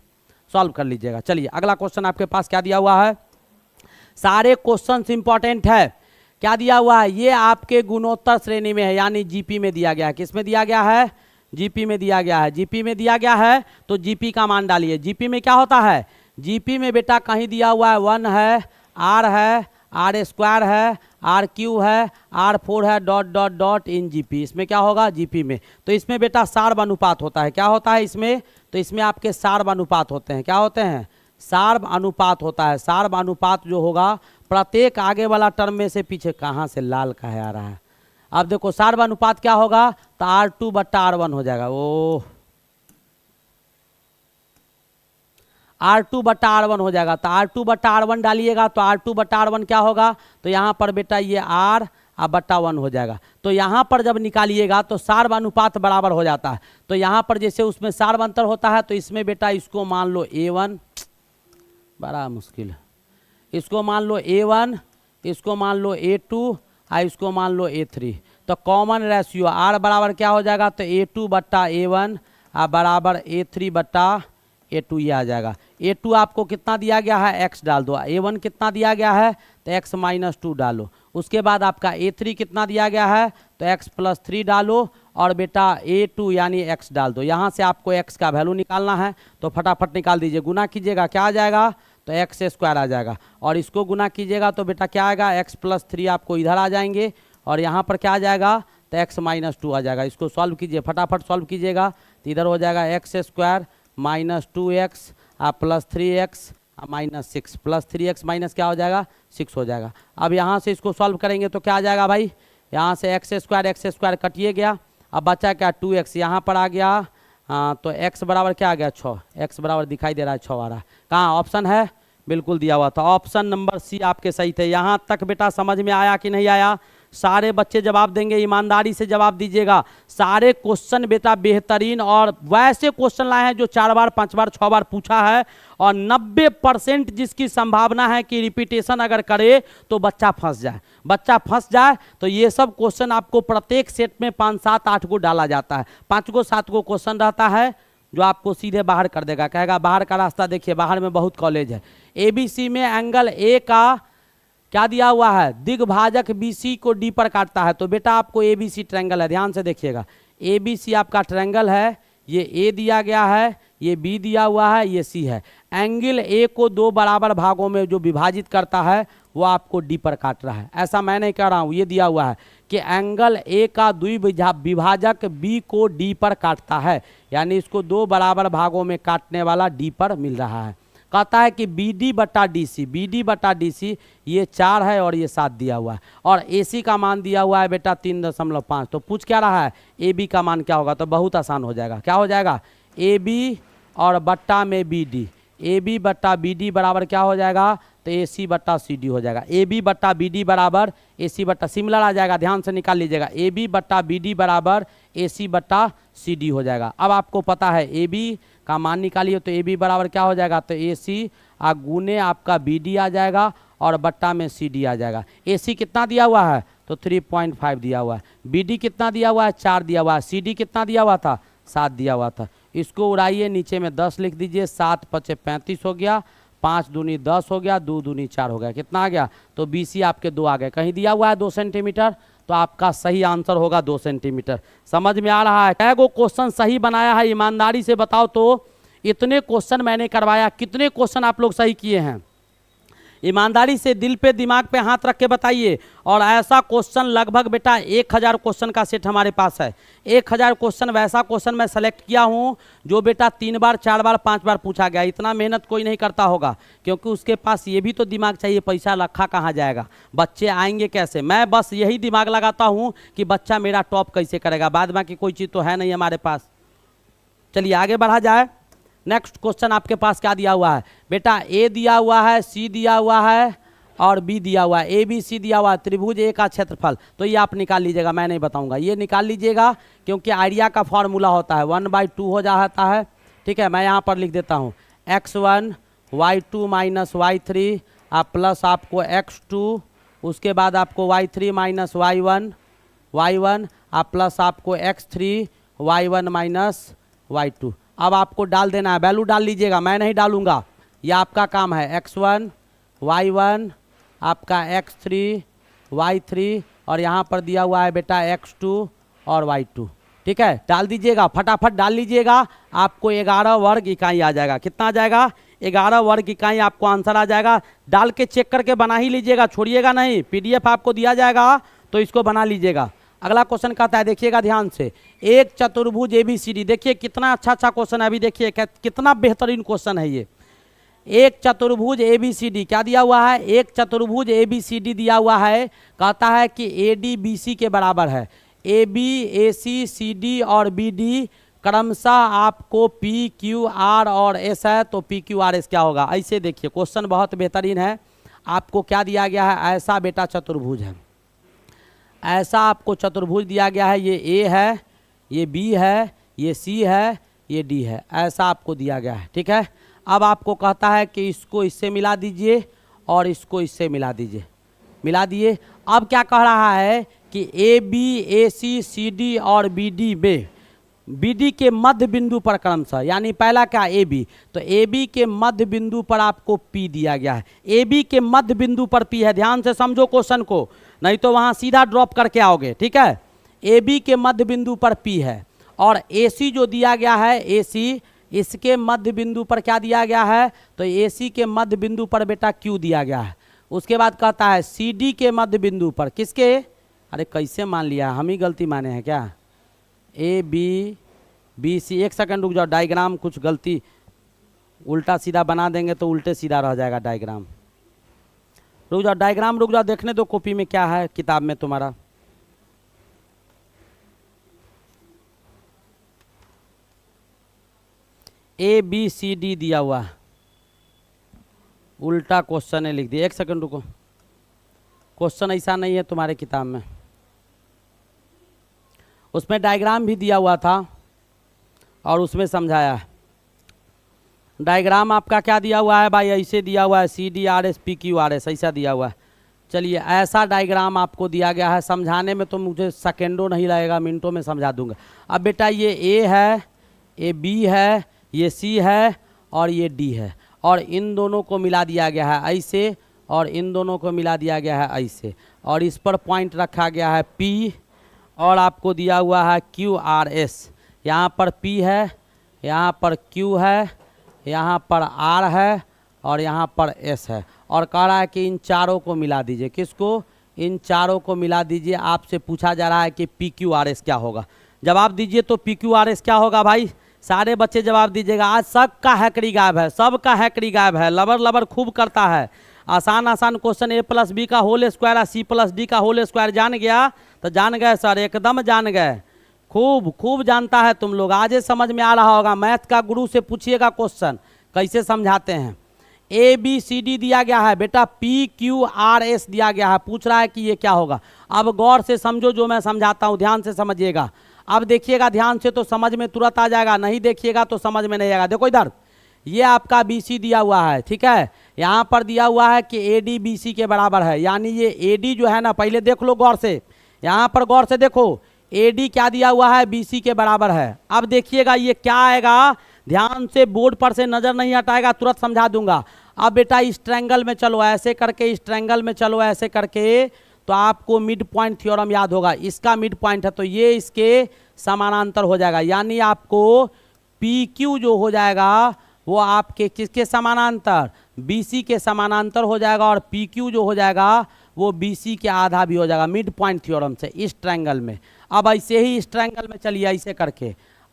सॉल्व कर लीजिएगा। चलिए अगला क्वेश्चन आपके पास क्या दिया हुआ है, सारे क्वेश्चन इंपॉर्टेंट है। क्या दिया हुआ है, ये आपके गुणोत्तर श्रेणी में है, यानी जीपी में दिया गया है। किस में दिया गया है, जीपी में दिया गया है। जीपी में दिया गया है तो जीपी का मान डालिए। जीपी में क्या होता है, जीपी में बेटा कहीं दिया हुआ है 1 है, r है, r² है, r³ है, r4 है, dot dot dot in GP. इसमें क्या होगा, जीपी में। तो इसमें बेटा सार्व अनुपात होता है। क्या होता है इसमें, तो इसमें आपके सार्व अनुपात होते हैं। क्या होते हैं, सार्व अनुपात होता है। सार्व अनुपात जो होगा प्रत्येक आगे वाला टर्म में से, पीछे कहाँ से लाल का है आ रहा है। अब देखो सार्व अनुपात क्या होगा, तो R2/R1 हो जाएगा। ओ R2/R1 हो जाएगा। तो R2/R1 डालिएगा तो R2/R1 क्या होगा, तो यहाँ पर बेटा ये R बट्टा 1 हो जाएगा। तो यहाँ पर जब निकालिएगा तो सार्व अनुपात बराबर हो जाता है। तो यहाँ पर जैसे उसमें सार्व अंतर होता है, तो इसमें बेटा इसको मान लो A1, बड़ा मुश्किल है। इसको मान लो A1, इसको मान लो A2 और इसको मान लो A3। तो कॉमन रेशियो R बराबर क्या हो जाएगा, तो A2/A1 बराबर A3/A2 ये आ जाएगा। A2 आपको कितना दिया गया है, x डाल दो। A1 कितना दिया गया है, तो x-2 डालो। उसके बाद आपका A3 कितना दिया गया है, तो x+3 डालो। और बेटा A2 यानी x डाल दो। यहाँ से आपको x का वैल्यू निकालना है, तो फटाफट निकाल दीजिए। गुना कीजिएगा क्या आ जाएगा, तो x² आ जाएगा। और इसको गुना कीजिएगा तो बेटा क्या आएगा, x+3 आपको इधर आ जाएंगे, और यहाँ पर क्या आ जाएगा, तो x-2 आ जाएगा। इसको सॉल्व कीजिए, फटाफट सॉल्व कीजिएगा। तो इधर हो जाएगा x² - 2x plus 3x -6 plus 3x minus क्या हो जाएगा, 6 हो जाएगा। अब यहाँ से इसको सॉल्व करेंगे तो क्या आ जाएगा भाई, यहाँ से x² कटिए गया। अब बचा क्या, 2x यहाँ पर आ गया। हाँ, तो x बराबर क्या आ गया, 6। x बराबर दिखाई दे रहा है 6 आ रहा है। कहाँ ऑप्शन है, बिल्कुल दिया हुआ था। ऑप्शन नंबर सी आपके सही थे। यहाँ तक बेटा समझ में आया कि नहीं आया, सारे बच्चे जवाब देंगे, ईमानदारी से जवाब दीजिएगा। सारे क्वेश्चन बेटा बेहतरीन और वैसे क्वेश्चन लाए हैं जो 4 बार 5 बार 6 बार पूछा है, और 90% जिसकी संभावना है कि रिपीटेशन अगर करे तो बच्चा फंस जाए। बच्चा फंस जाए तो ये सब क्वेश्चन आपको प्रत्येक सेट में 5 7 8 को डाला जाता है। 5 को 7 को क्वेश्चन रहता है जो आपको सीधे बाहर कर देगा। कहेगा बाहर का रास्ता देखिए, बाहर में बहुत कॉलेज है। ABC में एंगल ए का क्या दिया हुआ है, दिग्भाजक BC को D पर काटता है। तो बेटा आपको ABC ट्रायंगल है, ध्यान से देखिएगा। ABC आपका ट्रायंगल है, ये A दिया गया है, ये B दिया हुआ है, ये C है। एंगल A को 2 बराबर भागों में जो विभाजित करता है वो आपको D पर काट रहा है। ऐसा मैं नहीं कह रहा हूँ, ये दिया हुआ है कि एंगल A का द्विभाजक B को D पर काटता है, यानी इसको 2 बराबर भागों में काटने वाला D पर मिल रहा है। कहता है कि BD/DC ये 4 है और ये 7 दिया हुआ है, और AC का मान दिया हुआ है बेटा 3.5। तो पूछ क्या रहा है, AB का मान क्या होगा, तो बहुत आसान हो जाएगा। क्या हो जाएगा, AB और बट्टा में BD। ए बी बट्टा बी डी बराबर क्या हो जाएगा, तो ए सी बट्टा सी डी हो जाएगा। ए बी बट्टा बी डी बराबर ए सी बट्टा, सिमिलर आ जाएगा, ध्यान से निकाल लीजिएगा। ए बी बट्टा बी डी बराबर ए सी बट्टा सी डी हो जाएगा। अब आपको पता है ए बी का मान निकालिए, तो ए बी बराबर क्या हो जाएगा, तो ए सी गुने आपका बी डी आ जाएगा और बट्टा में सी डी आ जाएगा। ए सी कितना दिया हुआ है, तो 3.5 दिया हुआ है। बी डी कितना दिया हुआ है, 4 दिया हुआ है। सी डी कितना दिया हुआ था, 7 दिया हुआ था। इसको उड़ाइए, नीचे में 10 लिख दीजिए। 7 पचे 35 हो गया, 5 दूनी 10 हो गया, 2 दूनी 4 हो गया। कितना आ गया, तो बी सी आपके 2 आ गए। कहीं दिया हुआ है 2 सेंटीमीटर, तो आपका सही आंसर होगा 2 सेंटीमीटर। समझ में आ रहा है। कै गो क्वेश्चन सही बनाया है, ईमानदारी से बताओ तो। इतने क्वेश्चन मैंने करवाया, कितने क्वेश्चन आप लोग सही किए हैं, ईमानदारी से दिल पे दिमाग पे हाथ रख के बताइए। और ऐसा क्वेश्चन लगभग बेटा 1000 क्वेश्चन का सेट हमारे पास है। 1000 क्वेश्चन वैसा क्वेश्चन मैं सेलेक्ट किया हूँ जो बेटा 3 बार 4 बार 5 बार पूछा गया। इतना मेहनत कोई नहीं करता होगा, क्योंकि उसके पास ये भी तो दिमाग चाहिए, पैसा रखा कहाँ जाएगा, बच्चे आएंगे कैसे। मैं बस यही दिमाग लगाता हूँ कि बच्चा मेरा टॉप कैसे करेगा, बाद बाकी कोई चीज़ तो है नहीं हमारे पास। चलिए आगे बढ़ा जाए। नेक्स्ट क्वेश्चन आपके पास क्या दिया हुआ है बेटा, ए दिया हुआ है, सी दिया हुआ है और बी दिया हुआ है। ए बी सी दिया हुआ है, त्रिभुज ए का क्षेत्रफल। तो ये आप निकाल लीजिएगा, मैं नहीं बताऊंगा, ये निकाल लीजिएगा, क्योंकि आइडिया का फॉर्मूला होता है 1/2 हो जाता है। ठीक है, मैं यहाँ पर लिख देता हूँ x1 y2 minus y3 plus आपको x2, उसके बाद आपको y3 माइनस y1 प्लस आपको x3 y1 माइनस y2। अब आपको डाल देना है, वैल्यू डाल लीजिएगा, मैं नहीं डालूंगा, ये आपका काम है। x1 y1 आपका x3 y3 और यहाँ पर दिया हुआ है बेटा x2 और y2। ठीक है, डाल दीजिएगा, फटाफट डाल लीजिएगा, आपको 11 वर्ग इकाई आ जाएगा। कितना आ जाएगा, 11 वर्ग इकाई आपको आंसर आ जाएगा। डाल के चेक करके बना ही लीजिएगा, छोड़िएगा नहीं। PDF आपको दिया जाएगा तो इसको बना लीजिएगा। अगला क्वेश्चन कहता है, देखिएगा ध्यान से, एक चतुर्भुज ABCD। देखिए कितना अच्छा क्वेश्चन है, अभी देखिए कितना बेहतरीन क्वेश्चन है ये। एक चतुर्भुज ABCD क्या दिया हुआ है, एक चतुर्भुज ABCD दिया हुआ है। कहता है कि AD BC के बराबर है। AB AC CD और BD क्रमशः आपको PQR और S है, तो PQRS क्या होगा। ऐसे देखिए क्वेश्चन बहुत बेहतरीन है। आपको क्या दिया गया है, ऐसा बेटा चतुर्भुज है, ऐसा आपको चतुर्भुज दिया गया है। ये ए है, ये बी है, ये सी है, ये डी है, ऐसा आपको दिया गया है। ठीक है, अब आपको कहता है कि इसको इससे मिला दीजिए और इसको इससे मिला दीजिए, मिला दिए। अब क्या कह रहा है कि a b a c c d और बी डी में बी डी के मध्य बिंदु पर क्रमशः, यानी पहला क्या ए बी, तो ए बी के मध्य बिंदु पर आपको पी दिया गया है। ए बी के मध्य बिंदु पर पी है, ध्यान से समझो क्वेश्चन को, नहीं तो वहाँ सीधा ड्रॉप करके आओगे। ठीक है, ए बी के मध्य बिंदु पर पी है और ए सी जो दिया गया है, ए सी इसके मध्य बिंदु पर क्या दिया गया है, तो ए सी के मध्य बिंदु पर बेटा क्यू दिया गया है। उसके बाद कहता है सी डी के मध्य बिंदु पर, किसके, अरे कैसे मान लिया, हम ही गलती माने हैं क्या, ए बी बी सी। एक सेकंड रुक जाओ, डायग्राम कुछ गलती, उल्टा सीधा बना देंगे तो उल्टे सीधा रह जाएगा डायग्राम। रुक जाओ, डायग्राम रुक जाओ, देखने दो कॉपी में क्या है, किताब में तुम्हारा। ए बी सी डी दिया हुआ, उल्टा क्वेश्चन है लिख दिया। एक सेकंड रुको, क्वेश्चन ऐसा नहीं है तुम्हारे किताब में, उसमें डायग्राम भी दिया हुआ था और उसमें समझाया है। डायग्राम आपका क्या दिया हुआ है भाई, ऐसे दिया हुआ है, c d r s p q r s, ऐसा दिया हुआ है। चलिए ऐसा डायग्राम आपको दिया गया है, समझाने में तो मुझे सेकेंडों नहीं लगेगा, मिनटों में समझा दूंगा। अब बेटा ये ए है, ये बी है, ये सी है और ये डी है, और इन दोनों को मिला दिया गया है ऐसे, और इन दोनों को मिला दिया गया है ऐसे, और इस पर पॉइंट रखा गया है पी, और आपको दिया हुआ है क्यू आर एस। यहाँ पर पी है, यहाँ पर क्यू है, यहाँ पर आर है और यहाँ पर एस है, और कह रहा है कि इन चारों को मिला दीजिए। किसको, इन चारों को मिला दीजिए। आपसे पूछा जा रहा है कि पी क्यू आर एस क्या होगा, जवाब दीजिए। तो पी क्यू आर एस क्या होगा भाई, सारे बच्चे जवाब दीजिएगा। आज सबका हैकड़ी गायब है, सबका हैकड़ी गायब है, लबर लबर खूब करता है। आसान आसान क्वेश्चन ए प्लस बी का होल स्क्वायर और सी प्लस डी का होल स्क्वायर जान गया तो जान गए सर, एकदम जान गए, खूब खूब जानता है तुम लोग। आज समझ में आ रहा होगा। मैथ का गुरु से पूछिएगा क्वेश्चन, कैसे समझाते हैं। ए बी सी डी दिया गया है बेटा, पी क्यू आर एस दिया गया है, पूछ रहा है कि ये क्या होगा। अब गौर से समझो जो मैं समझाता हूँ, ध्यान से समझिएगा। अब देखिएगा ध्यान से तो समझ में तुरंत आ जाएगा, नहीं देखिएगा तो समझ में नहीं आएगा। देखो इधर ये आपका बी सी दिया हुआ है, ठीक है। यहाँ पर दिया हुआ है कि ए डी बी सी के बराबर है, यानी ये ए डी जो है ना, पहले देख लो गौर से, यहाँ पर गौर से देखो, ए डी क्या दिया हुआ है, बी सी के बराबर है। अब देखिएगा ये क्या आएगा, ध्यान से बोर्ड पर से नजर नहीं हटाएगा, तुरंत समझा दूंगा। अब बेटा इस ट्रायंगल में चलो, ऐसे करके इस ट्रायंगल में चलो, ऐसे करके, तो आपको मिड पॉइंट थ्योरम याद होगा। इसका मिड पॉइंट है तो ये इसके समानांतर हो जाएगा, यानी आपको पी क्यू जो हो जाएगा वो आपके किसके समानांतर, बी सी के समानांतर हो जाएगा, और पी क्यू जो हो जाएगा वो बी सी के आधा भी हो जाएगा मिड पॉइंट थ्योरम से, इस ट्रायंगल में। अब ऐसे ही इस ट्रायंगल में चलिए,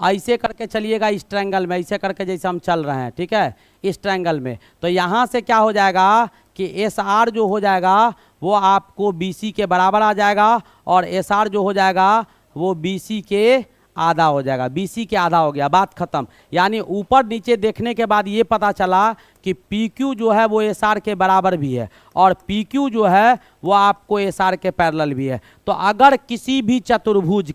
ऐसे करके चलिएगा इस ट्रायंगल में, ऐसे करके जैसे हम चल रहे हैं, ठीक है, इस ट्रायंगल में। तो यहाँ से क्या हो जाएगा कि एस आर जो हो जाएगा वो आपको बी सी के बराबर आ जाएगा, और एस आर जो हो जाएगा वो बी सी के आधा हो जाएगा, बी सी के आधा हो गया, बात खत्म। यानी ऊपर नीचे देखने के बाद ये पता चला कि पी क्यू जो है वो एस आर के बराबर भी है, और पी क्यू जो है वो आपको एस आर के पैरेलल भी है। तो अगर किसी भी चतुर्भुज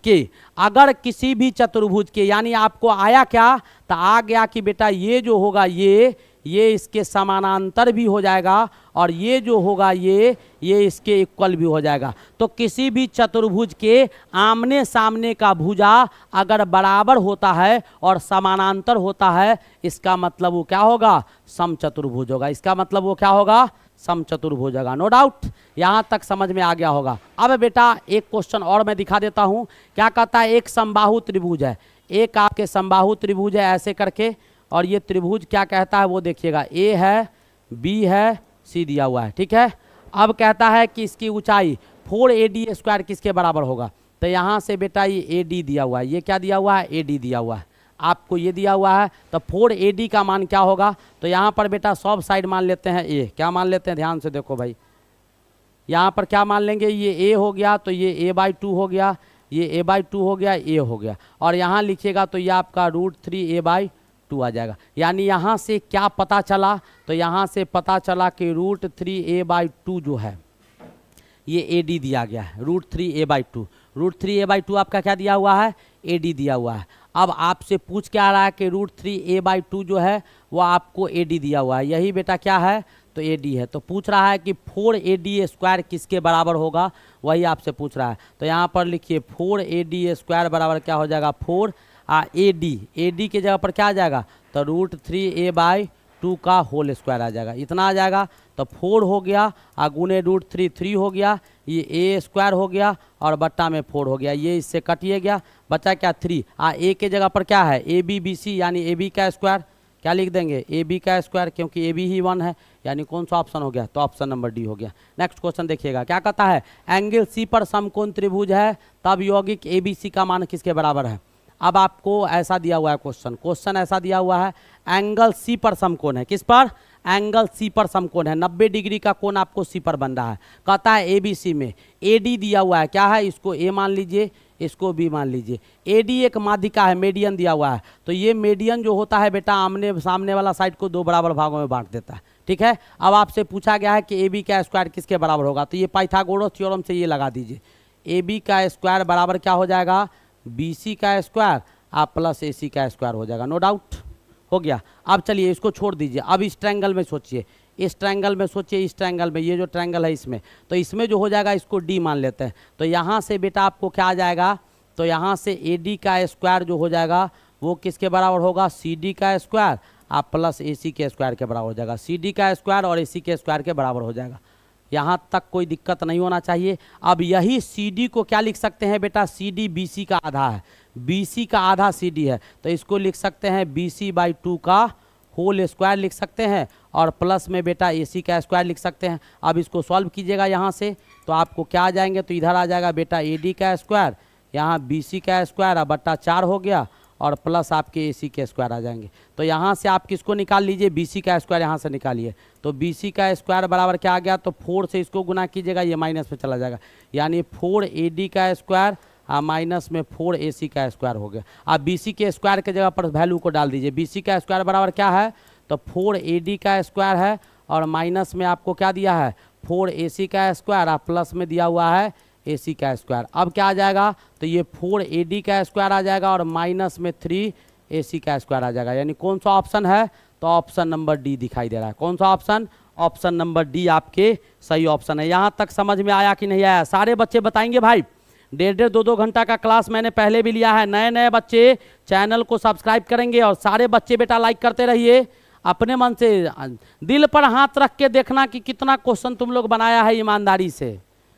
के यानी आपको आया क्या, तो आ गया कि बेटा ये जो होगा ये इसके समानांतर भी हो जाएगा, और ये जो होगा ये इसके इक्वल भी हो जाएगा। तो किसी भी चतुर्भुज के आमने सामने का भुजा अगर बराबर होता है और समानांतर होता है, इसका मतलब वो क्या होगा, समचतुर्भुज होगा। इसका मतलब वो क्या होगा, समचतुर्भुज होगा। नो डाउट, यहाँ तक समझ में आ गया होगा। अब बेटा एक क्वेश्चन और मैं दिखा देता हूँ, क्या कहता है, एक समबाहु त्रिभुज है, एक आपके समबाहु त्रिभुज है ऐसे करके, और ये त्रिभुज क्या कहता है वो देखिएगा, ए है, बी है, सी दिया हुआ है, ठीक है। अब कहता है कि इसकी ऊंचाई 4AD स्क्वायर किसके बराबर होगा। तो यहाँ से बेटा ये AD दिया हुआ है, ये क्या दिया हुआ है, AD दिया हुआ है, आपको ये दिया हुआ है। तो 4AD का मान क्या होगा, तो यहाँ पर बेटा सब साइड मान लेते हैं ए, क्या मान लेते हैं, ध्यान से देखो भाई, यहाँ पर क्या मान लेंगे, ये ए हो गया तो ये a/2 हो गया, ये a/2 हो गया, ए हो गया, और यहाँ लिखिएगा तो ये आपका √3a/2 आ जाएगा। यानी यहाँ से क्या पता चला, तो यहाँ से पता चला कि √3a/2 जो है ये AD दिया गया है, √3a/2 आपका क्या दिया हुआ है, AD दिया हुआ है। अब आपसे पूछ क्या आ रहा है कि √3a/2 जो है वो आपको AD दिया हुआ है, यही बेटा क्या है, तो AD है। तो पूछ रहा है कि 4AD स्क्वायर किसके बराबर होगा, वही आपसे पूछ रहा है। तो यहाँ पर लिखिए 4AD स्क्वायर बराबर क्या हो जाएगा, 4AD के जगह पर क्या आ जाएगा, तो √3a/2 का होल स्क्वायर आ जाएगा, इतना आ जाएगा। तो 4 हो गया, गुने √3 3 हो गया, ये a स्क्वायर हो गया, और बट्टा में 4 हो गया, ये इससे कटिए गया, बचा क्या 3। a के जगह पर क्या है, ABBC यानी AB का स्क्वायर, क्या लिख देंगे, AB का स्क्वायर, क्योंकि AB ही 1 है, यानी कौन सा ऑप्शन हो गया, तो ऑप्शन नंबर डी हो गया। नेक्स्ट क्वेश्चन देखिएगा, क्या कहता है, एंगल C पर समकोण त्रिभुज है, तब यौगिक ABC का मान किसके बराबर है। अब आपको ऐसा दिया हुआ है क्वेश्चन ऐसा दिया हुआ है, एंगल C पर समकोण है, किस पर, एंगल C पर समकोण है, 90 डिग्री का कोण आपको C पर बन रहा है। कहता है ABC में AD दिया हुआ है, क्या है, इसको A मान लीजिए, इसको B मान लीजिए। AD एक माध्यिका है, मीडियन दिया हुआ है, तो ये मीडियन जो होता है बेटा आमने सामने वाला साइड को 2 बराबर भागों में बांट देता है, ठीक है। अब आपसे पूछा गया है कि AB का स्क्वायर किसके बराबर होगा, तो ये पाइथागोरस थ्योरम से ये लगा दीजिए, AB का स्क्वायर बराबर क्या हो जाएगा, BC का स्क्वायर प्लस AC का स्क्वायर हो जाएगा। नो डाउट, हो गया। अब चलिए इसको छोड़ दीजिए, अब इस ट्रायंगल में सोचिए, इस ट्रायंगल में सोचिए, इस ट्रायंगल में, ये जो ट्रायंगल है इसमें, तो इसमें जो हो जाएगा इसको D मान लेते हैं। तो यहाँ से बेटा आपको क्या आ जाएगा, तो यहाँ से AD का स्क्वायर जो हो जाएगा वो किसके बराबर होगा, CD का स्क्वायर प्लस AC के स्क्वायर के बराबर हो जाएगा, CD का स्क्वायर और AC के स्क्वायर के बराबर हो जाएगा। यहाँ तक कोई दिक्कत नहीं होना चाहिए। अब यही CD को क्या लिख सकते हैं बेटा, CD BC का आधा है, BC का आधा CD है, तो इसको लिख सकते हैं BC/2 का होल स्क्वायर लिख सकते हैं, और प्लस में बेटा AC का स्क्वायर लिख सकते हैं। अब इसको सॉल्व कीजिएगा यहाँ से, तो आपको क्या आ जाएंगे, तो इधर आ जाएगा बेटा AD का स्क्वायर, यहाँ BC का स्क्वायर बट्टा 4 हो गया, और प्लस आपके AC के स्क्वायर आ जाएंगे। तो यहाँ से आप किसको निकाल लीजिए, BC का स्क्वायर यहाँ से निकालिए, तो BC का स्क्वायर बराबर क्या आ गया, तो 4 से इसको गुना कीजिएगा, ये माइनस में चला जाएगा, यानी 4AD का स्क्वायर माइनस में 4AC का स्क्वायर हो गया। आप BC के स्क्वायर के जगह पर वैल्यू को डाल दीजिए, BC का स्क्वायर बराबर क्या है, तो 4AD का स्क्वायर है और माइनस में आपको क्या दिया है 4AC का स्क्वायर और प्लस में दिया हुआ है AC का स्क्वायर। अब क्या आ जाएगा, तो ये 4AD का स्क्वायर आ जाएगा और माइनस में 3AC का स्क्वायर आ जाएगा। यानी कौन सा ऑप्शन है, तो ऑप्शन नंबर डी दिखाई दे रहा है। कौन सा ऑप्शन, ऑप्शन नंबर डी आपके सही ऑप्शन है। यहाँ तक समझ में आया कि नहीं आया? सारे बच्चे बताएंगे भाई। 1.5 2 घंटा का क्लास मैंने पहले भी लिया है। नए नए बच्चे चैनल को सब्सक्राइब करेंगे और सारे बच्चे बेटा लाइक करते रहिए। अपने मन से दिल पर हाथ रख के देखना कि कितना क्वेश्चन तुम लोग बनाया है ईमानदारी से,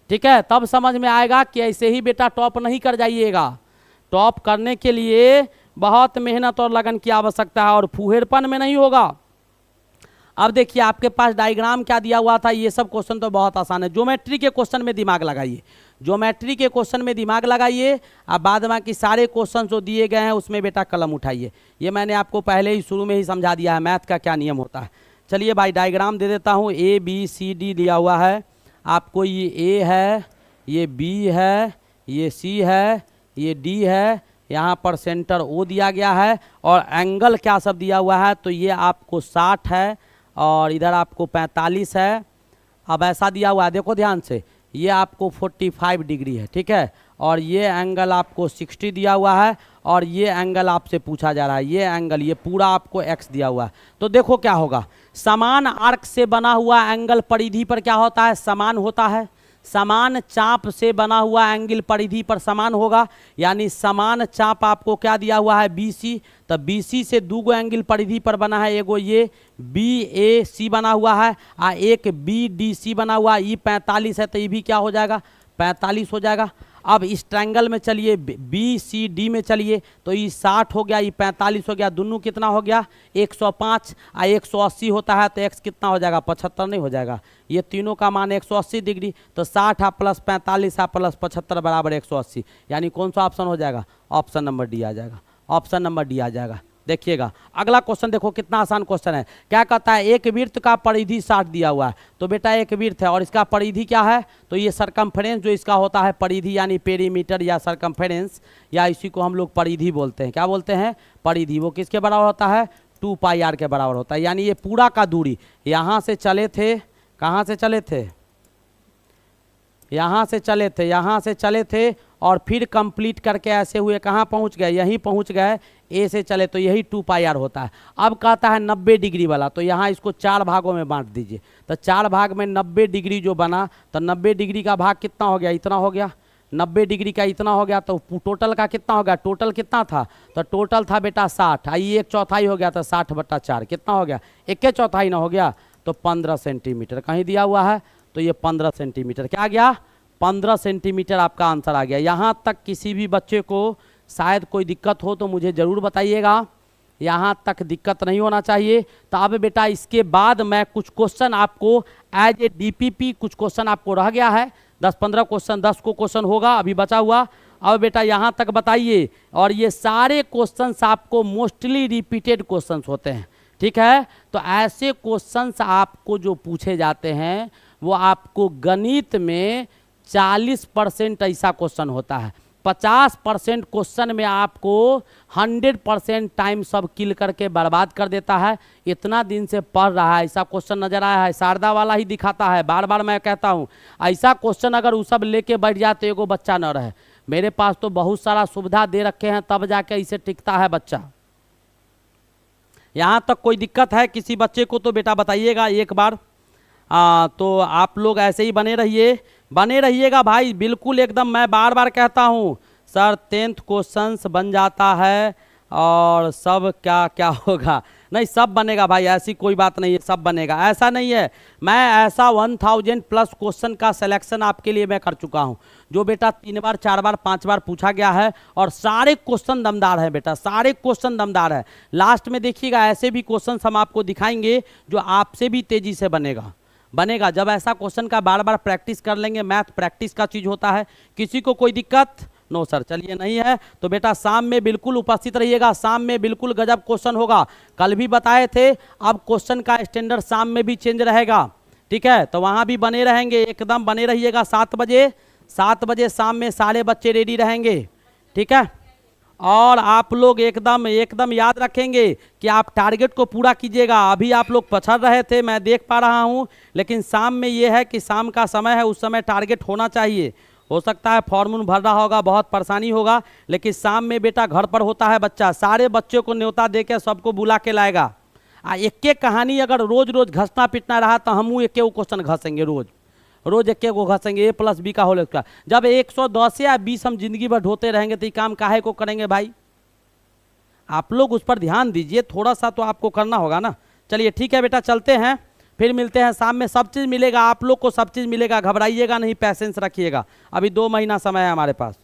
ठीक है? तब समझ में आएगा कि ऐसे ही बेटा टॉप नहीं कर जाइएगा। टॉप करने के लिए बहुत मेहनत और लगन की आवश्यकता है और फुहेरपन में नहीं होगा। अब देखिए आपके पास डायग्राम क्या दिया हुआ था, ये सब क्वेश्चन तो बहुत आसान है। ज्योमेट्री के क्वेश्चन में दिमाग लगाइए, ज्योमेट्री के क्वेश्चन में दिमाग लगाइए। अब बाद बाकी सारे क्वेश्चन जो दिए गए हैं उसमें बेटा कलम उठाइए। ये मैंने आपको पहले ही शुरू में ही समझा दिया है मैथ का क्या नियम होता है। चलिए भाई डायग्राम दे देता हूँ। ABCD दिया हुआ है आपको, ये A है, ये B है, ये C है, ये D है, यहाँ पर सेंटर O दिया गया है और एंगल क्या सब दिया हुआ है, तो ये आपको 60 है और इधर आपको 45 है। अब ऐसा दिया हुआ है, देखो ध्यान से, ये आपको 45 डिग्री है, ठीक है? और ये एंगल आपको 60 दिया हुआ है और ये एंगल आपसे पूछा जा रहा है, ये एंगल, ये पूरा आपको x दिया हुआ है। तो देखो क्या होगा, समान आर्क से बना हुआ एंगल परिधि पर क्या होता है, समान होता है। समान चाप से बना हुआ एंगल परिधि पर समान होगा, यानी समान चाप आपको क्या दिया हुआ है BC। तो BC से 2 एंगल परिधि पर बना है, एगो ये BAC बना हुआ है और एक BDC बना हुआ है। ये 45 है तो ये भी क्या हो जाएगा 45 हो जाएगा। अब इस ट्रायंगल में चलिए BCD में चलिए, तो ये 60 हो गया, ये 45 हो गया, दोनों कितना हो गया 105 और 180 होता है तो x कितना हो जाएगा 75 नहीं हो जाएगा। ये तीनों का मान 180 डिग्री, तो 60 प्लस 45 प्लस 75 बराबर 180, यानी कौन सा ऑप्शन हो जाएगा, ऑप्शन नंबर डी आ जाएगा। ऑप्शन नंबर डी आ जाएगा। देखिएगा अगला क्वेश्चन, देखो कितना आसान क्वेश्चन है। क्या कहता है, एक वृत्त का परिधि 60 दिया हुआ है। तो बेटा एक वृत्त है और इसका परिधि क्या है, तो ये सरकमफेरेंस जो इसका होता है परिधि, यानी पेरीमीटर या सरकमफेरेंस, या इसी को हम लोग परिधि बोलते हैं। क्या बोलते हैं, परिधि। वो किसके बराबर होता है 2πr के बराबर होता है। यानी ये पूरा का दूरी यहाँ से चले थे, कहाँ से चले थे, यहाँ से चले थे, यहाँ से चले थे और फिर कंप्लीट करके ऐसे हुए कहाँ पहुँच गए, यहीं पहुँच गए, ए से चले, तो यही 2πr होता है। अब कहता है 90 डिग्री वाला, तो यहाँ इसको 4 भागों में बांट दीजिए। तो 4 भाग में 90 डिग्री जो बना, तो 90 डिग्री का भाग कितना हो गया, इतना हो गया। 90 डिग्री का इतना हो गया, तो टोटल का कितना हो गया, टोटल कितना था, तो टोटल था बेटा 60, ये 1/4 हो गया, तो 60/4 कितना हो गया, 1/4 ना हो गया, तो 15 सेंटीमीटर कहीं दिया हुआ है, तो ये 15 सेंटीमीटर क्या आ गया, 15 सेंटीमीटर आपका आंसर आ गया। यहाँ तक किसी भी बच्चे को शायद कोई दिक्कत हो तो मुझे ज़रूर बताइएगा, यहाँ तक दिक्कत नहीं होना चाहिए। तो अब बेटा इसके बाद मैं कुछ क्वेश्चन आपको एज ए DPP, कुछ क्वेश्चन आपको रह गया है, 10-15 क्वेश्चन, 10 को क्वेश्चन होगा अभी बचा हुआ। अब बेटा यहाँ तक बताइए, और ये सारे क्वेश्चंस आपको मोस्टली रिपीटेड क्वेश्चंस होते हैं, ठीक है? तो ऐसे क्वेश्चंस आपको जो पूछे जाते हैं वो आपको गणित में 40% ऐसा क्वेश्चन होता है। 50% क्वेश्चन में आपको 100% टाइम सब किल करके बर्बाद कर देता है। इतना दिन से पढ़ रहा है, ऐसा क्वेश्चन नजर आया है, शारदा वाला ही दिखाता है। बार बार मैं कहता हूँ ऐसा क्वेश्चन अगर वो सब लेके बैठ जाए तो एगो बच्चा न रहे। मेरे पास तो बहुत सारा सुविधा दे रखे हैं, तब जाके इसे टिकता है बच्चा। यहाँ तक कोई दिक्कत है किसी बच्चे को तो बेटा बताइएगा एक बार। तो आप लोग ऐसे ही बने रहिएगा भाई, बिल्कुल एकदम। मैं बार बार कहता हूँ सर 10th क्वेश्चंस बन जाता है और सब क्या क्या होगा, नहीं सब बनेगा भाई, ऐसी कोई बात नहीं है, सब बनेगा, ऐसा नहीं है। मैं ऐसा 1000+ क्वेश्चन का सिलेक्शन आपके लिए मैं कर चुका हूँ, जो बेटा 3 बार 4 बार 5 बार पूछा गया है और सारे क्वेश्चन दमदार है बेटा, सारे क्वेश्चन दमदार है। लास्ट में देखिएगा ऐसे भी क्वेश्चन हम आपको दिखाएंगे जो आपसे भी तेजी से बनेगा। जब ऐसा क्वेश्चन का बार बार प्रैक्टिस कर लेंगे, मैथ प्रैक्टिस का चीज़ होता है। किसी को कोई दिक्कत नो सर, चलिए नहीं है तो बेटा शाम में बिल्कुल उपस्थित रहिएगा, शाम में बिल्कुल गजब क्वेश्चन होगा। कल भी बताए थे, अब क्वेश्चन का स्टैंडर्ड शाम में भी चेंज रहेगा, ठीक है? तो वहाँ भी बने रहेंगे, एकदम बने रहिएगा। 7 बजे शाम में सारे बच्चे रेडी रहेंगे, ठीक है? और आप लोग एकदम एकदम याद रखेंगे कि आप टारगेट को पूरा कीजिएगा। अभी आप लोग पछड़ रहे थे, मैं देख पा रहा हूं, लेकिन शाम में ये है कि शाम का समय है, उस समय टारगेट होना चाहिए। हो सकता है फॉर्मून भर रहा होगा, बहुत परेशानी होगा, लेकिन शाम में बेटा घर पर होता है बच्चा, सारे बच्चों को न्योता दे के सबको बुला के लाएगा। एक एक कहानी अगर रोज रोज घसना पिटना रहा तो हम एक क्वेश्चन घसेंगे, रोज रोज एक एक को घसेंगे, A+B का होल स्क्वायर। जब 110 या 20 हम जिंदगी भर ढोते रहेंगे तो ये काम काहे को करेंगे भाई? आप लोग उस पर ध्यान दीजिए, थोड़ा सा तो आपको करना होगा ना। चलिए ठीक है बेटा, चलते हैं, फिर मिलते हैं शाम में। सब चीज़ मिलेगा आप लोग को, सब चीज़ मिलेगा, घबराइएगा नहीं, पैसेंस रखिएगा। अभी 2 महीना समय है हमारे पास।